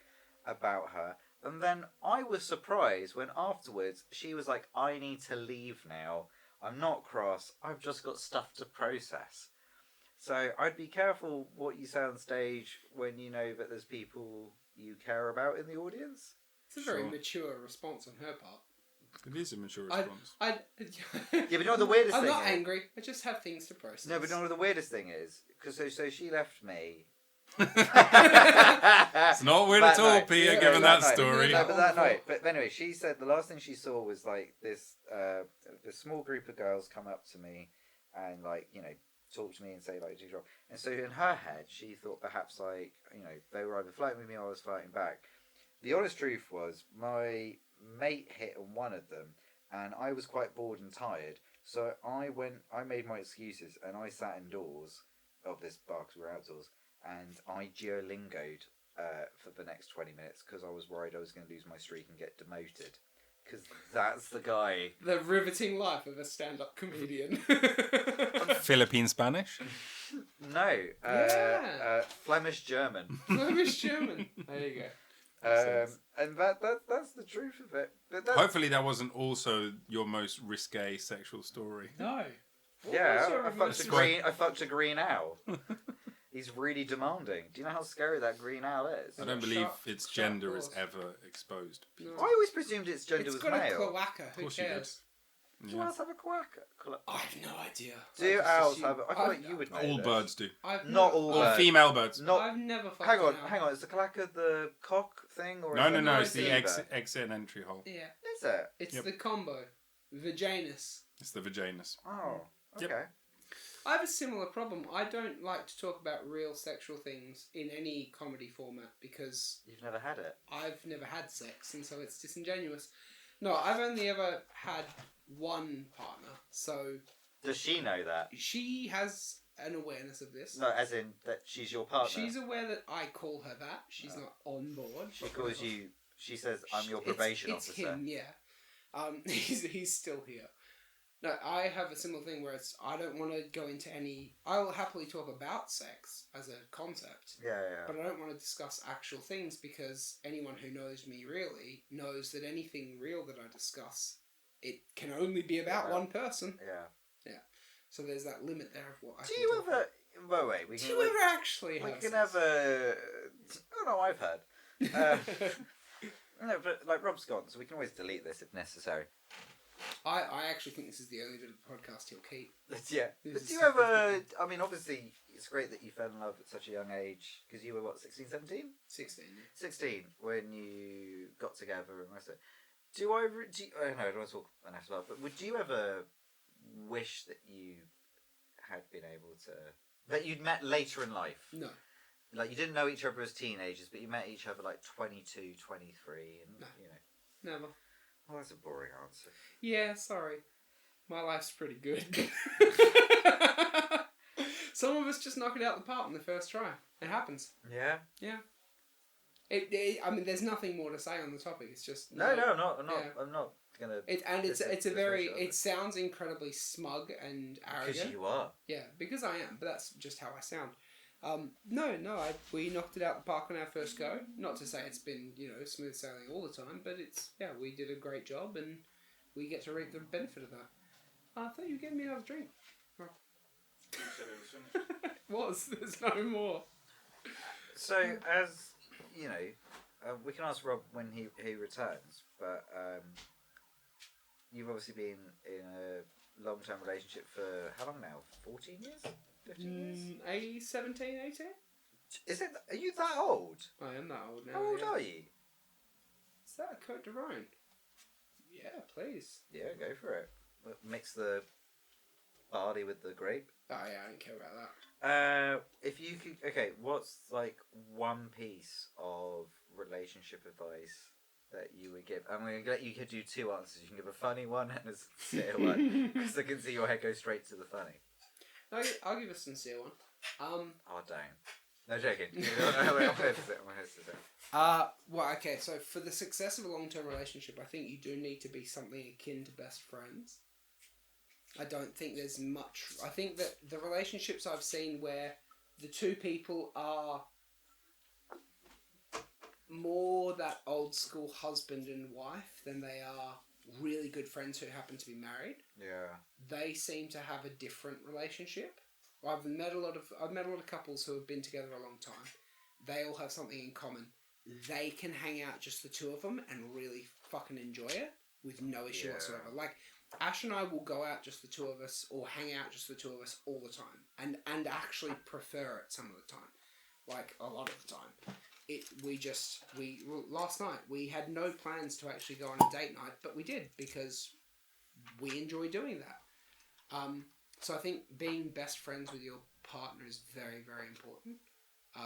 about her. And then I was surprised when afterwards she was like, I need to leave now. I'm not cross. I've just got stuff to process. So I'd be careful what you say on stage when you know that there's people you care about in the audience. It's a very mature response on her part. It is a mature response. Yeah, but you know what the weirdest I'm thing not is? angry. I just have things to process. No, but you know what the weirdest thing is? Because so she left me. It's not weird at all, night. Peter, Yeah, given that that night. story. No, but that night. But anyway, she said the last thing she saw was like this small group of girls come up to me and like, you know, talk to me and say like, "Do you drop?" And so in her head, she thought perhaps like, you know, they were either flirting with me or I was flirting back. The honest truth was my mate hit on one of them, and I was quite bored and tired. So I made my excuses, and I sat indoors of this bar because we were outdoors, and I Duolingo'd for the next 20 minutes because I was worried I was going to lose my streak and get demoted. Because that's the guy. The riveting life of a stand-up comedian. Philippine Spanish? No, Yeah. Flemish German. Flemish German. There you go. And that's the truth of it. But that's, Hopefully that wasn't also your most risque sexual story. No. yeah, What's your I fucked a green owl. He's really demanding. Do you know how scary that green owl is? I don't got believe sharp- its sharp gender is claws. ever exposed. No. I always presumed its gender It's was got a male. cloaca. Who course you did. cares? Do owls have a cloaca? I have no idea. Do owls have? I feel I've- like you would know. All this. birds do. I've Not never- all All birds. female birds. Not. I've never fucked Hang on, an owl. hang on. Is the cloaca the cock thing or? No, is no, it no. no, It's the it's exit and entry hole. Yeah. Is it? It's Yep. the combo. Vaginus. It's the vaginus. Oh, Yep. okay. I have a similar problem. I don't like to talk about real sexual things in any comedy format because You've never had it. I've never had sex and so it's disingenuous. No, I've only ever had one partner, so Does she know that? she has an awareness of this. No, as in that she's your partner. She's aware that I call her that. She's not on board. She calls you. She says, "I'm your It's- probation it's officer." him, yeah. He's still here. No, I have a similar thing where it's I don't want to go into any. I will happily talk about sex as a concept, Yeah, yeah. but I don't want to discuss actual things because anyone who knows me really knows that anything real that I discuss, it can only be about Yeah. one person. Yeah. So there's that limit there of what I Do can you talk ever? Well, wait. We about. can. Do you ever actually We have can sex? have a. Oh no, I've heard. No, but like Rob's gone, so we can always delete this if necessary. I actually think this is the only bit of the podcast he'll keep. Yeah. This But is do you something ever? I mean, obviously, it's great that you fell in love at such a young age because you were what, 16, 17? 16. Yeah. 16 when you got together and I said, I don't want to talk enough about, but would you ever wish that you had been able to, that you'd met later in life? No. Like you didn't know each other as teenagers, but you met each other like 22, 23 and, No. you know. Never. Oh, that's a boring answer. Yeah, sorry. My life's pretty good. Some of us just knock it out the park in the first try. It happens. Yeah? Yeah. I mean, there's nothing more to say on the topic. It's just No, I'm not Yeah. I'm not gonna. It's a very. dismiss it. It sounds incredibly smug and arrogant. Because you are. Yeah, because I am, but that's just how I sound. We knocked it out the park on our first go. Not to say it's been, smooth sailing all the time, but we did a great job and we get to reap the benefit of that. I thought you were getting me another drink. Oh. It was. There's no more. So, as you know, we can ask Rob when he returns, but you've obviously been in a long-term relationship for how long now? 14 years? 15 years? 17, 18? Is it? Are you that old? I am that old now. How old yeah. are you? Is that a Cote de Rhone? Yeah, please. Yeah, go for it. Mix the barley with the grape. Oh yeah, I don't care about that. If you could, okay, what's like one piece of relationship advice that you would give? I'm going to let you could do two answers. You can give a funny one and a sincere one, because I can see your head go straight to the funny. I'll give a sincere one. Oh, don't. No, joking. I'm here to sit. Well, okay, so for the success of a long-term relationship, I think you do need to be something akin to best friends. I don't think there's much... I think that the relationships I've seen where the two people are more that old-school husband and wife than they are really good friends who happen to be married. Yeah. They seem to have a different relationship. I've met a lot of couples who have been together a long time. They all have something in common. They can hang out just the two of them and really fucking enjoy it with no issue whatsoever. Like, Ash and I will go out just the two of us or hang out just the two of us all the time and actually prefer it some of the time. Like, a lot of the time. Last night we had no plans to actually go on a date night, but we did because we enjoy doing that. So I think being best friends with your partner is very, very important.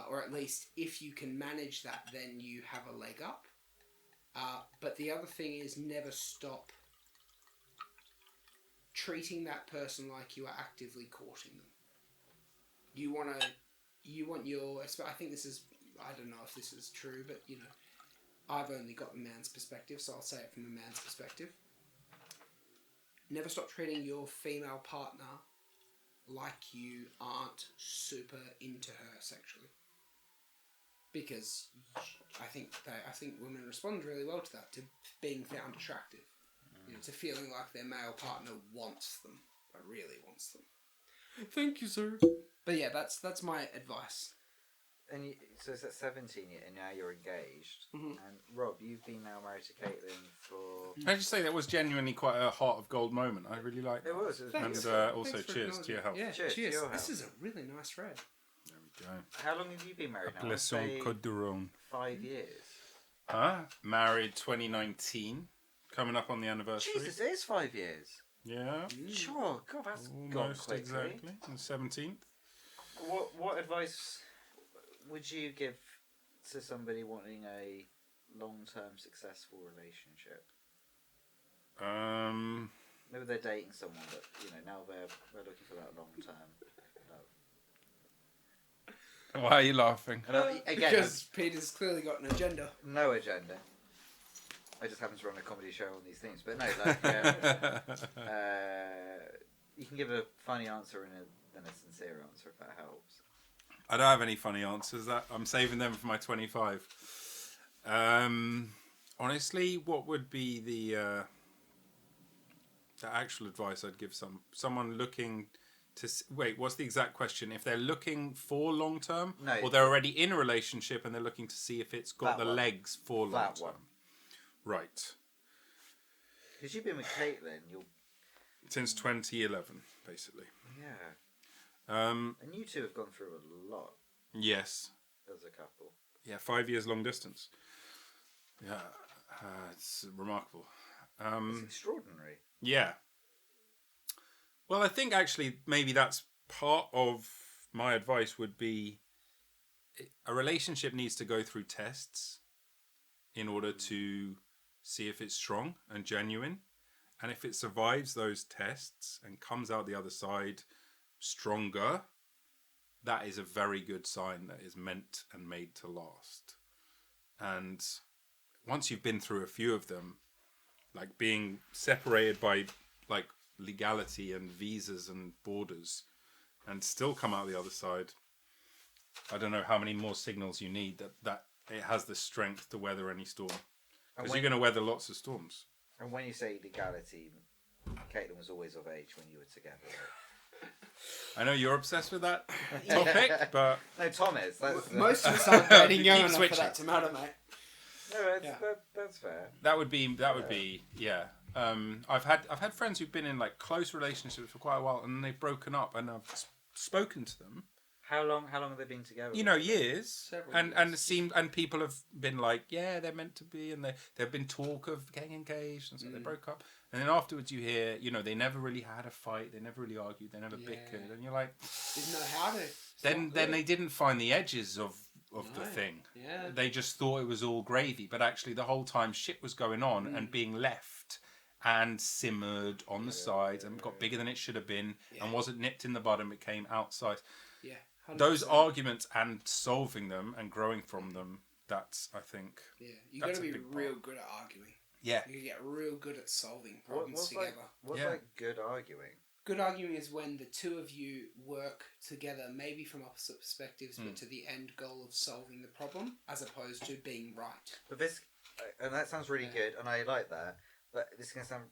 Or at least if you can manage that, then you have a leg up. But the other thing is never stop treating that person like you are actively courting them. You want your... I think this is... I don't know if this is true, but, you know, I've only got the man's perspective, so I'll say it from the man's perspective. Never stop treating your female partner like you aren't super into her sexually. Because I think women respond really well to that, to being found attractive. You know, to feeling like their male partner wants them, or really wants them. Thank you, sir. But yeah, that's my advice. And so it's at 17 and now you're engaged. Mm-hmm. And Rob, you've been now married to Caitlin for... Can I just say that was genuinely quite a heart of gold moment. I really liked it. It was. And beautiful. also Thanks for cheers to your health. Yeah, Cheers to your health. This is a really nice thread. There we go. How long have you been married now? Bless on Côte d'Ivoire. 5 years. Married 2019. Coming up on the anniversary. Jesus, it is 5 years. Yeah. Sure. God, that's gone Almost quickly. exactly. On the 17th. What advice would you give to somebody wanting a long-term successful relationship? Maybe they're dating someone, but you know now they're looking for that long-term love. Why are you laughing? And again, Because Peter's clearly got an agenda. no agenda. I just happen to run a comedy show on these things, but no, like you can give a funny answer and a sincere answer if that helps. I don't have any funny answers. I'm saving them for my 25. Honestly, what would be the actual advice I'd give someone looking to... Wait, what's the exact question? If they're looking for long-term? No. Or they're already in a relationship and they're looking to see if it's got That the one. legs for That long-term? one. Right. Because you've been with Caitlin, Since 2011, basically. yeah, Um, and you two have gone through a lot yes. as a couple. Yeah, 5 years long distance. Yeah, it's remarkable. It's extraordinary. Yeah. Well, I think actually maybe that's part of my advice would be a relationship needs to go through tests in order to see if it's strong and genuine. And if it survives those tests and comes out the other side stronger, that is a very good sign that is meant and made to last. And once you've been through a few of them, like being separated by like legality and visas and borders and still come out the other side, I don't know how many more signals you need that it has the strength to weather any storm. Because you're going to weather lots of storms. And when you say legality, Caitlin was always of age when you were together. I know you're obsessed with that topic, but... No, Tom is. That's, Most of us aren't dating young Keep enough switching. for that to matter, mate. no, Yeah. that's fair. That would be yeah. I've had friends who've been in like close relationships for quite a while and they've broken up, and I've spoken to them. How long have they been together? You know, years. Several And years. it seemed, and people have been like, yeah, they're meant to be, and there've been talk of getting engaged, and so they broke up. And then afterwards, you hear, you know, they never really had a fight, they never really argued, they never bickered, and you're like, Didn't know how to. It's then not good. they didn't find the edges of the No. thing. Yeah. They just thought it was all gravy, but actually the whole time shit was going on and being left and simmered on the sides and got bigger than it should have been and wasn't nipped in the bud and became outside. Yeah. those 100%. arguments and solving them and growing from them, that's, I think... Yeah, you got That's to a be big real part. good at arguing. Yeah. You get real good at solving problems What's together. like good arguing? Good arguing is when the two of you work together, maybe from opposite perspectives, but to the end goal of solving the problem, as opposed to being right. But this, and that sounds really good, and I like that. But this can sound,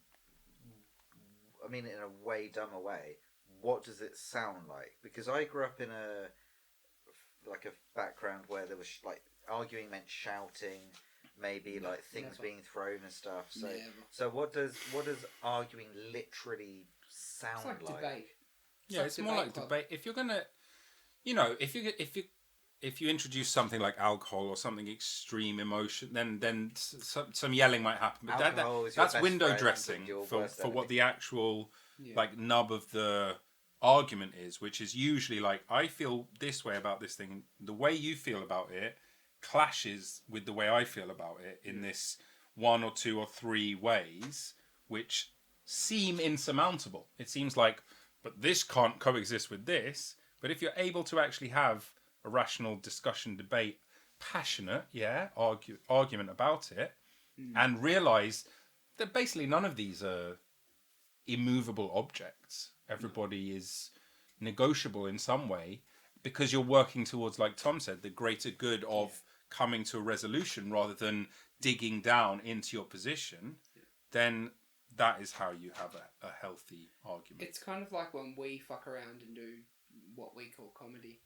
I mean, in a way dumber way. What does it sound like? Because I grew up in a background where there was like arguing meant shouting, maybe like things never. being thrown and stuff. So Never. so what does arguing literally sound It's like debate. Yeah, it's more like club. debate. If you're gonna, if you introduce something like alcohol or something extreme emotion, then some yelling might happen. But Alcohol is your that's best window friend dressing and your for worst what enemy. the actual Yeah. like nub of the argument is, which is usually like, I feel this way about this thing. The way you feel about it clashes with the way I feel about it in this 1 or 2 or 3 ways, which seem insurmountable. It seems like, but this can't coexist with this. But if you're able to actually have a rational discussion, debate, passionate, argument about it, and realize that basically none of these are immovable objects. Everybody is negotiable in some way, because you're working towards, like Tom said, the greater good of coming to a resolution rather than digging down into your position. Then that is how you have a healthy argument. It's kind of like when we fuck around and do what we call comedy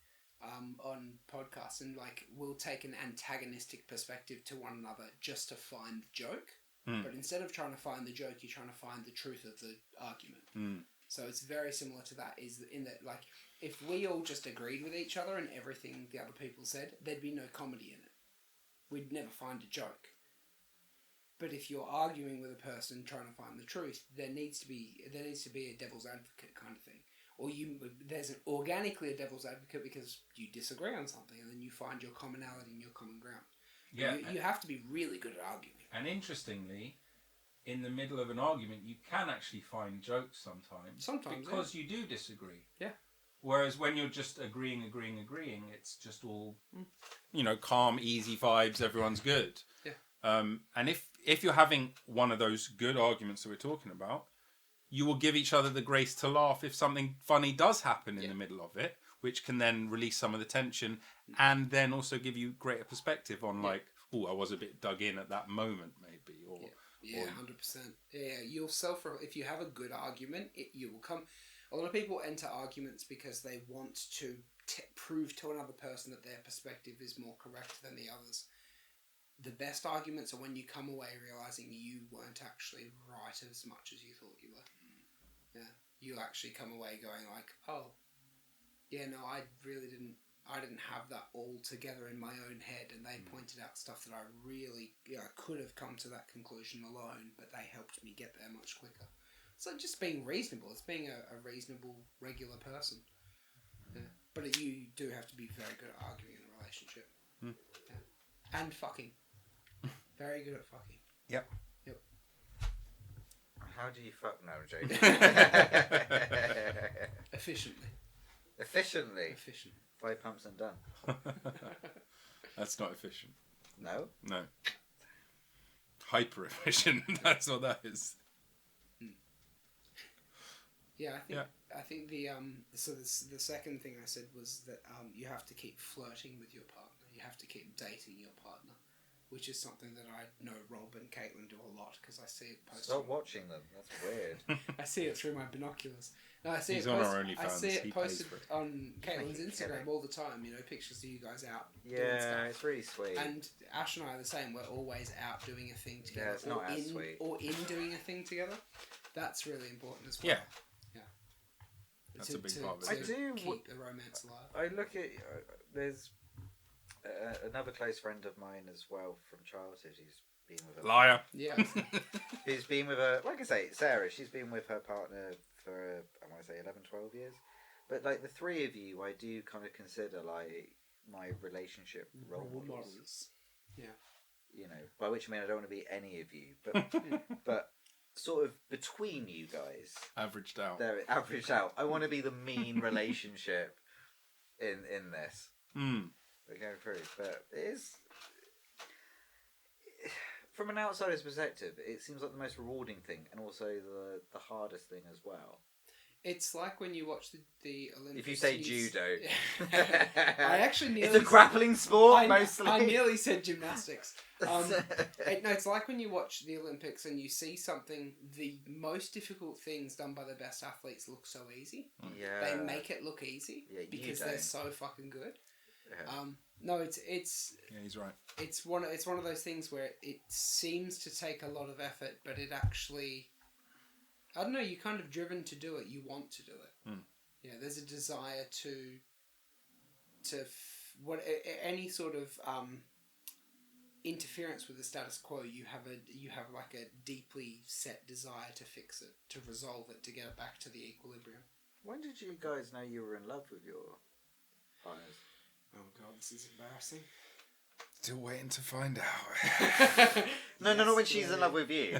on podcasts, and like we'll take an antagonistic perspective to one another just to find the joke. But instead of trying to find the joke, you're trying to find the truth of the argument. So it's very similar to that, is in that, like, if we all just agreed with each other and everything the other people said, there'd be no comedy in it. We'd never find a joke. But if you're arguing with a person trying to find the truth, there needs to be a devil's advocate kind of thing. Or there's organically a devil's advocate because you disagree on something, and then you find your commonality and your common ground. Yeah. You have to be really good at arguing. And interestingly, in the middle of an argument, you can actually find jokes sometimes. Sometimes, because you do disagree. Yeah. Whereas when you're just agreeing, it's just all, calm, easy vibes. Everyone's good. Yeah. And if you're having one of those good arguments that we're talking about, you will give each other the grace to laugh if something funny does happen in the middle of it, which can then release some of the tension, and then also give you greater perspective on like, oh, I was a bit dug in at that moment, maybe, or. Yeah, 100%. Yeah, you'll if you have a good argument, you will come. A lot of people enter arguments because they want to prove to another person that their perspective is more correct than the others. The best arguments are when you come away realizing you weren't actually right as much as you thought you were. Yeah, you actually come away going like, oh, yeah, no, I didn't have that all together in my own head, and they pointed out stuff that I really could have come to that conclusion alone, but they helped me get there much quicker. So just being reasonable, it's being a reasonable, regular person. Yeah. But you do have to be very good at arguing in a relationship. Yeah. And fucking. Very good at fucking. Yep. How do you fuck now, Jody? Efficiently. Efficiently. 5 pumps and done. That's not efficient. No? No. Hyper efficient. That's what that is. Yeah, I think the the second thing I said was that you have to keep flirting with your partner. You have to keep dating your partner, which is something that I know Rob and Caitlin do a lot, because I see it posted. Stop watching them. That's weird. I see it through my binoculars. No, I see He's it. on our OnlyFans. I see He it pays posted for it. on Caitlin's You're Instagram kidding. all the time. Pictures of you guys out doing Yeah, stuff. it's really sweet. And Ash and I are the same. We're always out doing a thing together. Yeah, it's not as sweet. Or in doing a thing together. That's really important as well. Yeah. Yeah. That's a big part of it. I do keep the romance alive. I look at there's another close friend of mine as well from childhood who's been with a Liar. Yeah. who's been with a, like I say, Sarah. She's been with her partner for I want to say 11, 12 years. But like the three of you, I do kind of consider like my relationship role models. Yeah. By which I mean I don't want to be any of you, but but sort of between you guys, Averaged out. they're averaged out. I want to be the mean relationship in this. We're going through, but it is, from an outsider's perspective, it seems like the most rewarding thing, and also the hardest thing as well. It's like when you watch the Olympics. If you say judo, I actually nearly it's a grappling sport mostly. I nearly said gymnastics. It's like when you watch the Olympics and you see something. The most difficult things done by the best athletes look so easy. Yeah, they make it look easy because they're so fucking good. Yeah. No, it's yeah, he's right. It's one of those things where it seems to take a lot of effort, but it actually, I don't know, you're kind of driven to do it. You want to do it. Yeah, there's a desire to any sort of interference with the status quo. You have like a deeply set desire to fix it, to resolve it, to get it back to the equilibrium. When did you guys know you were in love with your partners? Oh god, this is embarrassing. Still waiting to find out. No, not when she's in love with you.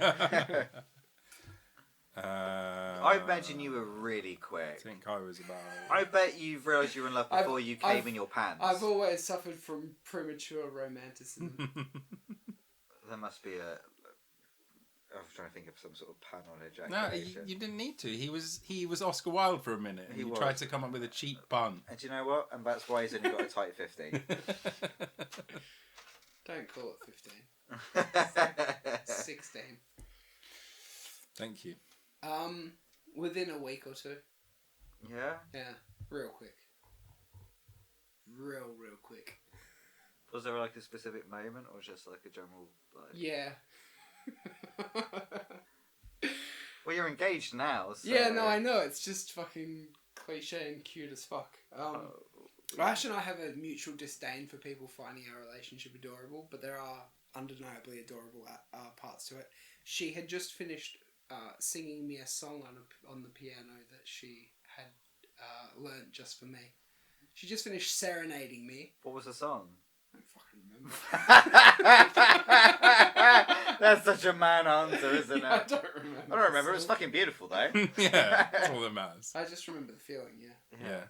I imagine you were really quick. I think I was about... I bet you've realised you were in love before you came in your pants. I've always suffered from premature romanticism. There must be a... I was trying to think of some sort of pun on No, ejaculation. you didn't need to. He was Oscar Wilde for a minute. And he tried to come up with a cheap pun. And do you know what? And that's why he's only got a tight 15. Don't call it 15. 16. Thank you. Within a week or two. Yeah? Yeah, real quick. Real quick. Was there like a specific moment or just like a general... like? Yeah. Well, you're engaged now, so... Yeah, no, I know. It's just fucking cliche and cute as fuck. Ash and I have a mutual disdain for people finding our relationship adorable, but there are undeniably adorable parts to it. She had just finished singing me a song on the piano that she had learnt just for me. She just finished serenading me. What was the song? I don't fucking remember. That's such a man answer, isn't it? I don't remember. I don't remember. It was fucking beautiful, though. Yeah, that's all that matters. I just remember the feeling, Yeah.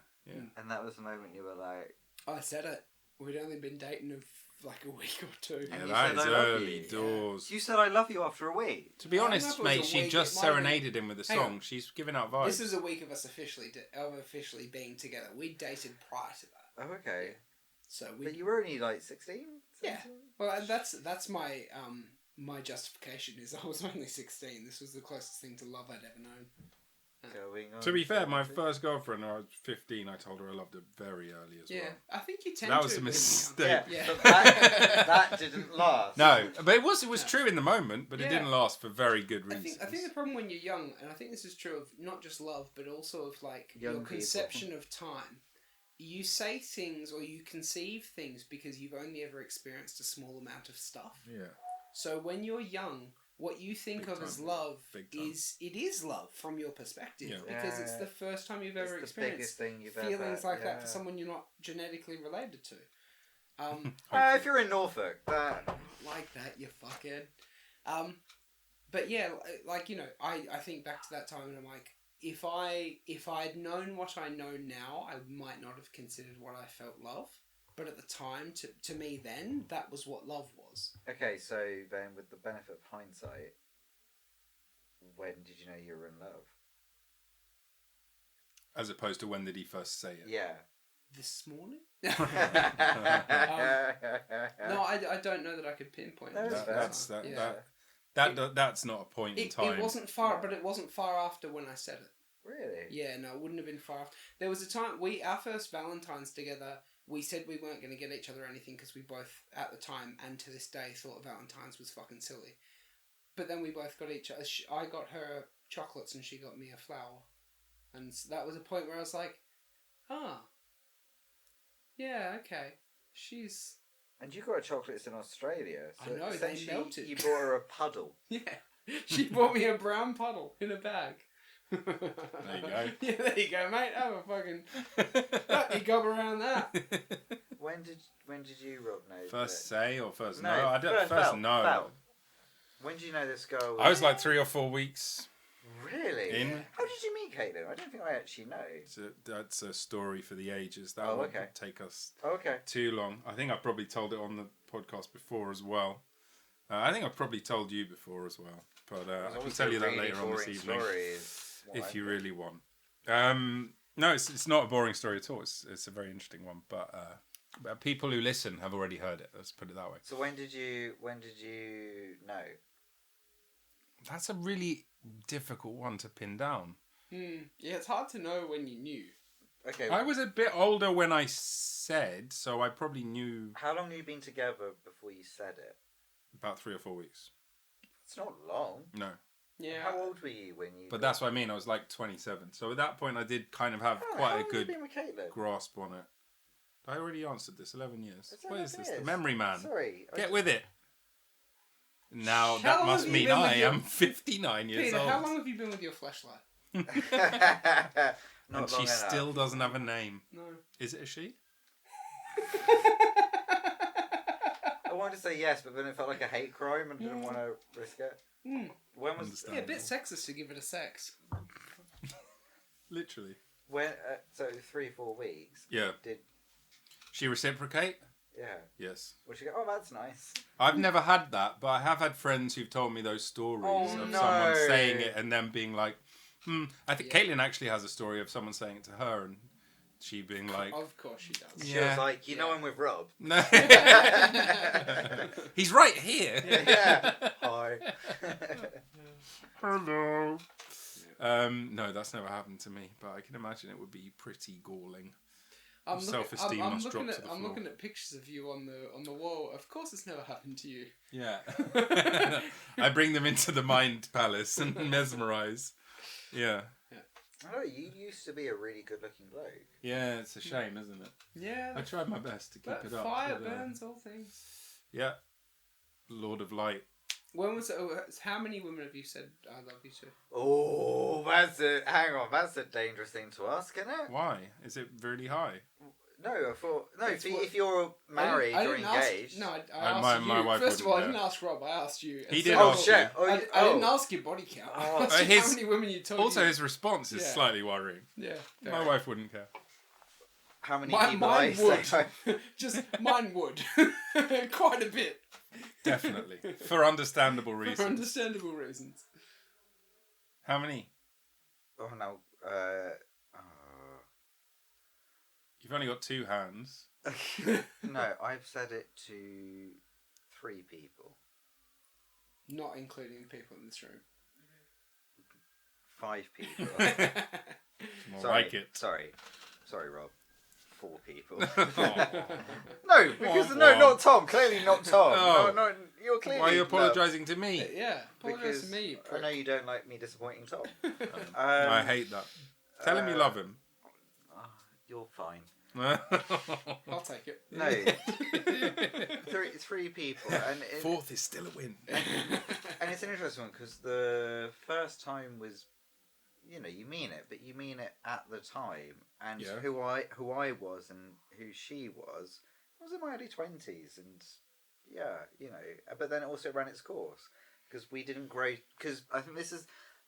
And that was the moment you were like... I said it. We'd only been dating like a week or two. Yeah, you that said is I love early you. doors. You said I love you after a week. To be I don't know honest, if it was mate, a she week, just it might have been- serenaded him with a Hang song. on. She's giving out vibes. This was a week of us officially being together. We dated prior to that. Oh, okay. So But you were only like 16? Yeah. Well, that's my my justification is I was only 16. This was the closest thing to love I'd ever known. Going on. To be fair, my first girlfriend, when I was 15, I told her I loved her very early as Yeah, well. I think you tend That was to. a when you're mistake. young. Yeah, Yeah. but that didn't last. No, but it was true in the moment, but it Yeah. didn't last for very good I reasons. think the problem when you're young, and I think this is true of not just love, but also of like Young your people. conception of time. You say things or you conceive things because you've only ever experienced a small amount of stuff. Yeah. So when you're young, what you think Big of time. as love Big time. is love from your perspective Yeah. because it's Yeah. the first time you've ever It's the biggest experienced thing you've feelings ever... like that for someone you're not genetically related to. If you're in Norfolk, that... Like that, you fuckhead. But yeah, like, you know, I think back to that time and I'm like, if I'd known what I know now, I might not have considered what I felt love. But at the time, to me then, that was what love was. Okay, so then with the benefit of hindsight, when did you know you were in love? As opposed to when did he first say it? Yeah. This morning? No, I don't know that I could pinpoint. No, it. That's not a point in time. It wasn't far, but it wasn't far after when I said it. Really? Yeah, no, it wouldn't have been far after. There was a time our first Valentine's together. We said we weren't going to get each other anything because we both, at the time and to this day, thought Valentine's was fucking silly. But then we both got each other. I got her chocolates and she got me a flower, and that was a point where I was like, yeah, okay, she's. And you got her chocolates in Australia. So I know, they essentially melted. You bought her a puddle. Yeah, she bought me a brown puddle in a bag. There you go. Yeah, there you go, mate. Have a fucking... you gob around that. When did you, Rob, know? First say or first No, no? I don't. First felt. no. When did you know this girl? I was like 3 or 4 weeks. Really? In- How did you meet Caitlin? I don't think I actually know. That's a story for the ages. That Oh, won't okay. take us Okay. too long. I think I've probably told it on the podcast before as well. I think I've probably told you before as well. But I can tell you that later on this evening if you really want. No, it's not a boring story at all. It's a very interesting one. But people who listen have already heard it. Let's put it that way. So when did you know? That's a really difficult one to pin down. Yeah, it's hard to know when you knew. Okay. I was a bit older when I said, so I probably knew How long have you been together before you said it? about 3 or 4 weeks. It's not long. No. Yeah. How old were you when you? But that's what I mean. I was like 27. So at that point, I did kind of have How quite long a have good you been with Caitlin? grasp on it. I already answered this. 11 years. It's What is 11 this? The years. memory man. Sorry. Get with it. Now, How that long must have you mean been with I your- am 59 years Peter, old. how long have you been with your fleshlight? Not And she long enough. still doesn't have a name. No. Is it a she? I wanted to say yes, but then it felt like a hate crime and didn't want to risk it. When was Understand. Yeah, a bit sexist to give it a sex. Literally. when? So 3-4 weeks. Yeah. Did She reciprocate? yeah? Yes. Would she go? Oh, that's nice. I've never had that, but I have had friends who've told me those stories Oh, of no. someone saying it and then being like, I think Yeah. Caitlin actually has a story of someone saying it to her and she being like, Of course she does. She Yeah. was like, you know, Yeah. I'm with Rob. no. He's right here. Yeah. Hi. Hello. No, that's never happened to me, but I can imagine it would be pretty galling. Self-esteem must drop to the I'm floor. looking at pictures of you on the wall. Of course, it's never happened to you. Yeah. I bring them into the mind palace and mesmerize. Yeah. I know you used to be a really good-looking bloke. Yeah, it's a shame, isn't it? Yeah. I tried my best to keep But it up. fire but, burns all things. Yeah. Lord of Light. When was it? How many women have you said I love you to? Oh, hang on, that's a dangerous thing to ask, isn't it? Why? Is it really high? No, I thought That's what- if you're married I or didn't ask- engaged. no, I my- asked my you. wife First of all, I wouldn't didn't ask Rob. I asked you. He And did so- ask shit. you. I didn't ask your body count. Oh. I asked you His- how many women you told Also, you. his response is Yeah. slightly worrying. Yeah. My wife wouldn't care. How many Mine people I would. say? Just mine would. Quite a bit. Definitely. For understandable For reasons. understandable reasons. How many? Oh no. You've only got 2 hands. No, I've said it to 3 people. Not including people in this room. 5 people. More Sorry. like it. Sorry, Rob. 4 people. Aw. No, because Womp no, womp. not Tom. Clearly not Tom. Oh. No, you're clearly. Why are you no, apologising to me? Yeah. Apologise Because to me. you I know prick. you don't like me disappointing Tom. I hate that. Tell him you love him. You're fine. I'll take it. No, 3 people, and 4th is still a win. and it's an interesting one because the first time was, you mean it, but you mean it at the time, and Yeah. who I was and who she was, I was in my early 20s, and but then it also ran its course because we didn't grow. Because I think this is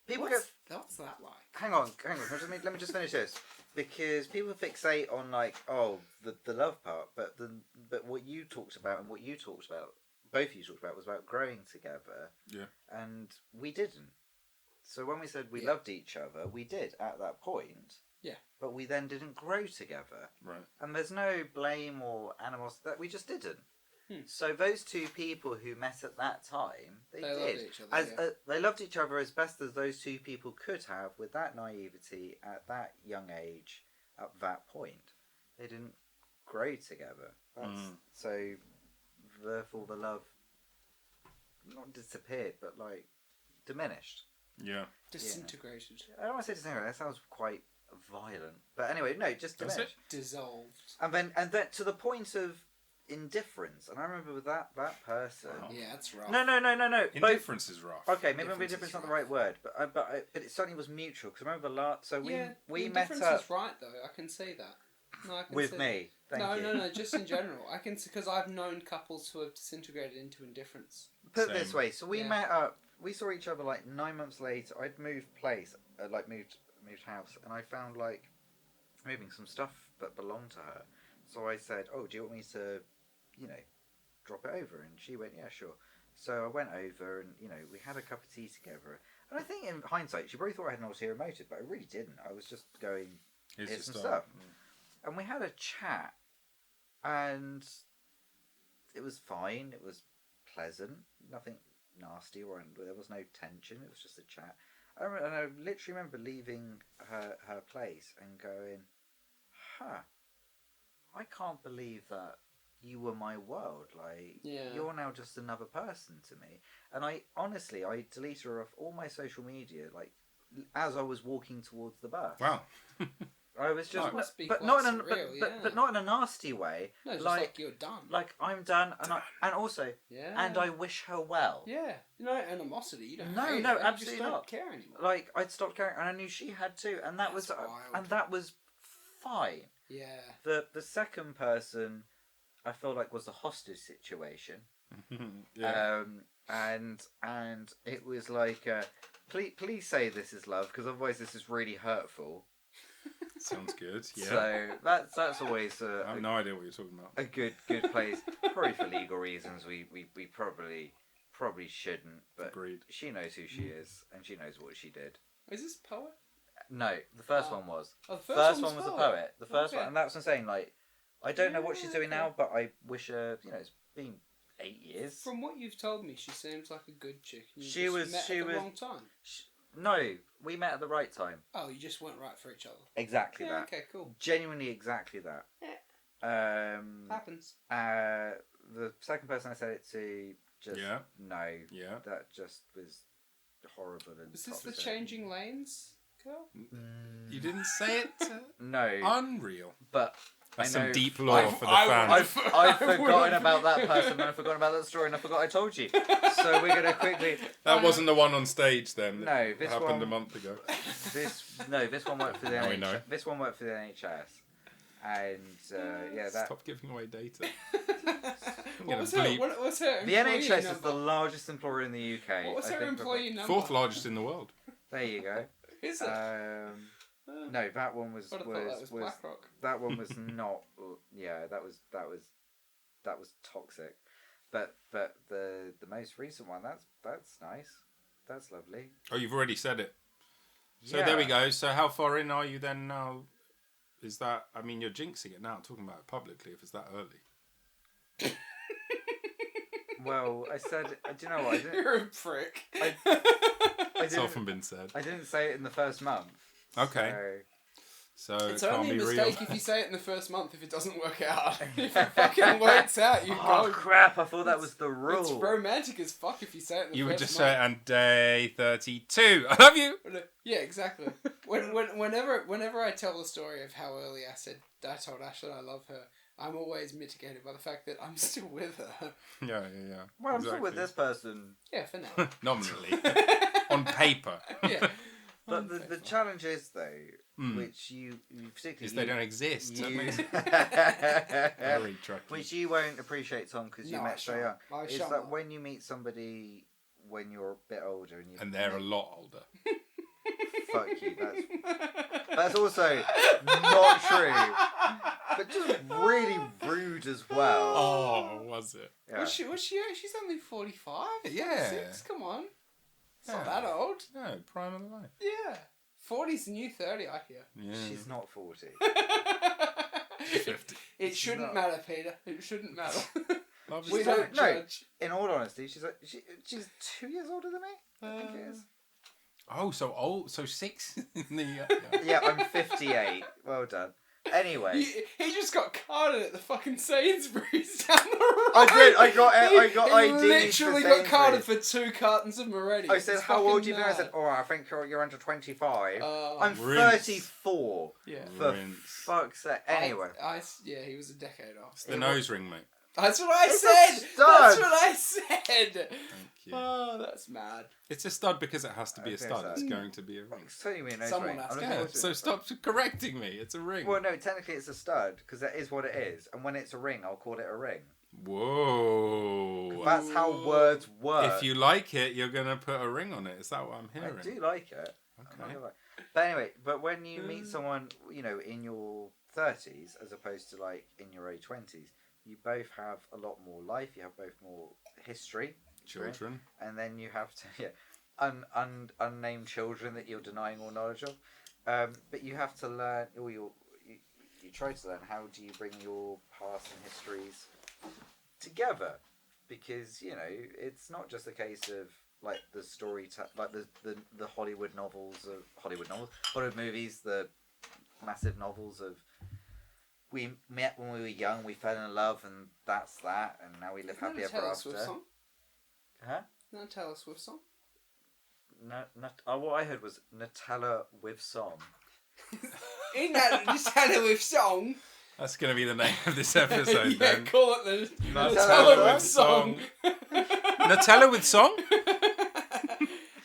people What's that like? Hang on. Let me just finish this. Because people fixate on the love part, but what you talked about and what you talked about, both of you talked about, was about growing together. Yeah. And we didn't. So when we said we Yeah. loved each other, we did at that point. Yeah. But we then didn't grow together. Right. And there's no blame or animosity, that we just didn't. Hmm. So those 2 people who met at that time, they They did. loved each other, They loved each other as best as those 2 people could have with that naivety at that young age, at that point. They didn't grow together. So, therefore, the love not disappeared, but diminished. Yeah. Disintegrated. I don't want to say disintegrated. That sounds quite violent. But anyway, no, just Does diminished. Dissolved. And then to the point of indifference. And I remember with that person. Wow. Yeah, that's rough. No. Indifference is rough. Okay, maybe Indifference indifference is not the rough. right word, but it certainly was mutual. Because I remember we met difference up is right though. I can see that. No, I can with see me. Thank you. No. Just in general, I can because I've known couples who have disintegrated into indifference. Put it this Same. way, so we Yeah. met up. we saw each other like 9 months later. I'd moved place, moved house, and I found like moving some stuff that belonged to her. So I said, "Oh, do you want me to, drop it over?" And she went, "Yeah, sure." So I went over, and we had a cup of tea together. And I think in hindsight, she probably thought I had an ulterior motive, but I really didn't. I was just going, "Here's some stuff," and we had a chat, and it was fine. It was pleasant, nothing nasty, or there was no tension. It was just a chat. And I literally remember leaving her place and going, I can't believe that you were my world. Like, you're now just another person to me. And I deleted her off all my social media, like, as I was walking towards the bus. Wow. I was just, must be but quite not in surreal, but not in a nasty way. No, just like you're done. Like I'm done, and also, and I wish her well. Yeah, no animosity. You don't. No, hate no, her. absolutely You just not. don't care anymore. Like I'd stopped caring, and I knew she had too, and that was fine. Yeah. The second person, I felt like was the hostage situation. Yeah. And it was like, please say this is love, because otherwise this is really hurtful. Sounds good. Yeah. So that's always I have no idea what you're talking about. a good place. Probably for legal reasons, we probably shouldn't. But Agreed. she knows who she is, and she knows what she did. Is this poet? No, the first one was. Oh, the first one one was a poet. The first Okay. one, and that's what I'm saying. Like, I don't know what she's doing okay. now, but I wish her. It's been 8 years. From what you've told me, she seems like a good chick. You She just was- met she at the was- wrong time. No, we met at the right time. Oh, you just weren't right for each other. Exactly Yeah. that. Okay. Cool. Genuinely, exactly that. Happens. The second person I said it to, just no. Yeah. That just was horrible and. Was this the toxic. changing lanes girl? You didn't say it. No, Unreal. but That's I know some deep lore for the fans. I've forgotten about that person, and I've forgotten about that story, and I forgot I told you. So we're gonna quickly. That wasn't the one on stage then. No, that this happened one- a month ago. This one worked for the Now we NHS. know. This one worked for the NHS, and that. Stop giving away data. What was bleep. what's her The employee NHS is number? the largest employer in the UK. What was I her think, employee number? Fourth largest in the world. There you go. Is it? No, that one was I'd have thought that was BlackRock. that one was not. Yeah, that was toxic. But the most recent one, that's nice. That's lovely. Oh, you've already said it. So Yeah. there we go. So how far in are you then now? Is that, I mean, you're jinxing it now, talking about it publicly if it's that early. Well, I said, do you know what? You're a prick. It's often been said. I didn't say it in the first month. Okay. So It's it can't only a be mistake real. if you say it in the first month if it doesn't work out. If it fucking works out, you Oh go. crap! I thought that was the rule. It's romantic as fuck if you say it in the You would first just month. say it on day 32. I love you. Yeah, exactly. Whenever I tell the story of how early I told Ashley I love her, I'm always mitigated by the fact that I'm still with her. Yeah. Well, I'm still with this person. Yeah, for now. Nominally. On paper. Yeah. But the challenge is though, which you particularly Is they don't exist. That you- makes it very tricky. which you won't appreciate, Tom, because you No, I met so shan't. young. I Is shan't. that when you meet somebody when you're a bit older and you And they're a lot older. fuck you. That's also not true, but just really rude as well. Oh, was it? Yeah. She's only 45? Yeah. 46? Come on. It's not Yeah. that old. No, prime of the life. Yeah. 40's the new 30, I hear. Yeah. She's not 40. 50. It shouldn't matter, Peter. It shouldn't matter. Love We is don't No. judge. In all honesty, she's 2 years older than me. I think it is. Oh, so old. So 6 in the. Yeah, I'm 58. Well done. Anyway, He just got carded at the fucking Sainsbury's down the road. I did. I got He IDs literally for got carded Sainsbury's. for 2 cartons of Moretti. I said, It's "How old do you fucking think?" I said, mad. "Oh, I think you're under 25." Oh. I'm Rinse. 34. Yeah. For Rinse. fuck's sake. Anyway, Yeah, he was a decade off. It's the nose ring, mate. That's what I It's a said. stud. That's what I said. Thank you. Oh, that's mad. It's a stud because it has to be a Okay, stud. so- It's going to be a ring. it's totally a nose Someone ring. has I'm to. looking Yeah, forward to so it. stop correcting me. It's a ring. Well, no, technically it's a stud because that is what it is, and when it's a ring, I'll call it a ring. Whoa. That's how words work. If you like it, you're going to put a ring on it. Is that what I'm hearing? I do like it. Okay. But anyway, when you meet someone, in your 30s as opposed to like in your early 20s, you both have a lot more life. You have both more history. Children. And then you have to, unnamed children that you're denying all knowledge of. But you have to learn, or you try to learn, how do you bring your past and histories together? Because, it's not just a case of like the story, like the Hollywood movies, the massive novels of we met when we were young, we fell in love, and that's that, and now we live happy ever Taylor after. Swift song? Huh? No, Taylor Swift song. What I heard was Nutella with song. Ain't that Nutella with song? That's going to be the name of this episode Yeah, then. call it the Nutella with song. Nutella with song?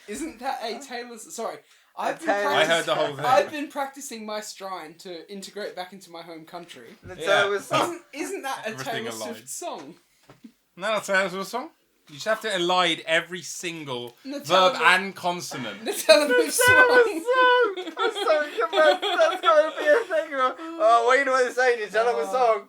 Isn't that a Taylor's... Sorry. I heard the whole thing. I've been practicing my strine to integrate back into my home country. Nutella with song. Isn't that a Everything Taylor aligned. Swift song? No, not Taylor Swift song. You just have to elide every single Nutella verb and consonant. Nutella with song. That's so convinced. That's going to be a thing. Oh, what do you say? Nutella with song.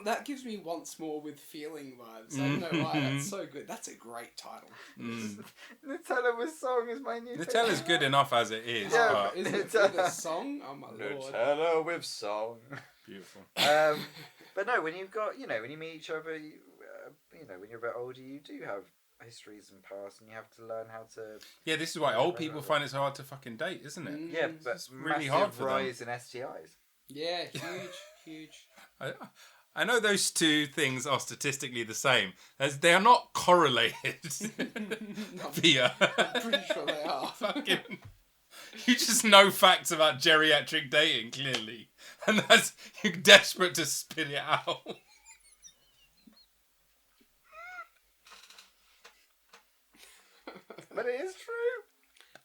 That gives me once more with feeling vibes. I don't know why. That's so good. That's a great title. Nutella with song is my new Nutella's thing. good enough as it is. Yeah, But Isn't it for the song? Oh my lord. Nutella with song. beautiful. But no, when you've got, when you meet each other, when you're a bit older, you do have histories and past, and you have to learn how to. Yeah, this is why old people find it so hard to fucking date, isn't it? Yeah, but It's really massive hard for them. rise in STIs. Yeah, huge. I know those two things are statistically the same. They are not correlated. Via. I'm pretty sure they are. Fucking. You just know facts about geriatric dating, clearly. And you're desperate to spit it out. But it is true.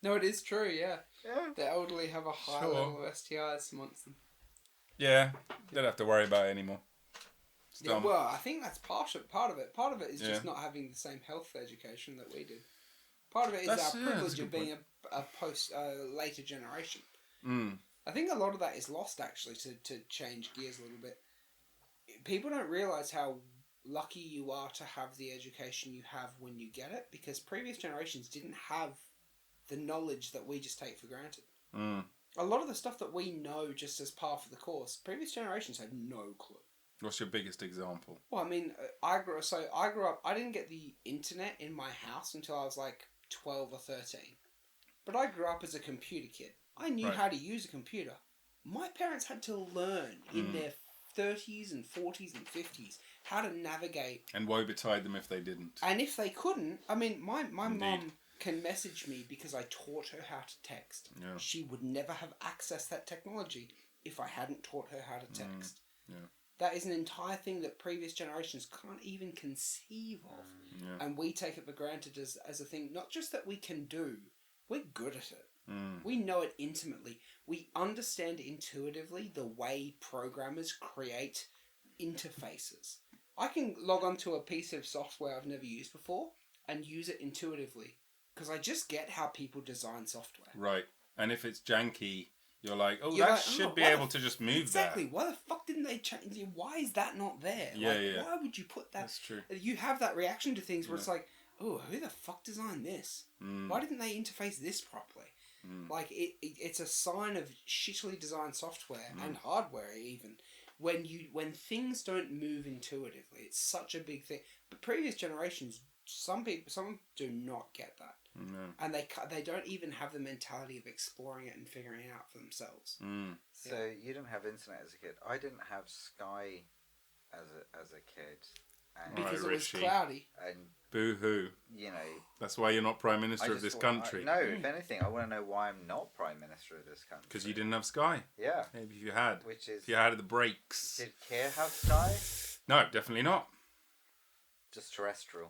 No, it is true, yeah. Yeah. The elderly have a high Sure. level of STIs amongst them. Yeah, you don't have to worry about it anymore. It's Yeah, done. well, I think that's part of it. Part of it is Yeah. just not having the same health education that we did. Part of it is That's our a privilege good of being a later generation. Mm. I think a lot of that is lost, actually, to change gears a little bit. People don't realise how lucky you are to have the education you have when you get it, because previous generations didn't have the knowledge that we just take for granted. Mm. A lot of the stuff that we know just as par for the course, previous generations had no clue. What's your biggest example? Well, I mean, I grew up, I didn't get the internet in my house until I was like 12 or 13. But I grew up as a computer kid. I knew Right. how to use a computer. My parents had to learn in their 30s and 40s and 50s how to navigate. And woe betide them if they didn't. And if they couldn't, I mean, my Indeed. mum can message me because I taught her how to text. Yeah. She would never have accessed that technology if I hadn't taught her how to text. Yeah. That is an entire thing that previous generations can't even conceive of. Yeah. And we take it for granted as a thing, not just that we can do, we're good at it. Mm. We know it intimately. We understand intuitively the way programmers create interfaces. I can log onto a piece of software I've never used before and use it intuitively because I just get how people design software. Right. And if it's janky, you're like, oh, You're that like, should oh, be why able the to just move Exactly. that. Why the fuck didn't they change? Why is that not there? Yeah, yeah. Why would you put that? That's true. You have that reaction to things where Yeah. it's like, oh, who the fuck designed this? Mm. Why didn't they interface this properly? Like, it's a sign of shittily designed software and hardware even. When things don't move intuitively, it's such a big thing. But previous generations, some do not get that. No. And they don't even have the mentality of exploring it and figuring it out for themselves. Mm. So you didn't have internet as a kid. I didn't have Sky as a kid. And, Because Right, it was Richie. cloudy. and Boo-hoo. That's why you're not Prime Minister of this country. No, if anything, I want to know why I'm not Prime Minister of this country. Because you didn't have Sky. Yeah. Maybe if you had. Which is... If you had the breaks. Did Keir have Sky? No, definitely not. Just terrestrial.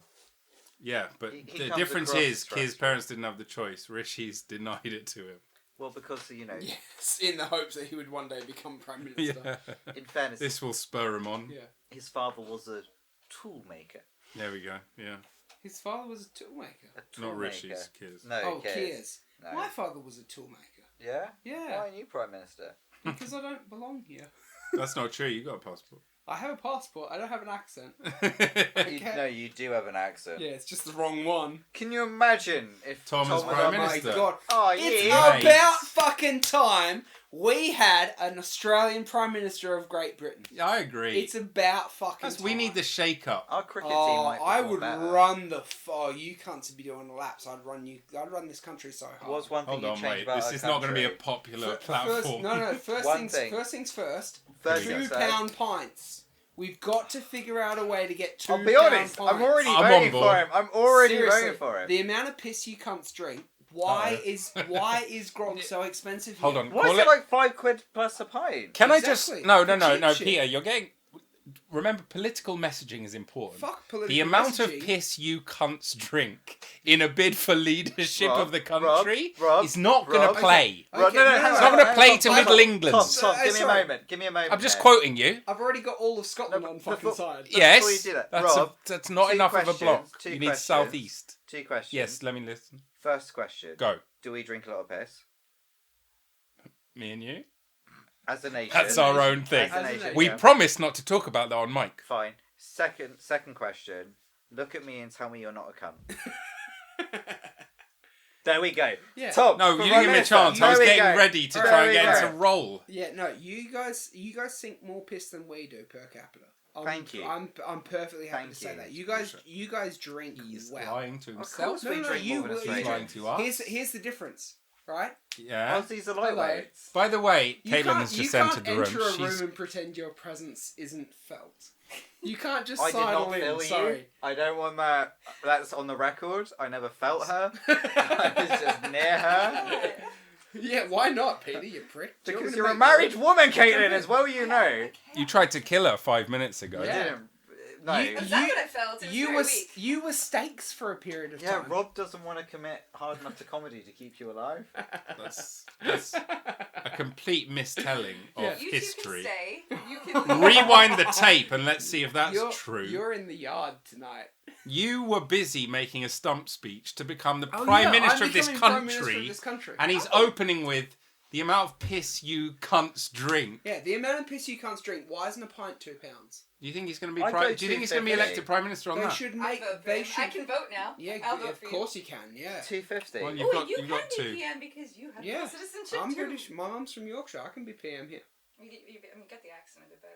Yeah, but He the comes difference across is as Keir's terrestrial. parents didn't have the choice. Rishi's denied it to him. Well, because, you know, Yes, in the hopes that he would one day become Prime Minister. Yeah. in fairness, This will spur him on. Yeah. his father was a tool maker. There we go. Yeah. His father was a toolmaker. A tool Not maker. Rishi's kids. No, Oh, Keir's. Keir's. No. My father was a toolmaker. Yeah? Yeah. Why aren't you Prime Minister? Because I don't belong here. That's not true. You got a passport. I have a passport. I don't have an accent. No, you do have an accent. Yeah, it's just the wrong one. Can you imagine if Tom Tom as was Prime on Minister. My God. Oh, It's yeah. about fucking time we had an Australian Prime Minister of Great Britain. Yeah, I agree. It's about fucking That's- time. we need the shake up. Our cricket team Oh, might I perform would better. run the. You cunts would be doing laps. I'd run this country so hard. What's one thing Hold you on, change mate. about This our is not going to be a country? popular First, platform. no. First One things. thing. First things first. First Here we things go. first. £2 pints. We've got to figure out a way to get £2 I'll be honest, pints. I'm already I'm voting on board. for him. I'm already Seriously, voting for him. The amount of piss you cunts drink. Why Uh-oh. is grog so expensive? Hold here? on. Why Call is it like £5 plus a pint? Can I Exactly. just... No, Cheap shit. Peter, you're getting... Remember, political messaging is important. Fuck political The amount of messaging. piss you cunts drink in a bid for leadership Rob, of the country Rob, is not going Rob. to play. Okay, Right, no, hang It's on, not going to hang play on, to hang on. Middle England. Tom, give me a sorry. moment. Give me a moment. I'm just there. quoting you. I've already got all of Scotland No, on fucking side. Yes, before you do that, that's, Rob, that's not two enough of a questions, block. two You need questions. southeast. 2 questions. Yes, let me listen. First question. Go. Do we drink a lot of piss? Me and you. As a nation. That's our own thing. As a nation, We yeah. promised not to talk about that on mic. Fine. Second question. Look at me and tell me you're not a cunt. There we go. Yeah. Tom. No, for you Prime didn't give me a Minister. chance. I There was we getting go. ready to There try and we get go. into roll. Yeah, no, you guys sink more piss than we do per capita. Thank you. I'm perfectly happy Thank to say you. that. You guys drink He's well. lying to Of himself. course No, we no, drink you more than will- He's you Australians. lying to us. Here's the difference, right? Yeah. Aussies are Hello. lightweights. By the way, You Caitlin can't, has just you entered can't the room. enter a She's room and pretend your presence isn't felt. You can't just I did sidle not in. feel you. Sorry. I don't want that. That's on the record. I never felt her. I was just near her. Yeah, why not, Peter? You prick. Do you want Because me to you're a make married noise? woman, Caitlin, as well you know. You tried to kill her 5 minutes ago. Yeah. I didn't. No. You- That's not what I felt. It was You very were weak. you were stakes for a period of Yeah, time. Rob doesn't want to commit hard enough to comedy to keep you alive. That's a complete mistelling of Yeah. You history. two can stay. You can Rewind the tape and let's see if that's you're, true. You're in the yard tonight. You were busy making a stump speech to become the Oh, Prime yeah, Minister I'm of this becoming Prime Minister country, of this country. and he's opening with the amount of piss you cunts drink. Yeah, the amount of piss you can't drink. Why isn't a pint £2? Do you think he's going to be I'd go Do you think he's going to be 250. elected Prime Minister on They that? should I make. vote for They him. should. I can vote now. Yeah, I'll vote of for course you can. Yeah. 250. Well, You. got- You you've got can be two. PM because you have Yeah. dual citizenship I'm too. British. My mum's from Yorkshire. I can be PM here. You get the accent a bit better.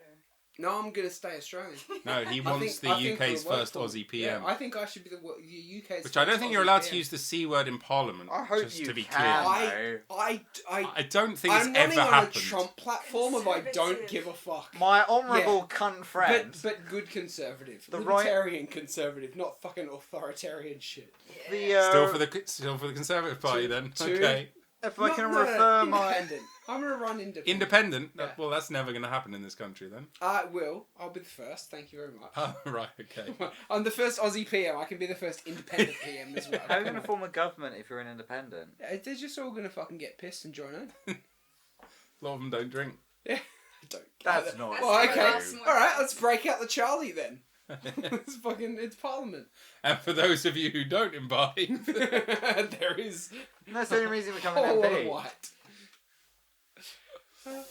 No, I'm gonna stay Australian. No, he I wants think- I the think UK's it'll work first for me. Aussie PM. Yeah, I think I should be the UK's. Which I don't first think you're Aussie allowed PM. to use the C word in Parliament. I hope just you to be can. clear. I don't think I'm it's running ever on happened. a Trump platform of I don't Conservative. give a fuck. My honourable cunt friend. But good conservative. The right- Libertarian conservative, not fucking authoritarian shit. the, Still for the Conservative Party then. two- Okay. if I can No, refer my... independent. I'm gonna run independent. Independent? Yeah. Well, that's never going to happen in this country then. I will. I'll be the first. Thank you very much. Oh, right, okay. I'm the first Aussie PM. I can be the first independent PM as well. How are you going to form a government if you're an independent? They're just all gonna fucking get pissed and join in. A lot of them don't drink. Yeah. Don't. That's not That's Well, not okay. awesome. All right. Let's break out the Charlie then. It's Parliament. And for those of you who don't imbibe, There is That's the only reason we a become whole an lot of MP. white. Fabulous.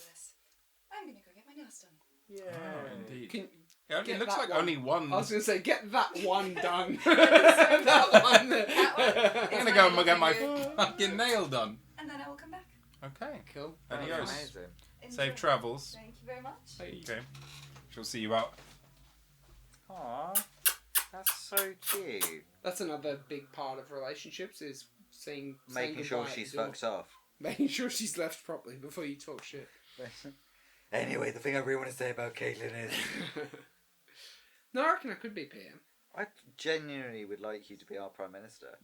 I'm gonna go get my nails done. Yeah. indeed. Can, Yeah, it get looks that like one. only one. I was gonna say, get that one done. that one. I'm going to go and get my fucking nail done. And then I will come back. Okay. Cool. That's Adios. amazing. Safe Enjoy. travels. Thank you very much. Okay. She'll see you out. Aww. That's so cute. That's another big part of relationships is saying Making sure goodbye she's at the door. fucked off. Making sure she's left properly before you talk shit. Anyway, the thing I really want to say about Caitlin is... No, I reckon I could be PM. I genuinely would like you to be our Prime Minister.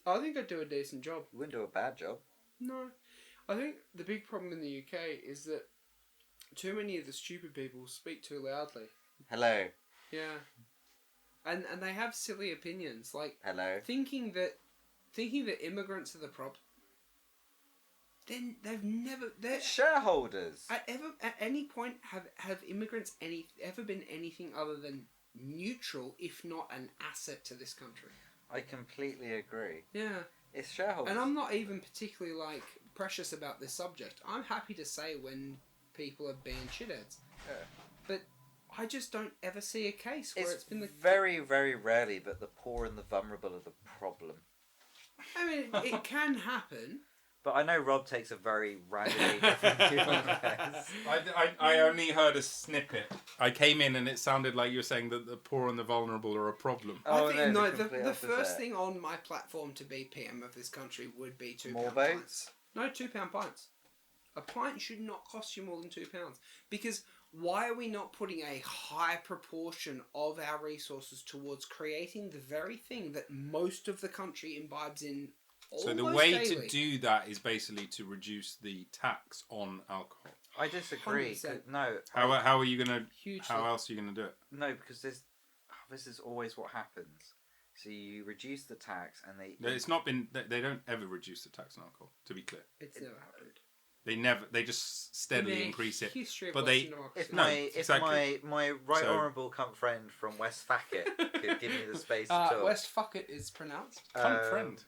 I think I'd do a decent job. You wouldn't do a bad job. No. I think the big problem in the UK is that too many of the stupid people speak too loudly. Hello. Yeah. And they have silly opinions, like Hello. thinking that immigrants are the problem. then they've never. They're Shareholders. at any point have immigrants ever been anything other than neutral, if not an asset to this country? I completely agree. Yeah. It's shareholders. And I'm not even particularly precious about this subject. I'm happy to say when people are being shitheads. Yeah. But I just don't ever see a case where it's been the very, very rarely that the poor and the vulnerable are the problem. I mean, it can happen. But I know Rob takes a very radically different view on this. I only heard a snippet. I came in and it sounded like you were saying that the poor and the vulnerable are a problem. Oh, I think no, the complete first opposite. thing on my platform to be PM of this country would be £2 More pints. votes? No, £2 pints. A pint should not cost you more than £2. Because why are we not putting a high proportion of our resources towards creating the very thing that most of the country imbibes in So the almost way daily? to do that is basically to reduce the tax on alcohol. I disagree. 100%. No. How are you gonna? Hugely. How else are you gonna do it? No, because this is always what happens. So you reduce the tax and It's not been. They don't ever reduce the tax on alcohol. To be clear, It's never happened. they never. They just steadily In the increase it. history of But Western they- democracy. If No, my exactly. my right So- honourable cunt friend from West Fackett could give me the space to talk. West Fuckett is pronounced. Cunt friend.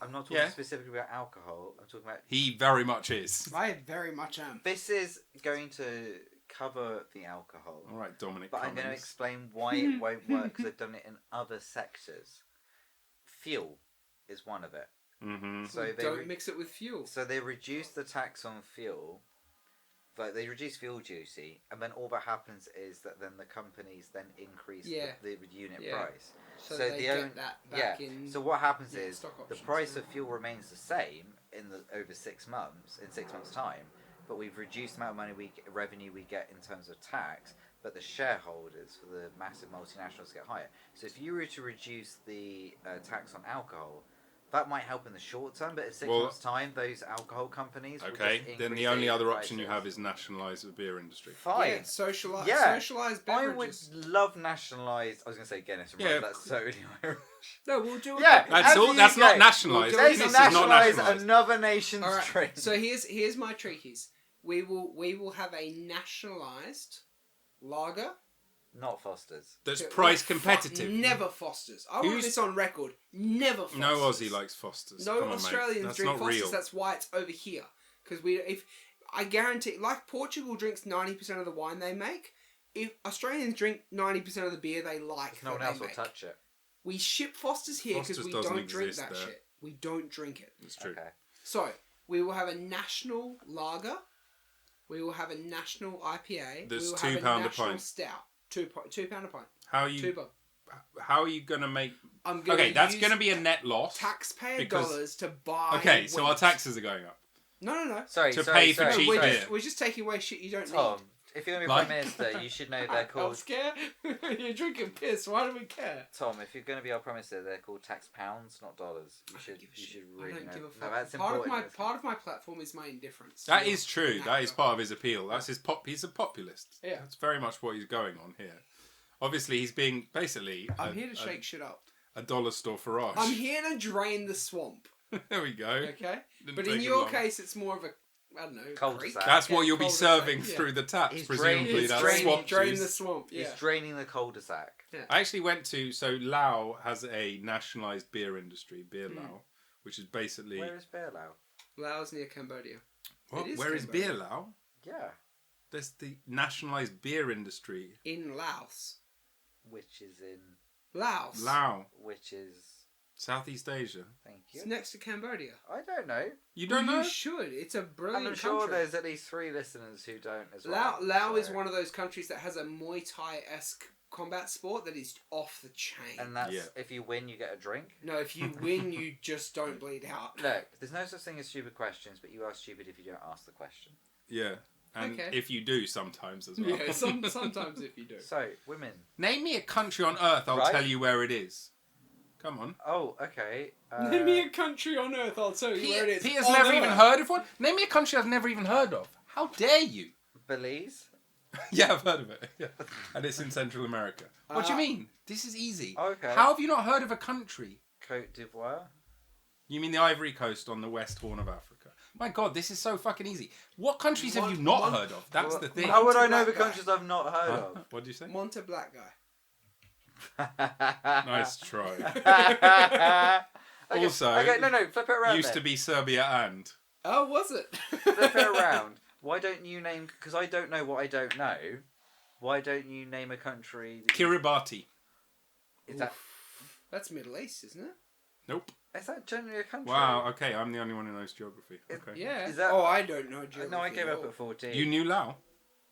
I'm not talking Yeah. specifically about alcohol. I'm talking about. He very much is. I very much am. This is going to cover the alcohol, All right, Dominic. but I'm going to Cummings. explain why it won't work because I've done it in other sectors. Fuel is one of it. Mm-hmm. So they Don't mix it with fuel. So they reduce the tax on fuel, but they reduce fuel duty, and then all that happens is that then the companies then increase the unit Yeah. price. So they the get that back in. So what happens yeah, is stock the options, price yeah. of fuel remains the same in over 6 months, in 6 months' time, but we've reduced the amount of money revenue we get in terms of tax, but the shareholders for the massive multinationals get higher. So if you were to reduce the tax on alcohol, that might help in the short term, but in 6 months' time, those alcohol companies will Okay, just then increase the only their other option you prices. have is nationalise the beer industry. Fine. Yeah, socialise I beverages. would love nationalised. I was going to say Guinness and Yeah. Rum, that's totally Irish. No, we'll do it. Yeah, That's as all. the That's UK. not nationalised. We'll do This it. is not Nationalise nationalised. another nation's All right. drink. So here's my treaties. We will have a nationalised lager. Not Foster's. That's Okay, price fuck, competitive. Never Foster's. I want Who's- this on record. Never Foster's. No Aussie likes Foster's. No Come on, Australians mate. That's drink not Foster's. real. That's why it's over here. Because I guarantee, like Portugal drinks 90% of the wine they make. If Australians drink 90% of the beer they like, No one that else they will make. touch it. We ship Foster's here because Foster's we doesn't don't drink exist that there. shit. We don't drink it. It's true. Okay. So we will have a national lager. We will have a national IPA. That's we will £2 have a a national pint. stout. £2 a pint. How are you? £2. How are you gonna make? I'm gonna Okay, that's use gonna be a net loss. taxpayer because- dollars to buy. Okay, so our wheat. taxes are going up. No. Sorry, To sorry, pay for sorry. cheap we're beer. just, we're just taking away shit you don't Tom, need. if you're going to be Like- Prime Minister, you should know they're I'm called... scared. You're drinking piss. Why do we care? Tom, if you're going to be our Prime Minister, they're called tax pounds, not dollars. You I should, don't give a you shit. should I really don't know. give a No, fuck. that's part important. of my platform is my indifference. That You're is true. that That is guy. part of his appeal. That's his pop. He's a populist. Yeah. That's very much what he's going on here. Obviously, he's being basically I'm here to shake shit up. a dollar store Farage. I'm here to drain the swamp. There we go. Okay. Didn't But take in him your long. case, it's more of a creek. Cul-de-sac. That's what Yeah, you'll be cul-de-sac, serving yeah. through the taps. He's Presumably, draining- that's he's swamp drain juice. the swamp. He's Yeah. draining the cul-de-sac. I actually went to Laos has a nationalised beer industry, Beer Lao, which is basically Where is Bear Lao? Laos near Cambodia. what? It is Where is Cambodia. Beer Lao? Yeah. There's the nationalised beer industry. In Laos. Which is in... Laos. Lao, Which is... Southeast Asia. Thank you. It's next to Cambodia. I don't know. You don't Well, know? You should. It's a And brilliant I'm sure country. there's at least 3 listeners who don't as well. Lao is so- one of those countries that has a Muay Thai-esque combat sport that is off the chain. And that's... Yeah. If you win, you get a drink. No, if you win, you just don't bleed out. Look, there's no such thing as stupid questions, but you are stupid if you don't ask the question. Yeah. And Okay. if you do, sometimes as well. Yeah, sometimes if you do. So, women. Name me a country on Earth, I'll Right. tell you where it is. Come on. Oh, okay. Name me a country on Earth, I'll tell you where it is. Peter's On never even Earth. heard of one. Name me a country I've never even heard of. How dare you? Belize. Yeah, I've heard of it. Yeah. And it's in Central America. What do you mean? This is easy. Okay. How have you not heard of a country? Cote d'Ivoire. You mean the Ivory Coast on the West Horn of Africa? My God, this is so fucking easy. What countries have you not heard of? That's the thing. How would I know Black the guy. countries I've not heard of? What did you say? Monte Black Guy. Nice try. Okay, Also, okay, no, flip it around. Used to be Serbia and. Oh, was it? Flip it around. Why don't you name? Because I don't know what I don't know. Why don't you name a country? Kiribati. Is that That's Middle East, isn't it? Nope. is that generally a country? Wow, okay, I'm the only one who knows geography. Okay. Yeah. Is that- Oh, I don't know geography. No, I gave at up all. at 14. You knew Lao?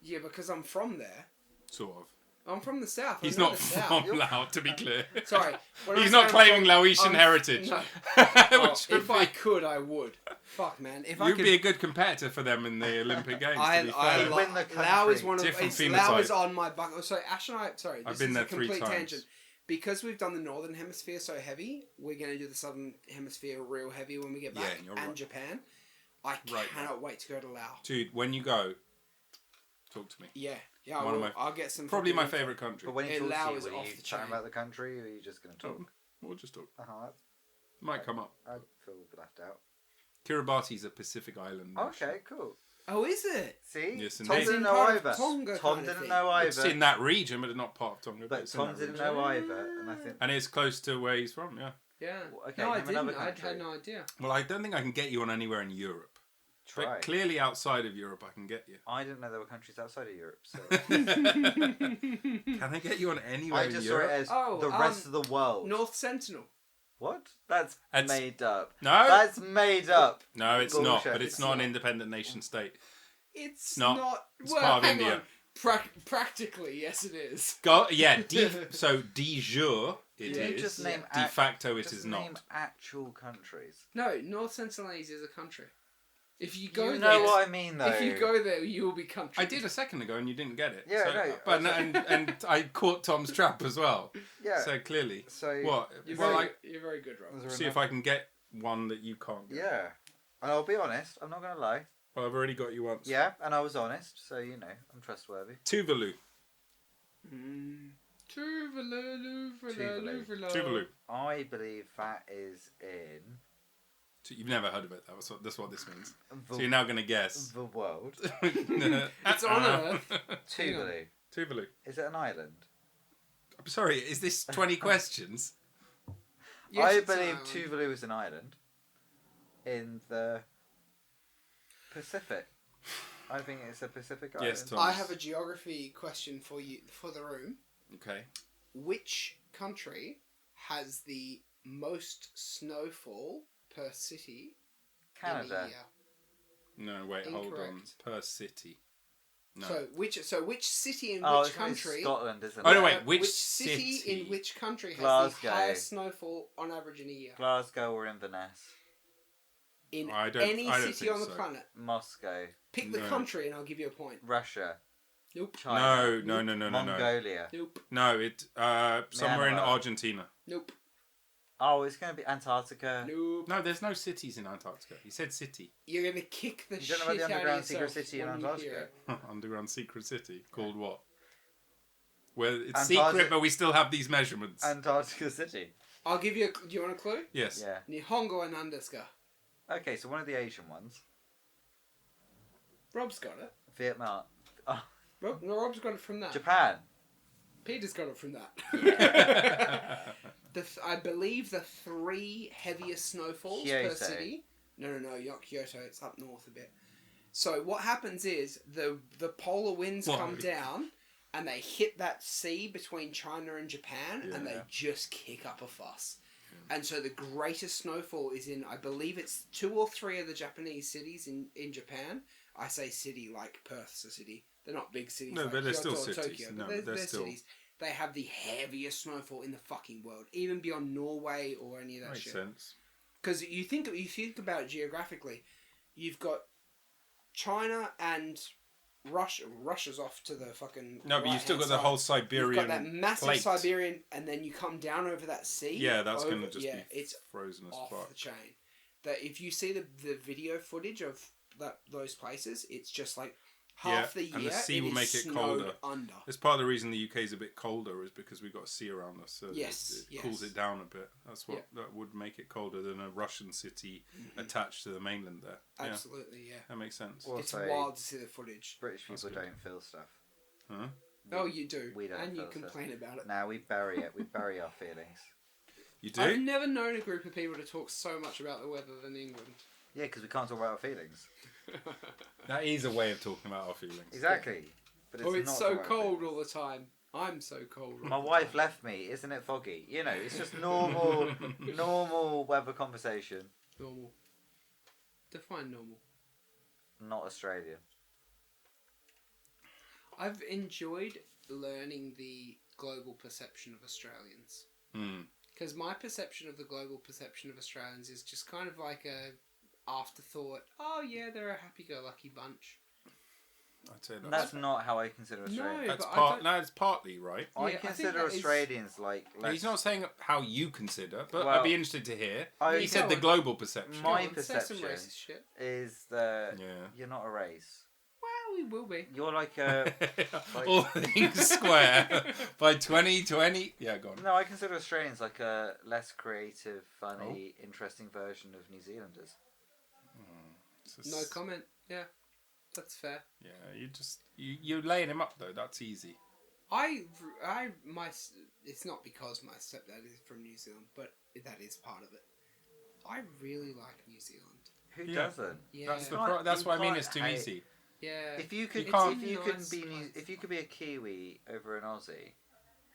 Yeah, because I'm from there. Sort of. I'm from the south. I He's know not the south. from Lao, to be clear. Sorry. when I He's say not I'm claiming from- Laotian I'm- heritage. No. Which would If I be- could, I would. Fuck, man. If I You'd could, be a good competitor for them in the Olympic Games, to be I fair. win the Lao is country. one of Different Lao is phenotype. on my bucket. Sorry, Ash and I. Sorry, I've this been is there a 3 complete times. tangent. Because we've done the northern hemisphere so heavy, we're going to do the southern hemisphere real heavy when we get Yeah, back. you're and right. Japan. I Right. cannot wait to go to Laos. Dude, when you go, talk to me. Yeah, I One of will. my- I'll get some. Probably my fucking- favourite country. But when you Yeah, talk Lao to is you, are off you the chatting chain. about the country, or are you just going to talk? We'll just talk. That's, Might come up. I feel left out. Kiribati's a Pacific island. nation. Okay, cool. Oh, is it? See, Yes, Tom indeed. didn't know Part of either. Tonga Tom kind of didn't thing. know It's either. in that region, but it's not part of Tonga. But it's in Tom that didn't region. know either, and I think. And it's close to where he's from, yeah. Yeah. Okay, no, I name another didn't. I country. had no idea. Well, I don't think I can get you on anywhere in Europe. Try. But clearly outside of Europe, I can get you. I didn't know there were countries outside of Europe, so Can I get you on anywhere I in just saw Europe? it as Oh, the rest of the world. North Sentinel. What? That's It's- made up. No. That's made up. No, it's not. Bullshit. But it's It's not an not. independent nation state. It's not. not. It's well, part of hang India. on. Practically, yes, it is. Go, yeah, so de jure it Can you is. just name De facto it just is name not. actual countries. No, North Sentinelese is a country. If you go You there, know what I mean, though. if you go there, you will be country. I did a second ago and you didn't get it. Yeah, so, no, But and I caught Tom's trap as well. Yeah. So clearly. So What? You're, Well, very, you're very good, Rob. Was there see if enough- I can get one that you can't get. Yeah. And I'll be honest. I'm not gonna lie. Well, I've already got you once. Yeah, and I was honest, so you know I'm trustworthy. Tuvalu. Tuvalu. Oh. I believe that is in You've never heard of it. That's what this means. the, So you're now going to guess. the world. It's on Earth. Tuvalu. Tuvalu. Is it an island? I'm sorry, is this 20 questions? Yes, I it's an believe island. Tuvalu is an island in the Pacific. I think it's a Pacific island. Yes, Tom. I have a geography question for you for the room. Okay. Which country has the most snowfall per city in a Canada. year? No, wait, hold on. Incorrect. Per city. No. So which city in Oh, which it's probably country? Scotland, isn't Oh, it? no, wait. Which city city? in which country has Glasgow. the highest snowfall on average in a year? Glasgow or Inverness. In I don't any city think on the so. planet. Moscow. Pick the No. country and I'll give you a point. Russia. Nope. China. No. Mongolia. Nope. No, somewhere in Myanmar. Argentina. Nope. Oh, it's going to be Antarctica. Nope. No, there's no cities in Antarctica. He said city. You're gonna kick the You shit don't know about the out of underground yourself secret city in when you Antarctica? hear it. Underground secret city. Called what? Well, it's Antarctica- secret, but we still have these measurements. Antarctica City. I'll give you. Do you want a clue? Yes. Yeah. Nihongo and Nandeska. Okay, so one of the Asian ones. Rob's got it. Vietnam. Oh, Rob's got it from that. Japan. Peter's got it from that. I believe the 3 heaviest snowfalls per Kyoto. city. No, not Kyoto. It's up north a bit. So what happens is the polar winds Why? come down and they hit that sea between China and Japan and they Yeah. just kick up a fuss. And so the greatest snowfall is in, I believe it's 2 or 3 of the Japanese cities in Japan. I say city like Perth's a city. They're not big cities No, like but they're Kyoto still or cities. Tokyo. No, but they're they're still- cities. They have the heaviest snowfall in the fucking world, even beyond Norway or any of that Makes shit. sense. Because you think about it geographically, you've got China and Russia. Russia's off to the fucking No, but you've still got right-hand the whole side. Siberian You've got that massive plate. Siberian, and then you come down over that sea. Yeah, that's over, going to just be it's frozen as off fuck. the chain. That if you see the video footage of those places, it's just like half the year, and the sea will is make it snowed colder. under. It's part of the reason the UK is a bit colder is because we've got a sea around us, so Yes, it cools yes. it down a bit. That's what Yeah. that would make it colder than a Russian city attached to the mainland there. Yeah, Absolutely, yeah. that makes sense. Well, It's Also, wild to see the footage. British people good. don't feel stuff. Huh? Oh, you do. We don't and you feel so. complain about it. Now we bury it. We bury our feelings. You do? I've never known a group of people to talk so much about the weather than England. Yeah, because we can't talk about our feelings. That is a way of talking about our feelings. Exactly. But Oh, it's not so talking about cold feelings. all the time. I'm so cold. all My the wife time. left me. Isn't it foggy? You know, it's just normal, normal weather conversation. Normal. Define normal. Not Australian. I've enjoyed learning the global perception of Australians. Hmm. Because my perception of the global perception of Australians is just kind of like a afterthought. Oh yeah, they're a happy-go-lucky bunch. I'd say That's not how I consider Australians. No, that's but I part. don't- No, it's partly right. I Yeah, I think consider that is- Australians like less... He's not saying how you consider, but Well, I'd be interested to hear. I- He said the Go on. global perception. My Go on, say some perception racist shit. is that Yeah. you're not a race. Well, we will be. You're like a... All things square by 2020. Yeah, go on. No, I consider Australians like a less creative, funny, Oh. interesting version of New Zealanders. It's just- No comment. Yeah, that's fair. Yeah, you're laying him up though. That's easy. It's not because my stepdad is from New Zealand, but that is part of it. I really like New Zealand. Who Yeah. doesn't? Yeah, That's You what I mean. can't It's too hate- easy. yeah. If you could, It's if you nice could be, place. if you could be a Kiwi over an Aussie,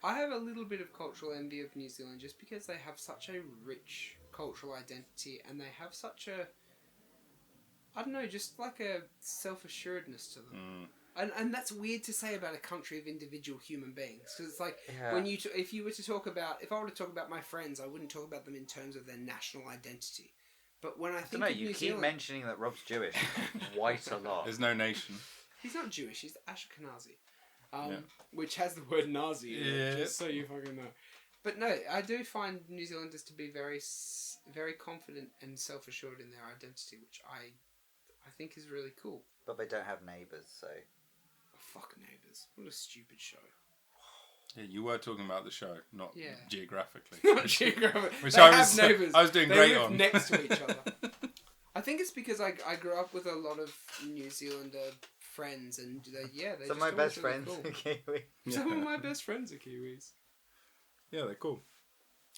I have a little bit of cultural envy of New Zealand just because they have such a rich cultural identity and they have such a, I don't know, just like a self-assuredness to them. And that's weird to say about a country of individual human beings, because it's like Yeah. when you if you were to talk about, if I were to talk about my friends, I wouldn't talk about them in terms of their national identity. But when I I think don't know. of You New keep Zealand, mentioning that Rob's Jewish quite a lot. There's no nation. he's not Jewish, he's Ashkenazi, Yeah. which has the word Nazi in it, Yeah. just so you fucking know. But no, I do find New Zealanders to be very, very confident and self-assured in their identity, which I think is really cool. But they don't have neighbours, so. Fuck Neighbours. What a stupid show. Yeah, you were talking about the show, not Yeah. geographically. Not geographic. Which They I have was- neighbours. I was doing They great live on. next to each other. I think it's because I grew up with a lot of New Zealander friends, and they Some just of my always best really friends cool. are Kiwi. Some of my best friends are Kiwis. Yeah, they're cool.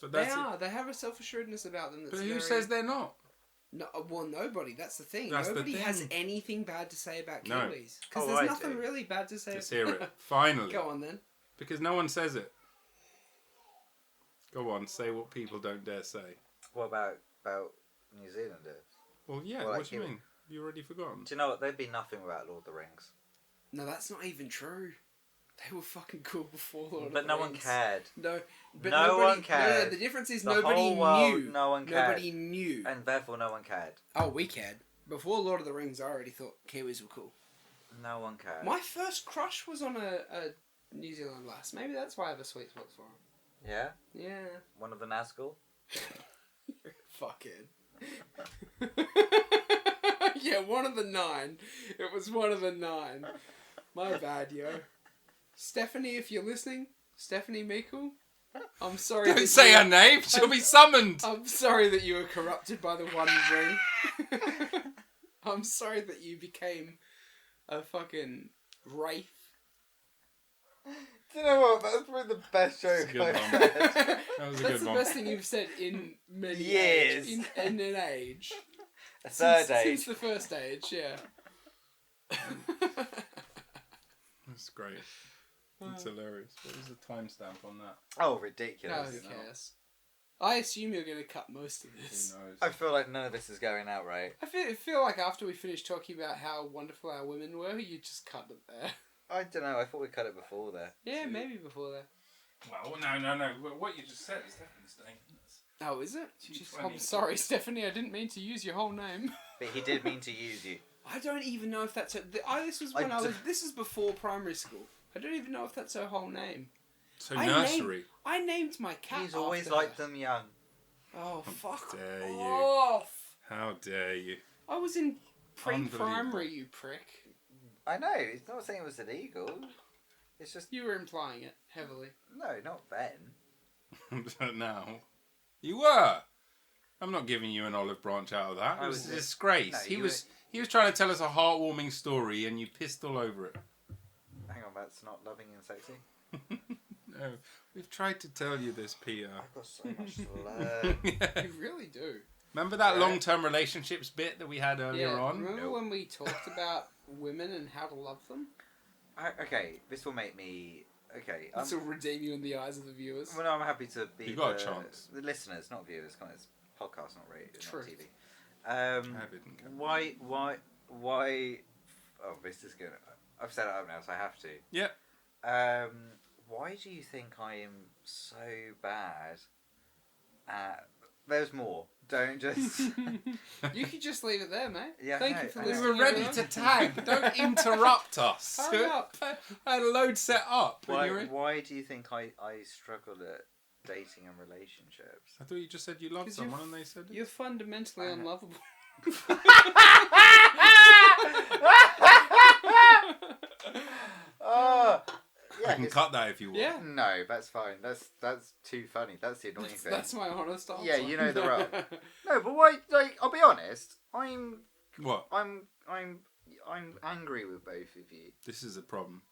But They that's it. are. They have a self-assuredness about them. That's But who very... says they're not? No, well, nobody. That's the thing. That's the Nobody has thing. anything bad to say about No. Kiwis. Because Oh, there's I nothing do. really bad to say. Let's hear it. Finally. Go on then. Because no one says it. Go on, say what people don't dare say. What about New Zealanders? Well, yeah, Well, what like do you you- mean? You already forgotten? Do you know what? They'd be nothing without Lord of the Rings. No, that's not even true. They were fucking cool before Lord of But the no one Rings. cared. No, but No nobody, one cared. No, the difference is The nobody whole world, knew. no one cared. Nobody knew. And therefore no one cared. Oh, we cared. Before Lord of the Rings, I already thought Kiwis were cool. No one cared. My first crush was on a New Zealand lass. Maybe that's why I have a sweet spot for him. Yeah? Yeah. One of the Nazgul? Fucking. Yeah, one of the 9. It was one of the 9. My bad, yo. Stephanie, if you're listening, Stephanie Meikle, I'm sorry. Don't that say you- her name. She'll be summoned. I'm sorry that you were corrupted by the One Ring. I'm sorry that you became a fucking wraith. Do you know what? That's probably the best joke That's a good I've one. had. That was a That's good the one. best thing you've said in many Years. age, in an age. A third Since age. the first age, yeah. That's great. It's hilarious. What was the timestamp on that? Oh, No, ridiculous. who cares? I assume you're going to cut most of this. Who knows? I feel like none of this is going out right. I feel like after we finish talking about how wonderful our women were, you just cut it there. I don't know. I thought we cut it before there. Yeah, maybe before that. Well, no. What you just said is definitely staying. Oh, is it? She's I'm funny. sorry, Stephanie. I didn't mean to use your whole name. But he did mean to use you. I don't even know if that's her. This was I when d- This is before primary school. I don't even know if that's her whole name. So I nursery. I named my cat. He's always after liked her. them young. Oh fuck dare you. off! How dare you? I was in Unbelievable. pre-primary, you prick. I know. It's not saying it was illegal. It's just You were implying it heavily. no, not then. Now, you were. I'm not giving you an olive branch out of that. It I was a was- disgrace. No, he you was trying to tell us a heartwarming story, and you pissed all over it. Hang on, that's not loving and sexy. No, we've tried to tell you this, Peter. I've got so much to learn. You really do. Remember that Yeah. long-term relationships bit that we had earlier Yeah. on? Remember Nope. when we talked about women and how to love them? Okay, this will make me. Okay, This will redeem you in the eyes of the viewers. well, no, I'm happy to be You got a chance. the listeners, not viewers. Kind of podcast, not radio, True. not TV. I didn't get Why? Oh, this is good. I've set it up now, so I have to. Yep. Why do you think I am so bad at? There's more. Don't just. You could just leave it there, mate. Yeah, Thank no, you for I We know. listening. were ready everyone. to tag. Don't interrupt us. Hurry up. I had a load set up. and you were- Why do you think I struggle at dating and relationships? I thought you just said you loved 'Cause you're someone, and they said it. You're fundamentally I- unlovable. Oh, yeah. I can cut that if you want. Yeah. No, that's fine. That's too funny. That's the annoying thing. That's my honest answer. Yeah, you know the role. No, but why? Like, I'll be honest. I'm What? angry with both of you. This is a problem.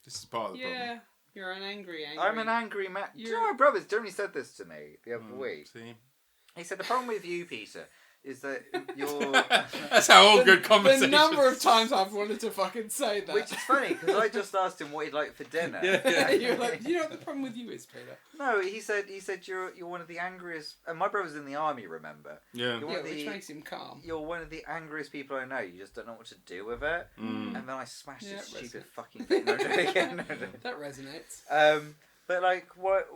This is part of the problem. Yeah, you're an angry. I'm an angry man. Do you know You're- my brother's generally said this to me the other Mm, week? See? He said the problem with you, Peter, is that you're. That's how all good The conversations. number of times I've wanted to fucking say that. Which is funny because I just asked him what he'd like for dinner. Yeah. You're like, you know what the problem with you is, Peter? No, he said you're one of the angriest. And my brother's in the army. Remember, Yeah. You're Yeah, one of which the- makes him calm. you're one of the angriest people I know. You just don't know what to do with it. Mm. And then I smashed Yeah, this it stupid resonates. fucking thing. No, again, no. That resonates. But like, what?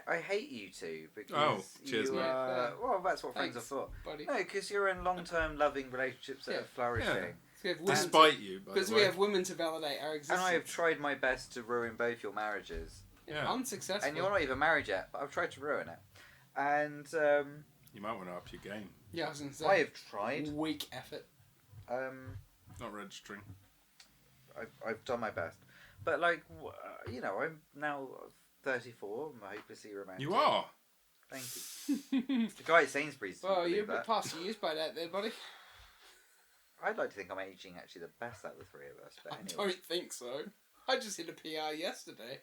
I hate you two because Oh, cheers, you mate. are. Well, that's what friends are Thanks, for. buddy. No, because you're in long-term loving relationships that Yeah. are flourishing. We have women Despite you, by because the we way. have women to validate our And existence. I have tried my best to ruin both your marriages. Yeah. Unsuccessful. And you're not even married yet, but I've tried to ruin it. And You might want to up your game. Yeah, I was going to say. I have tried. Weak effort. Not registering. I've done my best. But like, you know, I'm now 34. I'm hopelessly romantic. You are. Thank you. The guy at Sainsbury's didn't Well, believe you're a bit that. past your use by that there, buddy. I'd like to think I'm aging actually the best out of the three of us. But I anyway. don't think so. I just hit a PR yesterday.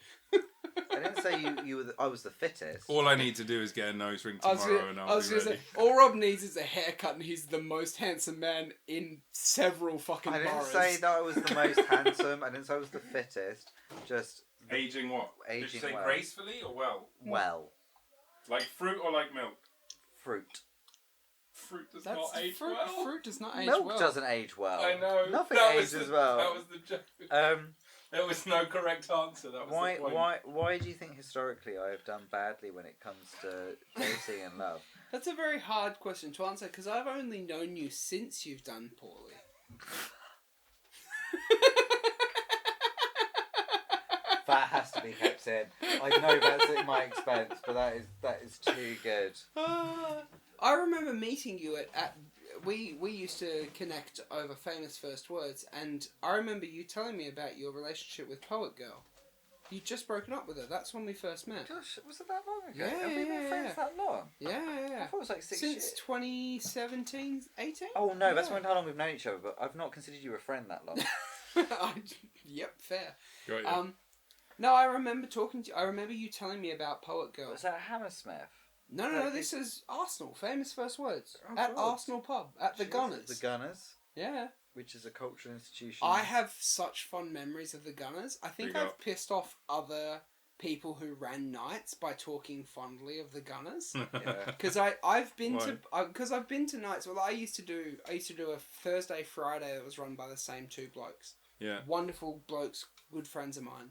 I didn't say you were. I was the fittest. All I need to do is get a nose ring I was tomorrow, and gonna, I'll be say, ready. all Rob needs is a haircut, and he's the most handsome man in several fucking I didn't boroughs. say that I was the most handsome. I didn't say I was the fittest. Just Aging what? Aging Did you say well. gracefully or well? well, Like fruit or like milk? fruit. Fruit does That's not age fruit. well. Fruit does not age Milk well. doesn't age well. I know. Nothing That ages was the, well. That was the joke. There was no correct answer. That was the point. Why do you think historically I have done badly when it comes to dating and love? That's a very hard question to answer because I've only known you since you've done poorly. That has to be kept in. I know that's at my expense, but that is too good. I remember meeting you at we used to connect over famous first words, and I remember you telling me about your relationship with Poet Girl. You'd just broken up with her. That's when we first met. Gosh, was it that long ago? Yeah, Have we been yeah, friends yeah. that long? Yeah. I thought it was like 6 Since years. 2017, 18? Oh no, that's Yeah. when how long we've known each other, but I've not considered you a friend that long. Yep, fair. Got you. No, I remember talking to you. I remember you telling me about Poet Girl. Was that Hammersmith? No, this is Arsenal. Famous first words. Oh, at God. Arsenal pub. At the Jesus, Gunners. The Gunners, Yeah. which is a cultural institution. I have such fond memories of the Gunners. I think Big I've up. pissed off other people who ran nights by talking fondly of the Gunners. Yeah. Because I've been Why? I've been to nights. Well, I used to do a Thursday Friday that was run by the same two blokes. Yeah. Wonderful blokes, good friends of mine.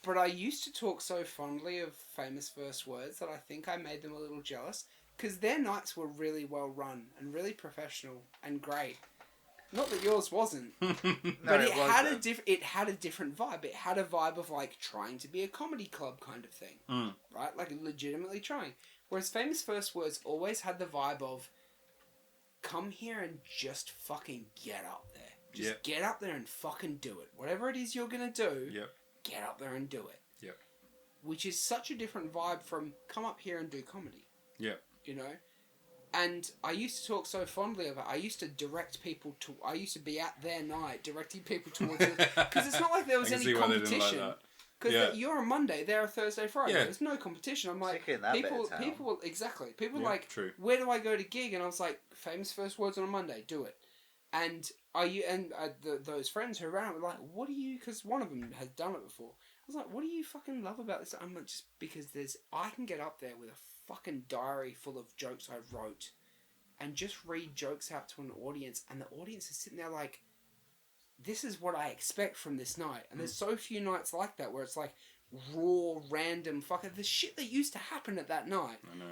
But I used to talk so fondly of famous first words that I think I made them a little jealous because their nights were really well run and really professional and great. Not that yours wasn't, No, but it had wasn't. it had a different vibe. It had a vibe of like trying to be a comedy club kind of thing, Mm. right? Like legitimately trying. Whereas famous first words always had the vibe of come here and just fucking get up there. Just Yep. get up there and fucking do it. Whatever it is you're gonna do, Yep. get up there and do it. Yep. Which is such a different vibe from come up here and do comedy. Yep. You know? And I used to talk so fondly of it. I used to direct people to... I used to be at their night directing people towards it. Because it's not like there was I can any see why they didn't like competition. that. Because Yeah. you're a Monday, they're a Thursday, Friday. Yeah. There's no competition. I'm like, Particularly in that bit people, of town. people, exactly. People Yeah, like, true. where do I go to gig? And I was like, famous first words on a Monday, do it. And those friends who ran it were like, what do you? Because one of them had done it before. I was like, what do you fucking love about this? I'm like, just because I can get up there with a fucking diary full of jokes I wrote, and just read jokes out to an audience, and the audience is sitting there like, this is what I expect from this night. And there's so few nights like that where it's like raw, random fucking the shit that used to happen at that night. I know.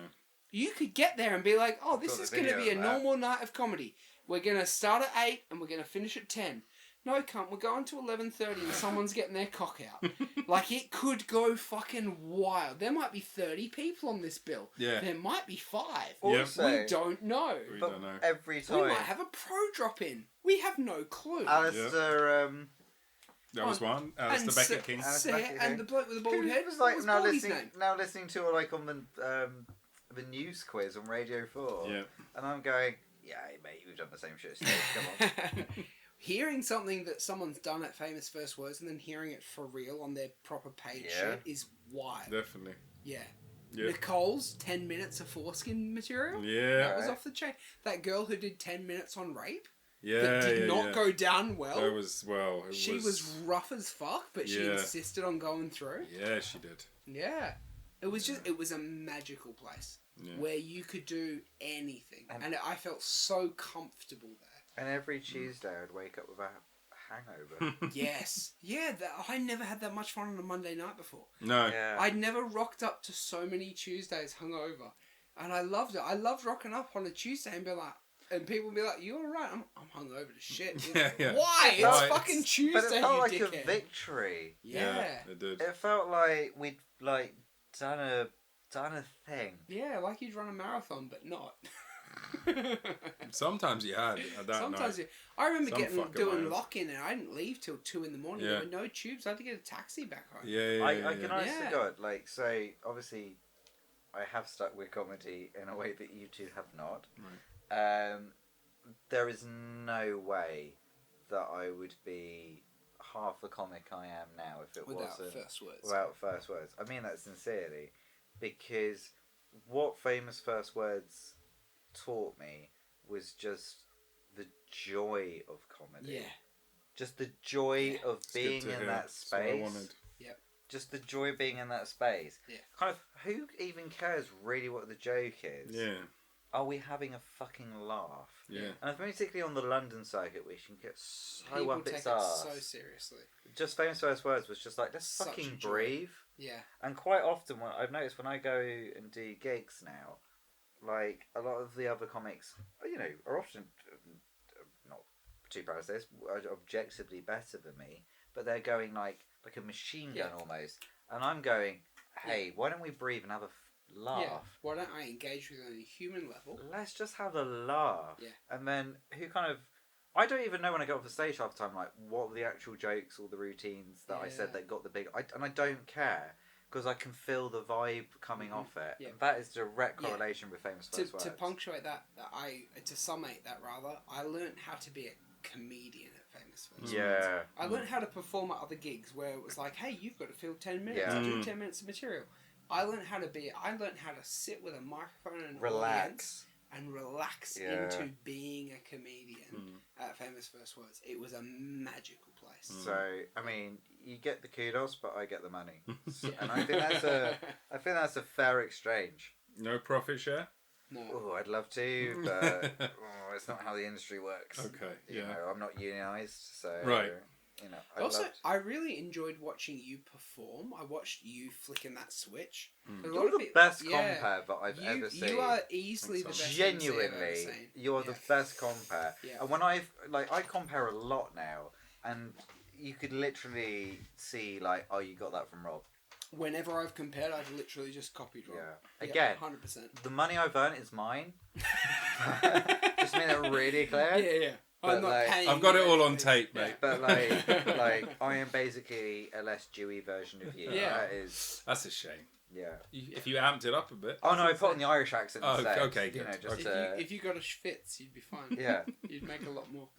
You could get there and be like, oh, this Got the is going to video be a of that. normal night of comedy. We're going to start at 8 and we're going to finish at 10. No, cunt, we're going to 11:30 and someone's getting their cock out. Like, it could go fucking wild. There might be 30 people on this bill. Yeah. There might be 5. Yep. Also, We don't know. We but don't know. every We time, might have a pro drop in. We have no clue. Alistair, That was one. That's the Beckett King. Alistair Beckett and King. the bloke with the bald who head. was What like was now Baldy's listening, name? now listening to like on the news quiz on Radio 4, Yeah. and I'm going, yeah, mate, we've done the same shit. Steve, come on. Hearing something that someone's done at Famous First Words and then hearing it for real on their proper page Yeah. shit is wild. Definitely. Yeah. Yeah. Nicole's 10 minutes of foreskin material. Yeah. That was Right. off the chain. That girl who did 10 minutes on rape Yeah. that did yeah, not yeah. go down well. That was it She was rough as fuck, but she Yeah. insisted on going through. Yeah, she did. Yeah. It was a magical place Yeah. where you could do anything. And- And I felt so comfortable there. And every Tuesday I'd wake up with a hangover. Yes. Yeah, I never had that much fun on a Monday night before. No. Yeah. I'd never rocked up to so many Tuesdays hungover. And I loved it. I loved rocking up on a Tuesday and be like, and people be like, "You alright?" I'm hungover to shit. Yeah, yeah. Why? It's Right. fucking Tuesday, But it felt you like dickhead. a victory. Yeah. It did. It felt like we'd like done a thing. Yeah, like you'd run a marathon, but not. Sometimes you had that Sometimes night. I remember Some fucking doing miles. lock-in and I didn't leave till 2 in the morning. Yeah. There were no tubes. I had to get a taxi back home. Yeah, I can honestly Yeah. God, like, so obviously I have stuck with comedy in a way that you two have not. There is no way that I would be half the comic I am now if it Without wasn't first words. without first words. I mean that sincerely, because what Famous First Words taught me was just the joy of comedy. Yeah. Just the joy of It's good being to in hear. that That's what I space. wanted. Just the joy of being in that space. Yeah. Kind of, who even cares really what the joke is? Yeah. Are we having a fucking laugh? Yeah. And particularly on the London circuit, we can get so People up take its it arse. so seriously. Just Famous First Words was just like, let's Such a fucking joy. breathe. Yeah. And quite often, I've noticed when I go and do gigs now, like a lot of the other comics, you know, are often not too proud of this, are objectively better than me, but they're going like a machine gun Yeah. almost, and I'm going, hey, why don't we breathe and have a laugh? Yeah. Why don't I engage with it on a human level? Let's just have a laugh. Yeah. And then I don't even know when I get off the stage half the time, like, what were the actual jokes or the routines that I said Yeah. that got the big... and I don't care, because I can feel the vibe coming off it. Yeah. And that is direct Yeah. correlation with Famous First Words. To punctuate that, to summate that rather, I learned how to be a comedian at Famous First. Yeah. I learned how to perform at other gigs where it was like, hey, you've got to fill 10 minutes Yeah. to do 10 minutes of material. I learned how to sit with a microphone and an audience Relax. and relax Yeah. into being a comedian at Famous First Words. It was a magical place. So, I mean, you get the kudos, but I get the money. And I think that's a fair exchange. No profit share? No. Oh, I'd love to, but it's not how the industry works. Okay, You yeah. know, I'm not unionised, so... Right. You know, Also, I really enjoyed watching you perform. I watched you flicking that switch. A lot You're of the peop- best yeah. compare that I've ever seen. You are easily the best MC I've ever Genuinely, seen. you're Yeah. the best compare. Yeah. And when I compare a lot now, and you could literally see like, oh, you got that from Rob. Whenever I've compared, I've literally just copied Rob. Yeah. Again, 100%. the money I've earned is mine. Just make that really clear. Yeah, I'm not like, paying. I've got you it all on anything. tape, Yeah. mate. But like I am basically a less Jewy version of you. Yeah. That is, That's a shame. yeah. If you amped it up a bit. Oh no, I put on the Irish accent Oh, instead. okay, You good. know, just If you got a Schwitz, you'd be fine. yeah. You'd make a lot more.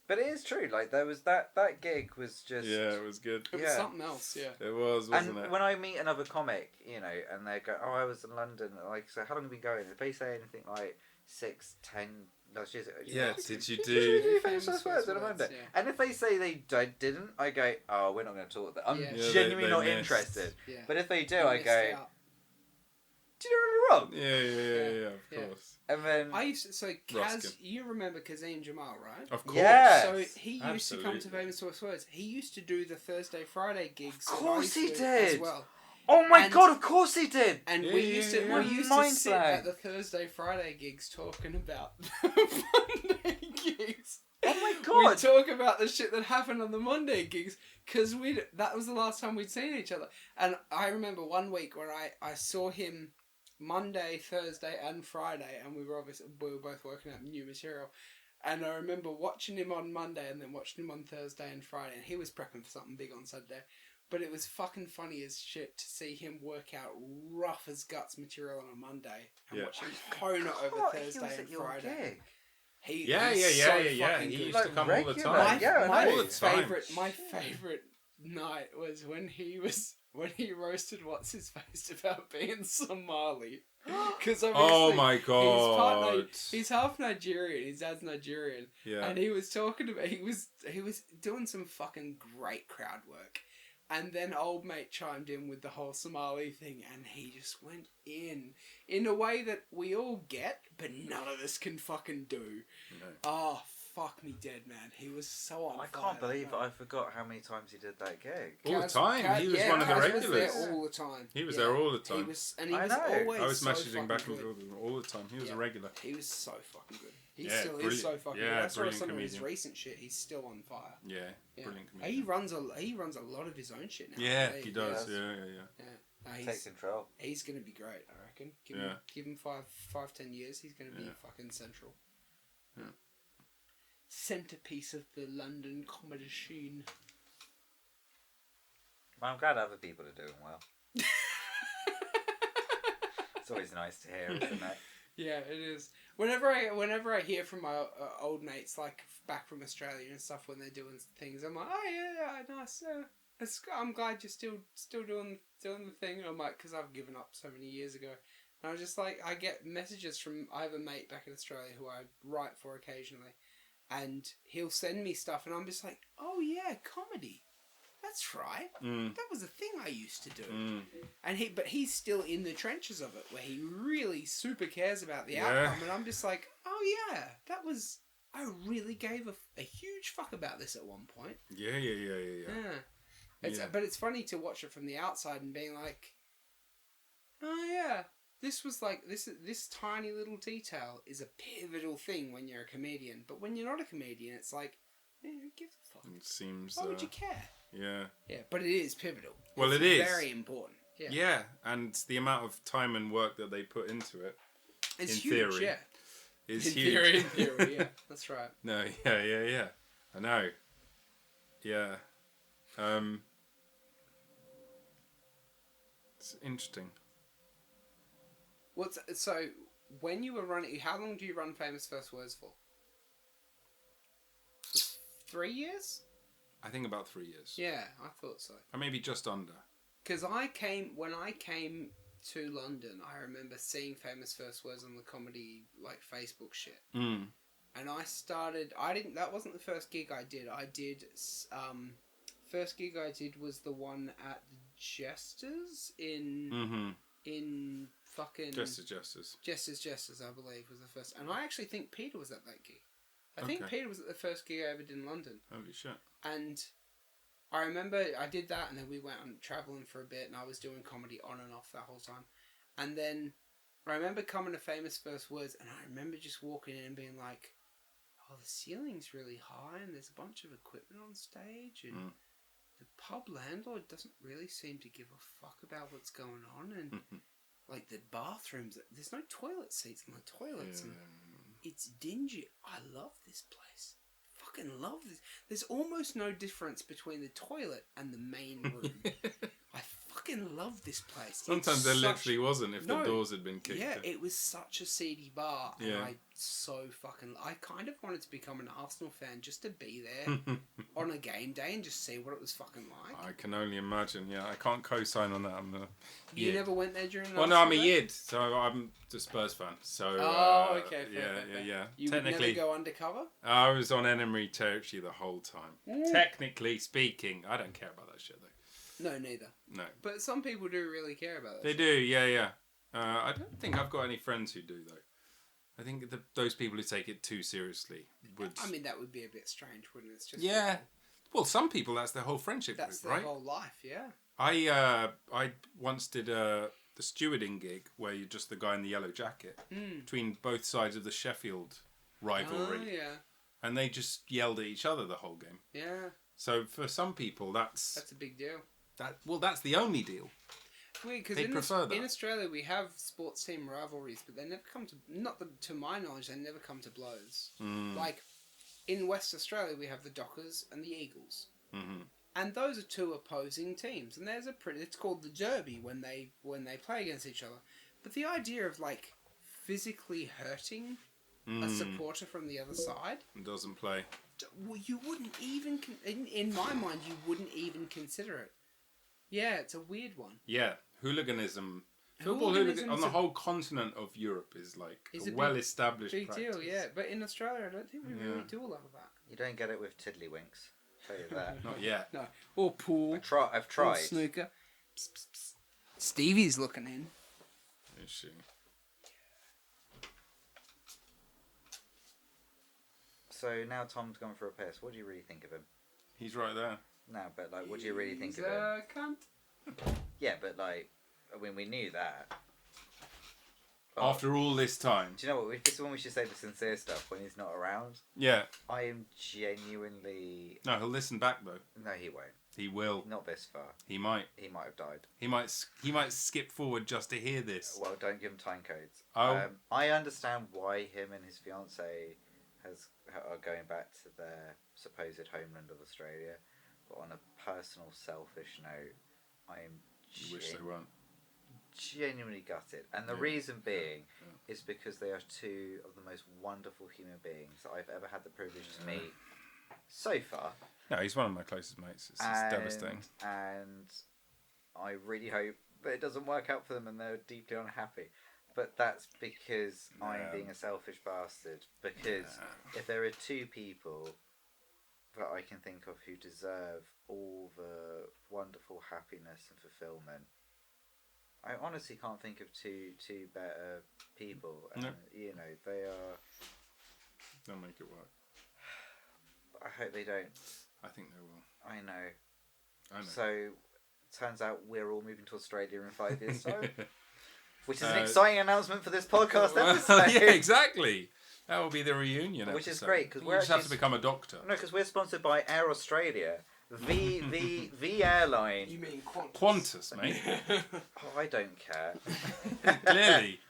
But it is true. Like there was that gig was just Yeah, it was good. It was Yeah. something else, yeah. It was, wasn't and it? when I meet another comic, you know, and they go, "Oh, I was in London." Like, so how long have you been going? If they say anything like 6, 10, last year, Yeah, did you Did do? you do Famous famous first words on a words, Monday? yeah. And if they say they didn't, I go, "Oh, we're not going to talk that." I'm Yeah. Yeah, genuinely they not missed. interested. Yeah. But if they do, You I missed go, out. "Do you know what I'm wrong?" Yeah, of Yeah. course. And then I used to, so Kaz, Ruskin. you remember Kazim Jamal, right? Of course. Yeah. So he used to come to Absolutely. Famous First Words. He used to do the Thursday, Friday gigs. Of that I course used he to as did. well. oh my And- god, of course he did. And Yeah, we yeah, used to yeah. we used Mind to sit blown. at the Thursday, Friday gigs talking about the Monday gigs. Oh my We'd god. talk about the shit that happened on the Monday gigs because that was the last time we'd seen each other. And I remember one week where I saw him Monday, Thursday, and Friday, and we were both working out new material. And I remember watching him on Monday and then watching him on Thursday and Friday, and he was prepping for something big on Saturday. But it was fucking funny as shit to see him work out rough as guts material on a Monday and Yeah. watch him hone it over What? He Thursday was and at your Friday. gig. He, Yeah. he's so fucking He good. used Like to come all the regular. time. Yeah, I my know. All the time. favorite night was when he roasted what's his face about being Somali. Because Oh my god. he's half Nigerian. His dad's Nigerian, Yeah. and he was talking about he was doing some fucking great crowd work. And then old mate chimed in with the whole Somali thing, and he just went in a way that we all get, but none of us can fucking do. No. Oh, fuck me dead, man. He was so on I fire can't that believe night. I forgot how many times he did that gig. All the time. He was one of the Kaz regulars. was there all the time. He was Yeah. there all the He time. was, and he I was know. always I was so messaging back fucking and good. forth all the time. He was Yeah. a regular. He was so fucking good. He Yeah, still is brilliant. so fucking Yeah, good. I saw brilliant some of his comedian. recent shit. He's still on fire. Yeah, Yeah. brilliant He comedian. runs a lot of his own shit now. I Yeah, believe. he does. Yeah. Yeah. Yeah. No, Take he's control. gonna be great. I reckon. Yeah. Give him 10 years. He's gonna be Yeah. fucking central. Yeah. Centerpiece of the London comedy scene. Well, I'm glad other people are doing well. It's always nice to hear, isn't it? Yeah, it is. Whenever I hear from my old mates, like back from Australia and stuff, when they're doing things, I'm like, oh yeah, nice. I'm glad you're still doing the thing. I'm like, because I've given up so many years ago. And I was just like, I get messages from, I have a mate back in Australia who I write for occasionally, and he'll send me stuff, and I'm just like, oh yeah, comedy. That's right. Mm. That was a thing I used to do. Mm. And he's still in the trenches of it, where he really super cares about the Yeah. outcome. And I'm just like, oh yeah, I really gave a huge fuck about this at one point. Yeah. Yeah. Yeah. But it's funny to watch it from the outside and being like, oh yeah, this was like, this tiny little detail is a pivotal thing when you're a comedian. But when you're not a comedian, it's like, who gives a fuck? It seems. Why would you care? Yeah. Yeah, but it is pivotal. Well, It's it is. very important. Yeah. Yeah, and the amount of time and work that they put into it It's in huge, theory, yeah. is In huge. theory, yeah. That's right. No, yeah. I know. Yeah. It's interesting. So when you were running, how long do you run Famous First Words for? 3 years? I think about 3 years. Yeah, I thought so. Or maybe just under. Because when I came to London, I remember seeing Famous First Words on the comedy, like, Facebook shit. Mm. And that wasn't the first gig I did. First gig I did was the one at the Jesters Mm-hmm. in fucking... Jesters. Jesters, I believe, was the first. And I actually think Peter was at that gig. I think Okay. Peter was at the first gig I ever did in London. Holy shit. And I remember I did that, and then we went on travelling for a bit, and I was doing comedy on and off that whole time. And then I remember coming to Famous First Words, and I remember just walking in and being like, oh, the ceiling's really high, and there's a bunch of equipment on stage, and the pub landlord doesn't really seem to give a fuck about what's going on, and like the bathrooms, there's no toilet seats in the toilets, and it's dingy. I love this place. fucking love this. There's almost no difference between the toilet and the main room. I fucking love this place. Sometimes there literally wasn't if No. the doors had been kicked Yeah, in. it was such a seedy bar, and Yeah. I kind of wanted to become an Arsenal fan just to be there on a game day and just see what it was fucking like. I can only imagine. Yeah, I can't co-sign on that. I'm a You yid. never went there during. Well, no, I'm a Arsenal day? yid, so I'm a Spurs fan. So. Oh, okay. Fair. Yeah. You would Technically, never go undercover. I was on enemy territory the whole time. Technically speaking, I don't care about that shit though. No, neither. No, But some people do really care about it. they do. Yeah. I don't think I've got any friends who do though. I think those people who take it too seriously would. I mean, that would be a bit strange, wouldn't it? It's just Yeah. people. Well, some people that's their whole friendship That's group, their right? whole life, yeah. I once did the stewarding gig where you're just the guy in the yellow jacket between both sides of the Sheffield rivalry, Oh, yeah. and they just yelled at each other the whole game. Yeah, So for some people, that's that's a big deal. that's the only deal. It's weird because They prefer that. in Australia we have sports team rivalries, but they never come to to my knowledge they never come to blows. Like in West Australia we have the Dockers and the Eagles, and those are two opposing teams. And there's it's called the Derby when they play against each other. But the idea of like physically hurting a supporter from the other side, It doesn't play. well, you wouldn't even in my mind you wouldn't even consider it. Yeah, it's a weird one. Yeah, hooliganism. Football Hooliganism on is the a- whole continent of Europe is like It's a a big- well-established Big practice. deal, yeah. But in Australia, I don't think we really Yeah. do a lot of that. You don't get it with tiddlywinks. Tell you that. Not yet. No, or pool, I've or tried. snooker. Psst, psst, psst. Stevie's looking in. Is she? So now Tom's gone for a piss. What do you really think of him? He's right there. No, but like, what do you really think He's of him? a cunt. Yeah, but like, I mean, we knew that. But After all this time. do you know what? This is when we should say the sincere stuff when he's not around. Yeah. I am genuinely. No, he'll listen back though. No, he won't. He will. Not this far. He might. He might have died. He might skip forward just to hear this. Well, don't give him time codes. Oh. I understand why him and his fiance are going back to their supposed homeland of Australia, but on a personal, selfish note, I am You wish they weren't. genuinely gutted, and the Yeah. reason being is because they are two of the most wonderful human beings that I've ever had the privilege to meet so far. No, he's one of my closest mates. It's just devastating. And I really hope that it doesn't work out for them and they're deeply unhappy. But that's because I'm being a selfish bastard. Because if there are two people that I can think of who deserve all the wonderful happiness and fulfillment, I honestly can't think of two better people. And, No. you know, they are... They'll make it work. I hope they don't. I think they will. I know. I know. So, turns out we're all moving to Australia in 5 years' time. Which is an Uh, exciting announcement for this podcast Well, episode. yeah, exactly. That will be the reunion Which is episode. great, 'cause You we're just have actually to become a doctor. No, because we're sponsored by Air Australia, the airline. You mean Qantas? Qantas, mate. Oh, I don't care. Clearly.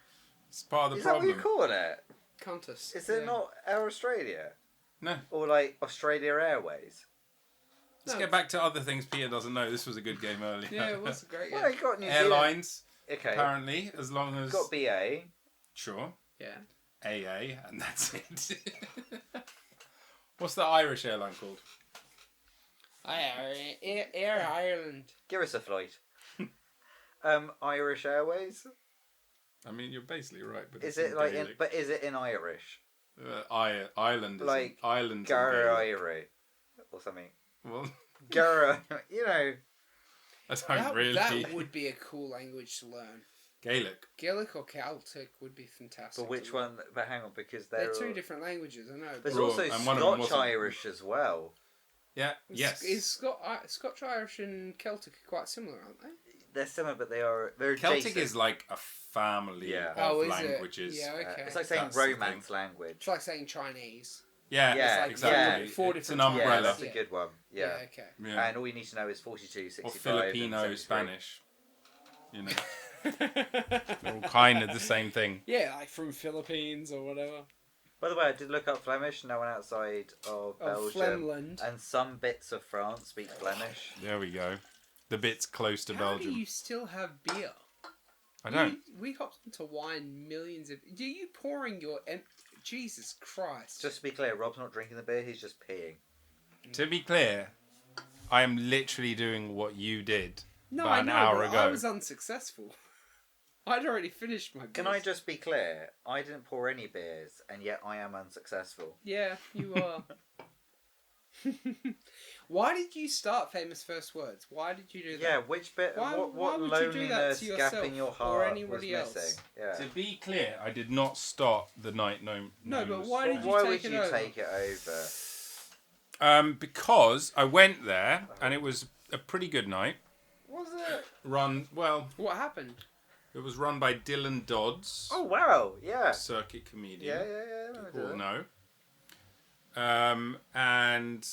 It's part of the Is that what problem. you call it? Qantas. Is it yeah. not Air Australia? No. Or like Australia Airways? Let's No. get back to other things Peter doesn't know. This was a good game earlier. Yeah, it was great. Well, Yeah. you got New Zealand. Airlines, Okay. apparently, as long as... Got BA. Sure. Yeah. AA, and that's it. What's the Irish airline called? Air Ireland. Give us a flight. Irish Airways. I mean, you're basically right, but Is it's it like? Gaelic. But is it in Irish? Ireland is Like Ireland. Gara Iri or something? Well, Gara, you know. I don't really. That would be a cool language to learn. Gaelic. Gaelic or Celtic would be fantastic. But which to learn. one? But hang on, because They're all... two different languages, I know. There's but- Well, also and one of them Scotch wasn't. Irish as well. Yeah. Yes. Is Scotch Irish and Celtic are quite similar, aren't they? They're similar, but they're Celtic adjacent. is like a family Yeah. of Oh, is it? languages. Yeah, okay. It's like saying That's the Romance language. It's like saying Chinese. Yeah, Yeah, like exactly. four It's an different Yeah, umbrella. that's a Yeah. good one. Yeah. Okay. Yeah. And all you need to know is 42, 65, Or Filipino, and 73. Spanish. You know, they're all kind of the same thing. Yeah, like from Philippines or whatever. By the way, I did look up Flemish and I went outside of Belgium. Flemland. And some bits of France speak Flemish. There we go. The bits close to How Belgium. do you still have beer? I don't. We hopped into wine millions of... Do you pouring your... Jesus Christ. Just to be clear, Rob's not drinking the beer, he's just peeing. To be clear, I am literally doing what you did No, about I an know, hour but ago. I was unsuccessful. I'd already finished my beers. Can I just be clear? I didn't pour any beers, and yet I am unsuccessful. Yeah, you are. Why did you start Famous First Words? Why did you do that? Yeah, which bit? Why what would you do that loneliness to gap yourself in your or heart was anybody else? missing? Yeah. To be clear, I did not start the night no. No, but why did you Why take would it you over? take it over? Because I went there and it was a pretty good night. Was it? What happened? It was run by Dylan Dodds, Oh wow! Yeah. circuit comedian. Yeah. I People know. know. And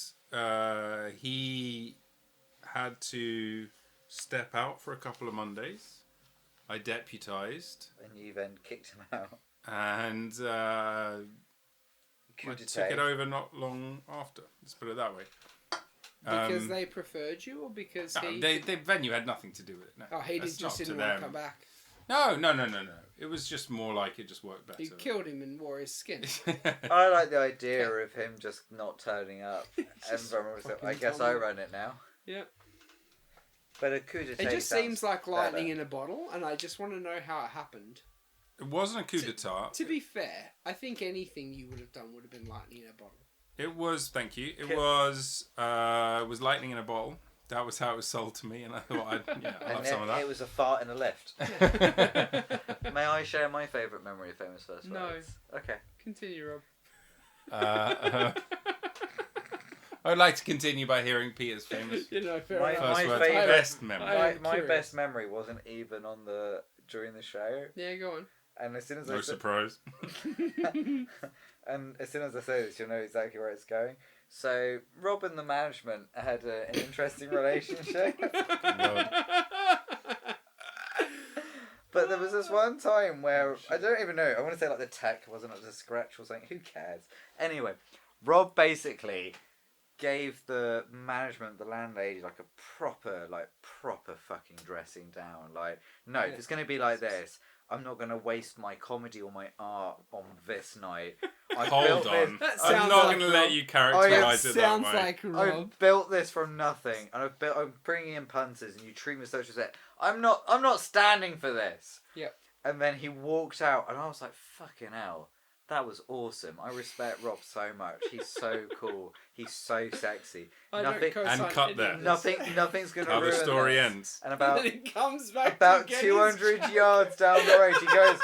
he had to step out for a couple of Mondays. I deputised, And you then kicked him out. and Coup I d'etat. took it over not long after. Let's put it that way. Because they preferred you, or because No, he... the venue had nothing to do with it. No. Oh, he That's just up didn't to want to them. come back. No. It was just more like it just worked better. You killed him and wore his skin. I like the idea of him just not turning up. And Just everyone was like, fucking I guess tumble. I run it now. Yeah. But a coup d'etat It just sounds seems like lightning better. in a bottle, and I just want to know how it happened. It wasn't a coup d'etat. To be fair, I think anything you would have done would have been lightning in a bottle. It was, thank you. It Okay. was lightning in a bottle. That was how it was sold to me, and I thought I'd And love then some of that. it was a fart in a lift. May I share my favourite memory of Famous First No. Words? Okay. Continue, Rob. I would like to continue by hearing Peter's famous You know, fair My- enough. first my words. favourite- Best memory. I'm My curious. best memory wasn't even on during the show. Yeah, go on. And as soon as No I surprise. and as soon as I say this, you'll know exactly where it's going. So Rob and the management had an interesting relationship. But there was this one time where I don't even know. I want to say like the tech wasn't up to scratch or something. Who cares? Anyway, Rob basically gave the management, the landlady, like a proper fucking dressing down. Like, no, if it's gonna be like this, I'm not gonna waste my comedy or my art on this night. I Hold built this- on. That I'm sounds not like going to let Rob. you That characterise it that sounds way. like I Rob. built this from nothing, and I'm bringing in punters, and you treat me as such as that. I'm not standing for this. Yep. And then he walked out, and I was like, "Fucking hell, that was awesome." I respect Rob so much. He's so cool. He's so sexy. I Nothing, don't co-sign And cut any of there. this. nothing's gonna How the ruin story this. ends. And And about then it comes back about to get 200 his yards down the road, he goes,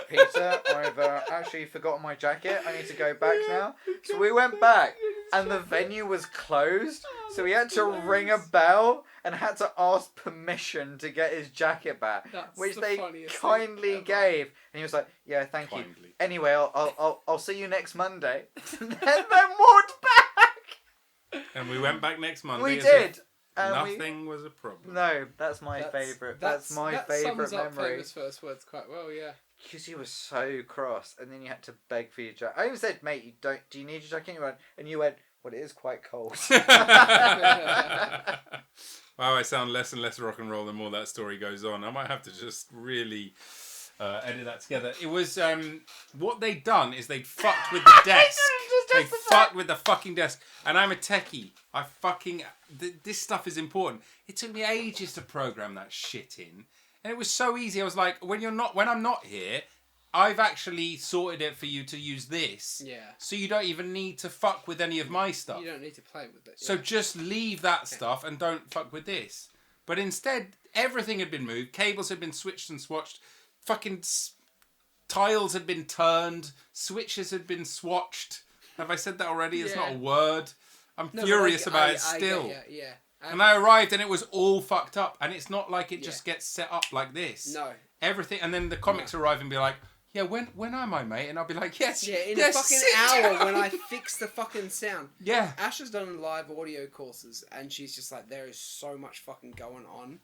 Peter, I've actually forgotten my jacket. I need to go back now. So we went back, and the venue was closed. So he had to ring a bell and had to ask permission to get his jacket back, That's which the they funniest thing kindly ever. gave. And he was like, "Yeah, thank you. Kindly. Anyway, I'll see you next Monday." And then walked back. And we went back next Monday. We as did. if And Nothing was a problem. No, that's my favourite. That's my that favourite sums up memory. Famous First Words quite well, yeah. Because you were so cross, and then you had to beg for your jacket. I even said, "Mate, do you need your jacket?" And you went, "Well, it is quite cold." Wow, I sound less and less rock and roll the more that story goes on. I might have to just really edit that together. It was what they'd done is they'd fucked with the desk. They fucked with the fucking desk, and I'm a techie. I fucking this stuff is important. It took me ages to program that shit in, and it was so easy. I was like, when I'm not here, I've actually sorted it for you to use this. Yeah. So you don't even need to fuck with any of my stuff. You don't need to play with it. So yeah. just leave that stuff and don't fuck with this. But instead, everything had been moved. Cables had been switched and swatched. Fucking tiles had been turned. Switches had been swatched. Have I said that already? It's not a word. I'm No, but furious about it I still. get you, yeah. And I arrived and it was all fucked up. And it's not like it just gets set up like this. No. Everything. And then the comics arrive and be like, yeah, when am I, mate? And I'll be like, yes. Yeah, in yes, a fucking sit hour down. when I fix the fucking sound. Yeah. Ash has done live audio courses, and she's just like, there is so much fucking going on.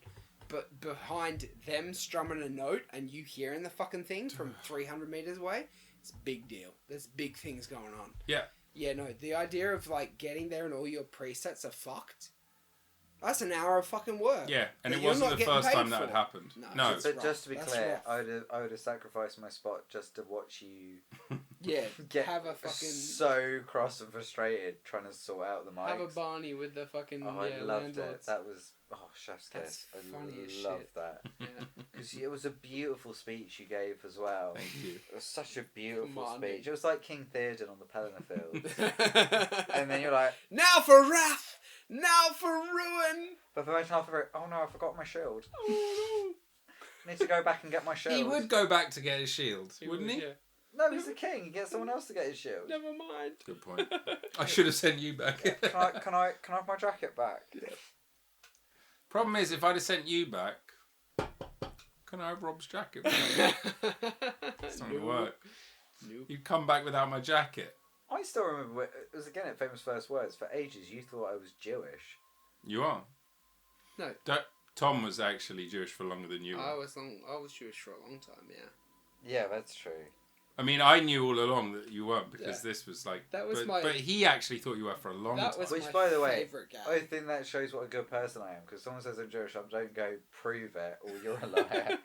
But behind them strumming a note and you hearing the fucking thing from 300 meters away, It's a big deal. There's big things going on. Yeah. Yeah, no, the idea of, like, getting there and all your presets are fucked, that's an hour of fucking work. Yeah, and that it you're wasn't not the getting first paid time that for. had happened. No, No. it's But rough. just to be That's clear, rough. I would have sacrificed my spot just to watch you Yeah, get have a fucking... so cross and frustrated trying to sort out the mics. Have a Barney with the fucking Oh, I loved it. landlords. That was chef's That's kiss. funny as I love shit. that Yeah. because it was a beautiful speech you gave as well. Thank you. It was such a beautiful Come on, speech. dude. It was like King Theoden on the Pelennor Fields. And then you're like, Now for wrath! Now for ruin! but for most half of it, oh no, I forgot my shield. Oh, I need to go back and get my shield. He would go back to get his shield, no. wouldn't he? Yeah. No, he's the king. He gets someone else to get his shield. Never mind. Good point. I should have sent you back. Can I have my jacket back? Problem is, if I'd have sent you back, can I have Rob's jacket back? It's not going to work. Nope. You'd come back without my jacket. I still remember it was again at Famous First Words. For ages, you thought I was Jewish. You are. No. Tom was actually Jewish for longer than you were. I was Jewish for a long time, yeah. Yeah, that's true. I mean, I knew all along that you weren't because this was like... That was but he actually thought you were for a long That time. was Which, my by the way, favourite guy. I think that shows what a good person I am. Because someone says I'm Jewish, I don't go prove it or you're a liar.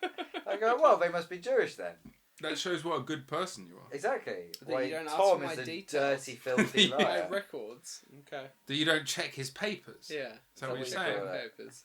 I go, well, they must be Jewish then. That shows what a good person you are. Exactly. But then you don't ask Tom for my is a details. dirty, filthy Yeah. My liar. records. Okay. That you don't check his papers. Yeah. Is that what you're saying? Papers.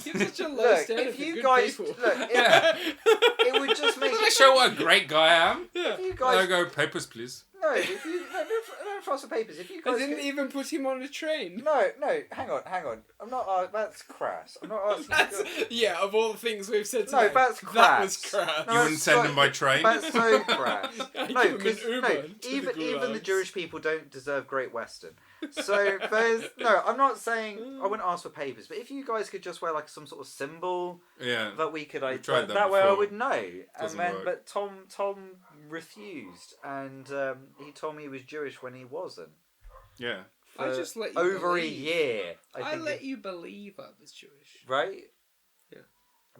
You have such a low Look, standard if for you good guys people. look, Yeah. it would just make I show what a great guy I am. Yeah. if you I guys go, papers, please. no, if you no frost the papers. If you I guys didn't could- even put him on a train. no, hang on. I'm not. That's crass. I'm not asking. That's, yeah, of all the things we've said No, today, that's that was crass. crap. No, You wouldn't that's send so- him by train? That's so crass. I No, give him an because Uber to the even the gulags. Jewish people don't deserve Great Western. So there's no. I'm not saying I wouldn't ask for papers, but if you guys could just wear like some sort of symbol Yeah. that we could, We've tried that way I before. would know. Doesn't And then, work. but Tom refused, and he told me he was Jewish when he wasn't. Yeah. I For just let you over believe. a year. I think let you believe I was Jewish. right. Yeah.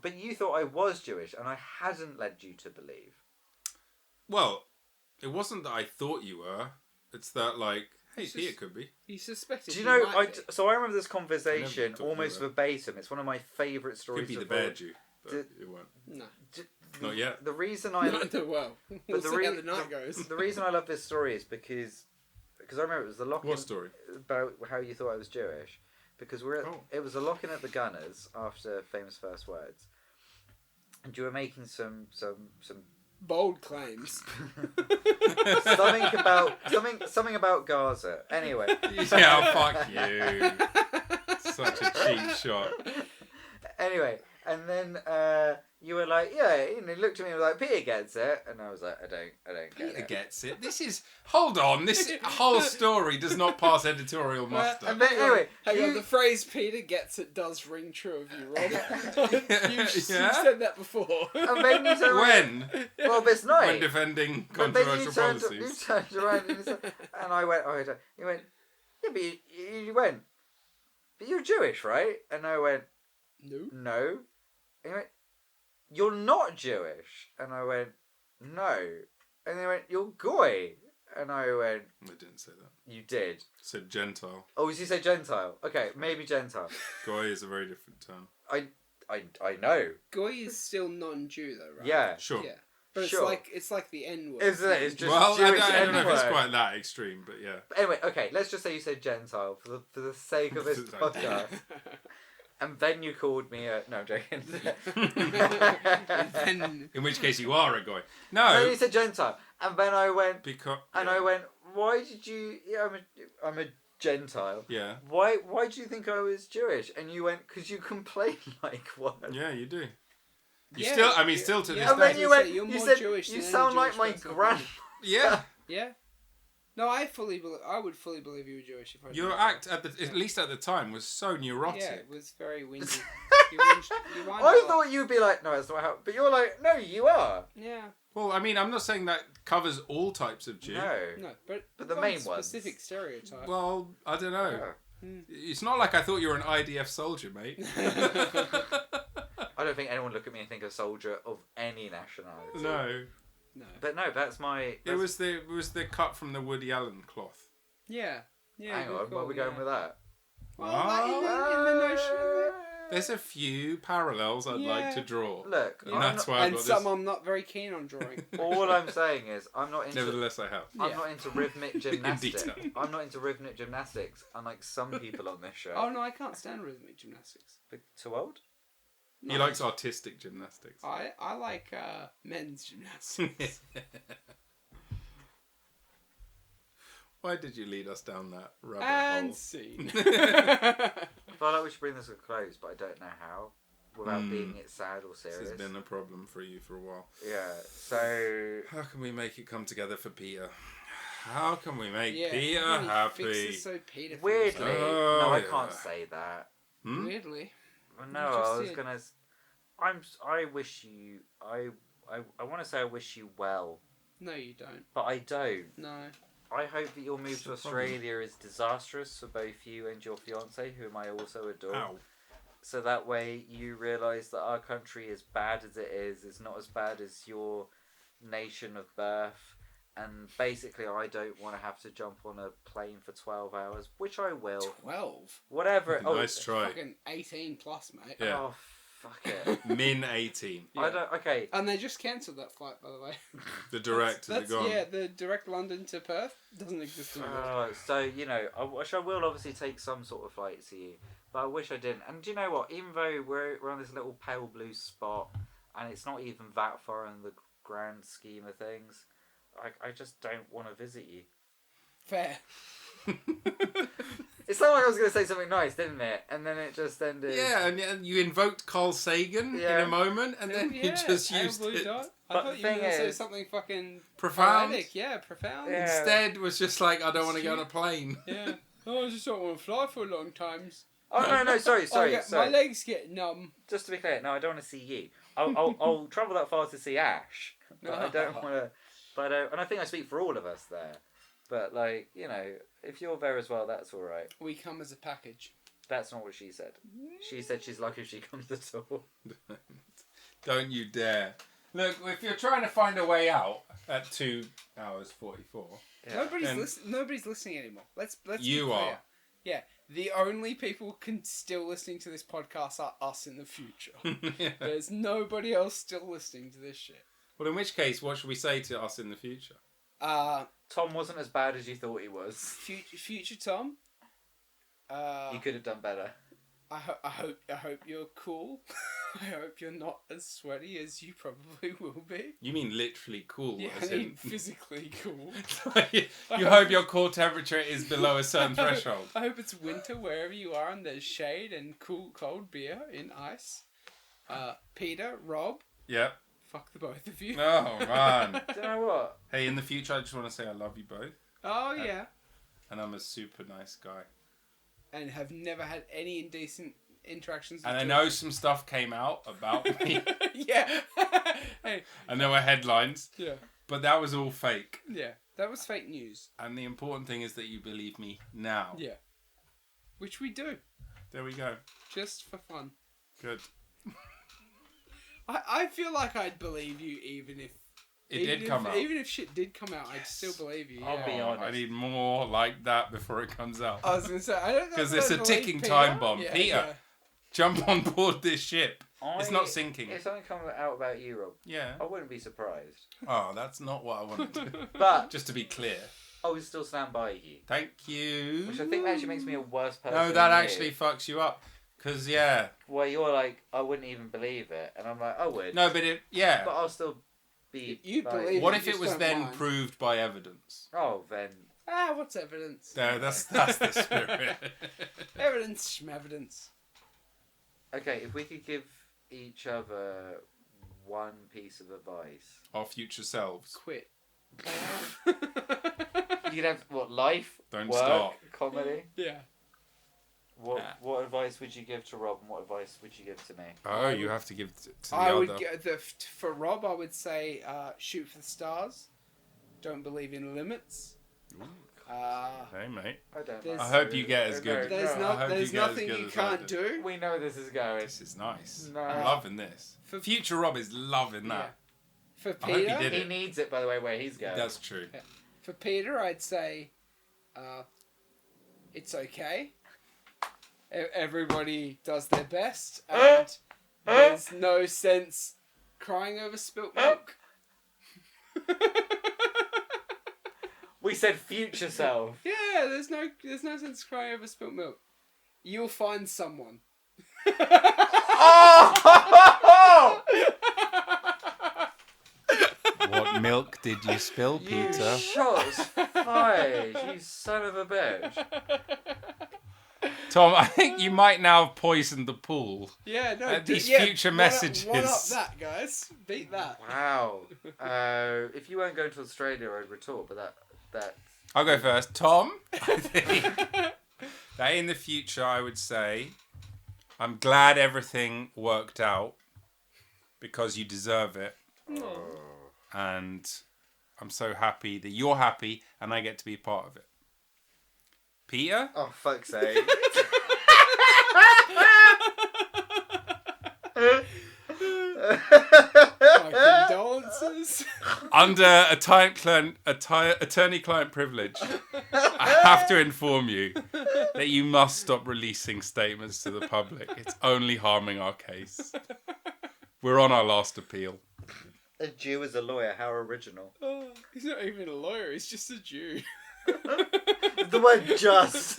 But you thought I was Jewish, and I hadn't led you to believe. Well, it wasn't that I thought you were. It's that, like, hey, It's it just- could be. You suspected. Do you know? might be. So I remember this I conversation never talked almost about verbatim. It's one of my favourite stories. Could be the of bear all- Jew, but Did- it won't. No. Not yet. The reason I Not the well. We'll see how the night goes. the reason I love this story is because I remember it was the lock-in What story? about how you thought I was Jewish, because Oh. it was a lock-in at the Gunners after Famous First Words, and you were making some Bold claims. something about Gaza. Anyway, Yeah, fuck you. Such a cheap shot. anyway, and then you were like, yeah, you looked at me and was like, Peter gets it, and I was like, I don't get Peter it. gets it. This is... Hold on. This whole story does not pass editorial muster. And then anyway, Hang on, you- the phrase "Peter gets it" does ring true of you, Rob. You've Yeah? said that before. and then you turned around- When? well, this night. When defending But then controversial you policies. turned around and, and I went, oh, I don't. You went, yeah, but you went, but you're Jewish, right? And I went, No. no. And he went, you're not Jewish. And I went, no. And they went, you're Goy. And I went, I didn't say that. you did. Said Gentile. Oh, did you say Gentile? Okay, maybe Gentile. Goy is a very different term. I know. Goy is still non-Jew though, right? Yeah. Sure. Yeah. But Sure. it's like the N word. Isn't it? It's just Well, Jewish I don't know if it's N-word. quite that extreme, but yeah. But anyway, okay, let's just say you said Gentile for the sake of this podcast. And then you called me a... No, I'm joking. And In which case you are a Goy. No, No, you said Gentile. And then I went... because... And I went, why did you... Yeah, I'm a Gentile. Yeah. Why do you think I was Jewish? And you went, because you complain like one. Yeah, you do. You Yeah, still, I mean, yeah, still to yeah. this And day. then you went, You're you more said, Jewish you than any sound like Jewish my person. grand... Yeah. yeah. No, I would fully believe you were Jewish if I. Your did act, at least at the time, was so neurotic. Yeah, it was very whingy. you whined I a lot. thought you'd be like, no, that's not how... But you're like, no, you are. Yeah. Well, I mean, I'm not saying that covers all types of Jew. No. No, but the one main ones. specific stereotype. Well, I don't know. Yeah. It's not like I thought you were an IDF soldier, mate. I don't think anyone would look at me and think a soldier of any nationality. No. No. But no, that's my. It was the cut from the Woody Allen cloth. Yeah. Yeah. Hang good on, call, where are we going with that? Well, like, in the notion. There's a few parallels I'd like to draw. Look, And I'm that's not, why I've And got some this. I'm not very keen on drawing. all I'm saying is I'm not into. Nevertheless, I have. I'm Yeah. not into rhythmic gymnastics. detail. I'm not into rhythmic gymnastics, unlike some people on this show. Oh no, I can't stand rhythmic gymnastics. Too old? He likes artistic gymnastics. I like men's gymnastics. Why did you lead us down that rabbit And hole? scene. I feel like we should bring this to a close, but I don't know how, without being it sad or This serious. has been a problem for you for a while. Yeah. So How can we make it come together for Peter? How can we make Yeah, Peter really happy? fixes so Peter feels weirdly, like- Oh, no, I yeah. can't say that. Hmm? Weirdly. Well, You no, just I was did. gonna. I wish you. I want to say I wish you well, No, you don't. but I don't. No. I hope that your move What's to the problem? Australia is disastrous for both you and your fiance, whom I also adore. Ow. So that way you realise that our country, as bad as it is not as bad as your nation of birth. And basically, I don't want to have to jump on a plane for 12 hours, which I will. 12? Whatever. Nice try. Fucking 18 plus, mate. Yeah. Oh, fuck it. Min 18. Yeah. I don't. Okay. And they just cancelled that flight, by the way. The direct is That's, gone. yeah, the direct London to Perth doesn't exist anymore. So, you know, I will obviously take some sort of flight to you, but I wish I didn't. And do you know what? Even though we're on this little pale blue spot, and it's not even that far in the grand scheme of things, I just don't want to visit you. Fair. It sounded like I was going to say something nice, didn't it? And then it just ended. Yeah, and you invoked Carl Sagan in Yeah. a moment, and then you just pale used blue it. dot. I But thought the you were thing going to say is- something fucking Profound. poetic. Yeah, profound. Yeah. Instead, was just like, I don't want to go on a plane. Yeah. Oh, I just don't want to fly for long times. Oh, no, sorry. My legs get numb. Just to be clear, no, I don't want to see you. I'll travel that far to see Ash, but I don't want to. But and I think I speak for all of us there. But like, you know, if you're there as well, that's all right. We come as a package. That's not what she said. She said she's lucky if she comes at all. Don't you dare. Look, if you're trying to find a way out at 2 hours 44, Yeah. Nobody's listening anymore. Let's You be clear. are. Yeah, the only people still listening to this podcast are us in the future. There's nobody else still listening to this shit. Well, in which case, what should we say to us in the future? Tom wasn't as bad as you thought he was. Future Tom. You could have done better. I hope you're cool. I hope you're not as sweaty as you probably will be. You mean literally cool, Yeah, as I mean in... physically cool. you hope your core temperature is below a certain threshold. I hope it's winter wherever you are and there's shade and cool cold beer in ice. Peter, Rob, Yep. fuck the both of you. Oh, man. Do you know what? Hey, in the future, I just want to say I love you both. Oh yeah. And I'm a super nice guy. And have never had any indecent interactions with And I George. know some stuff came out about me. Yeah. Hey. And there were headlines. Yeah. But that was all fake. Yeah. That was fake news. And the important thing is that you believe me now. Yeah. Which we do. There we go. Just for fun. Good. I feel like I'd believe you even if Even if shit did come out, I'd still believe you. I'll Yeah. be honest. I need more like that before it comes out. I was gonna say I don't know Because if it's I a believe ticking Peter. time bomb. Yeah, Peter, yeah. jump on board this ship. It's not sinking. If something comes out about you, Rob, Yeah. I wouldn't be surprised. Oh, that's not what I wanted to do. But Just to be clear. I would still stand by you. Thank you. Which I think actually makes me a worse person. No, that than actually you. fucks you up. Because, yeah. Where you're like, I wouldn't even believe it. And I'm like, I would. No, but it, yeah. But I'll still be. You like, believe What you if it just was don't then mind. proved by evidence? Oh, then. What's evidence? No, that's the spirit. Evidence, evidence. Okay, if we could give each other one piece of advice. Our future selves. Quit. You'd have, what, life? Don't work, stop. Comedy? Yeah. What advice would you give to Rob and what advice would you give to me? Oh, you have to give to the I other. would for Rob. I would say shoot for the stars. Don't believe in limits. Hey, mate. I don't There's- I hope you get as good. There's I hope there's you get as nothing good you as I can't do. We know where this is going. This is nice. No. I'm loving this. For- Future Rob is loving Yeah. that. For I hope he Peter, did He it. needs it, by the way, where he's going. That's true. for Peter, I'd say, it's okay. Everybody does their best, and there's no sense crying over spilt milk. We said future self. Yeah, there's no sense crying over spilt milk. You'll find someone. Oh! What milk did you spill, You Peter? shots fired, you son of a bitch. Tom, I think you might now have poisoned the pool. Yeah, no. These future one messages. up that, guys. Beat that. Wow. If you weren't going to Australia, I'd retort, but that I'll go first. Tom, I think that in the future, I would say, I'm glad everything worked out because you deserve it. And I'm so happy that you're happy and I get to be part of it. Peter? Oh, fuck's sake. My condolences. Under attorney-client privilege, I have to inform you that you must stop releasing statements to the public. It's only harming our case. We're on our last appeal. A Jew as a lawyer, how original. Oh, he's not even a lawyer, he's just a Jew. The word just.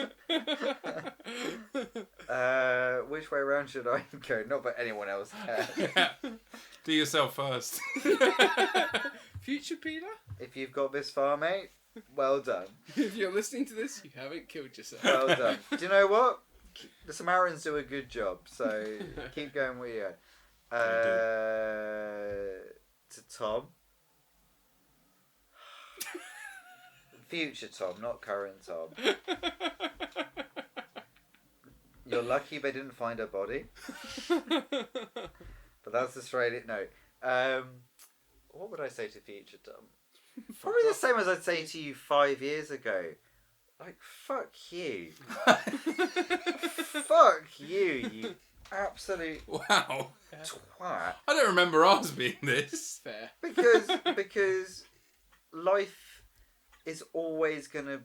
Which way around should I go? Not that anyone else cares. Yeah. Do yourself first. Future Peter, If you've got this far, mate, well done. if you're listening to this, you haven't killed yourself. Well done. Do you know what? The Samaritans do a good job, so keep going with you. To Tom. Future Tom, not current Tom. You're lucky they didn't find her body. But that's Australia. No. What would I say to future Tom? Probably the same as I'd say to you 5 years ago. Like, fuck you. Fuck you, you absolute Wow. twat. I don't remember ours being this. Fair. Because life is always going to...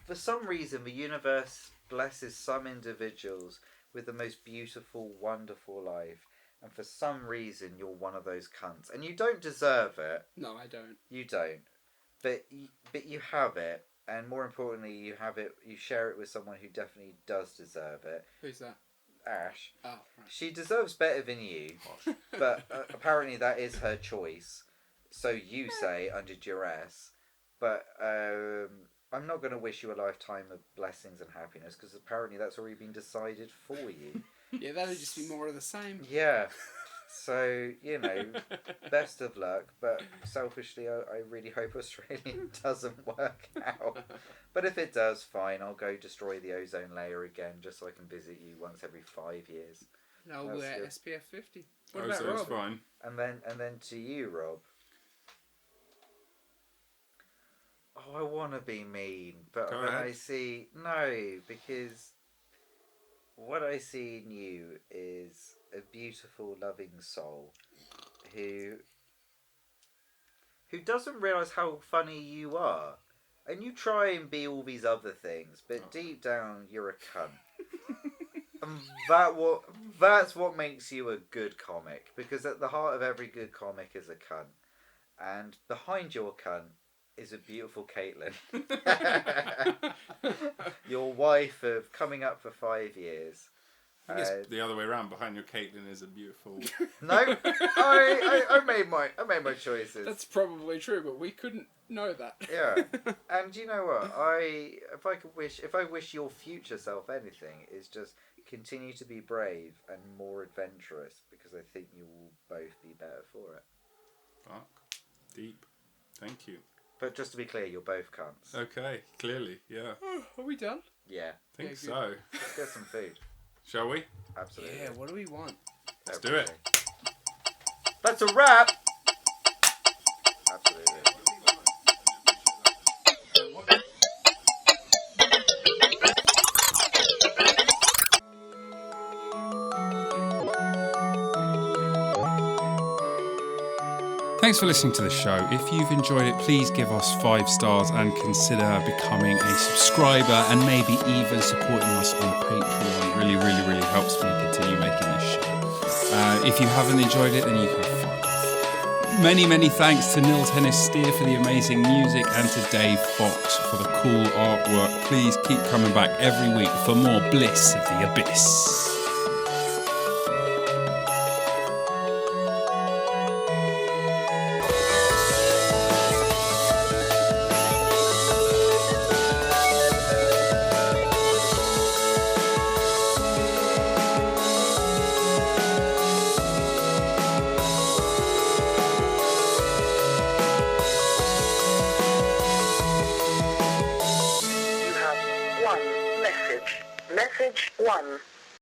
For some reason, the universe blesses some individuals with the most beautiful, wonderful life. And for some reason, you're one of those cunts. And you don't deserve it. No, I don't. You don't. But you have it. And more importantly, you have it. You share it with someone who definitely does deserve it. Who's that? Ash. Oh, right. She deserves better than you. But apparently that is her choice. So you say under duress. But I'm not going to wish you a lifetime of blessings and happiness because apparently that's already been decided for you. Yeah, that'd just be more of the same. Yeah. So, you know, best of luck. But selfishly, I really hope Australia doesn't work out. But if it does, fine. I'll go destroy the ozone layer again just so I can visit you once every 5 years. No, That's we're good. SPF 50. Oh, What about so it's Rob? fine. And then to you, Rob. Oh, I want to be mean, but Go when ahead. I see... No, because what I see in you is a beautiful, loving soul who doesn't realise how funny you are. And you try and be all these other things, but deep down, you're a cunt. And that's what makes you a good comic, because at the heart of every good comic is a cunt. And behind your cunt is a beautiful Caitlin. Your wife of coming up for 5 years. I think it's the other way around. Behind your Caitlin is a beautiful... No, I made my choices. That's probably true, but we couldn't know that. Yeah, and you know what? If I wish your future self anything, is just continue to be brave and more adventurous, because I think you will both be better for it. Fuck. Deep. Thank you. But just to be clear, you're both cunts. Okay, clearly, yeah. Are we done? Yeah, I think Yeah, so. let's get some food. Shall we? Absolutely. Yeah, what do we want? Let's do it. That's a wrap. Absolutely. Thanks for listening to the show. If you've enjoyed it, please give us 5 stars and consider becoming a subscriber and maybe even supporting us on Patreon. It really, really, really helps me continue making this show. If you haven't enjoyed it, then you can fuck off. Many, many thanks to Nils Hennis Steer for the amazing music and to Dave Fox for the cool artwork. Please keep coming back every week for more Bliss of the Abyss.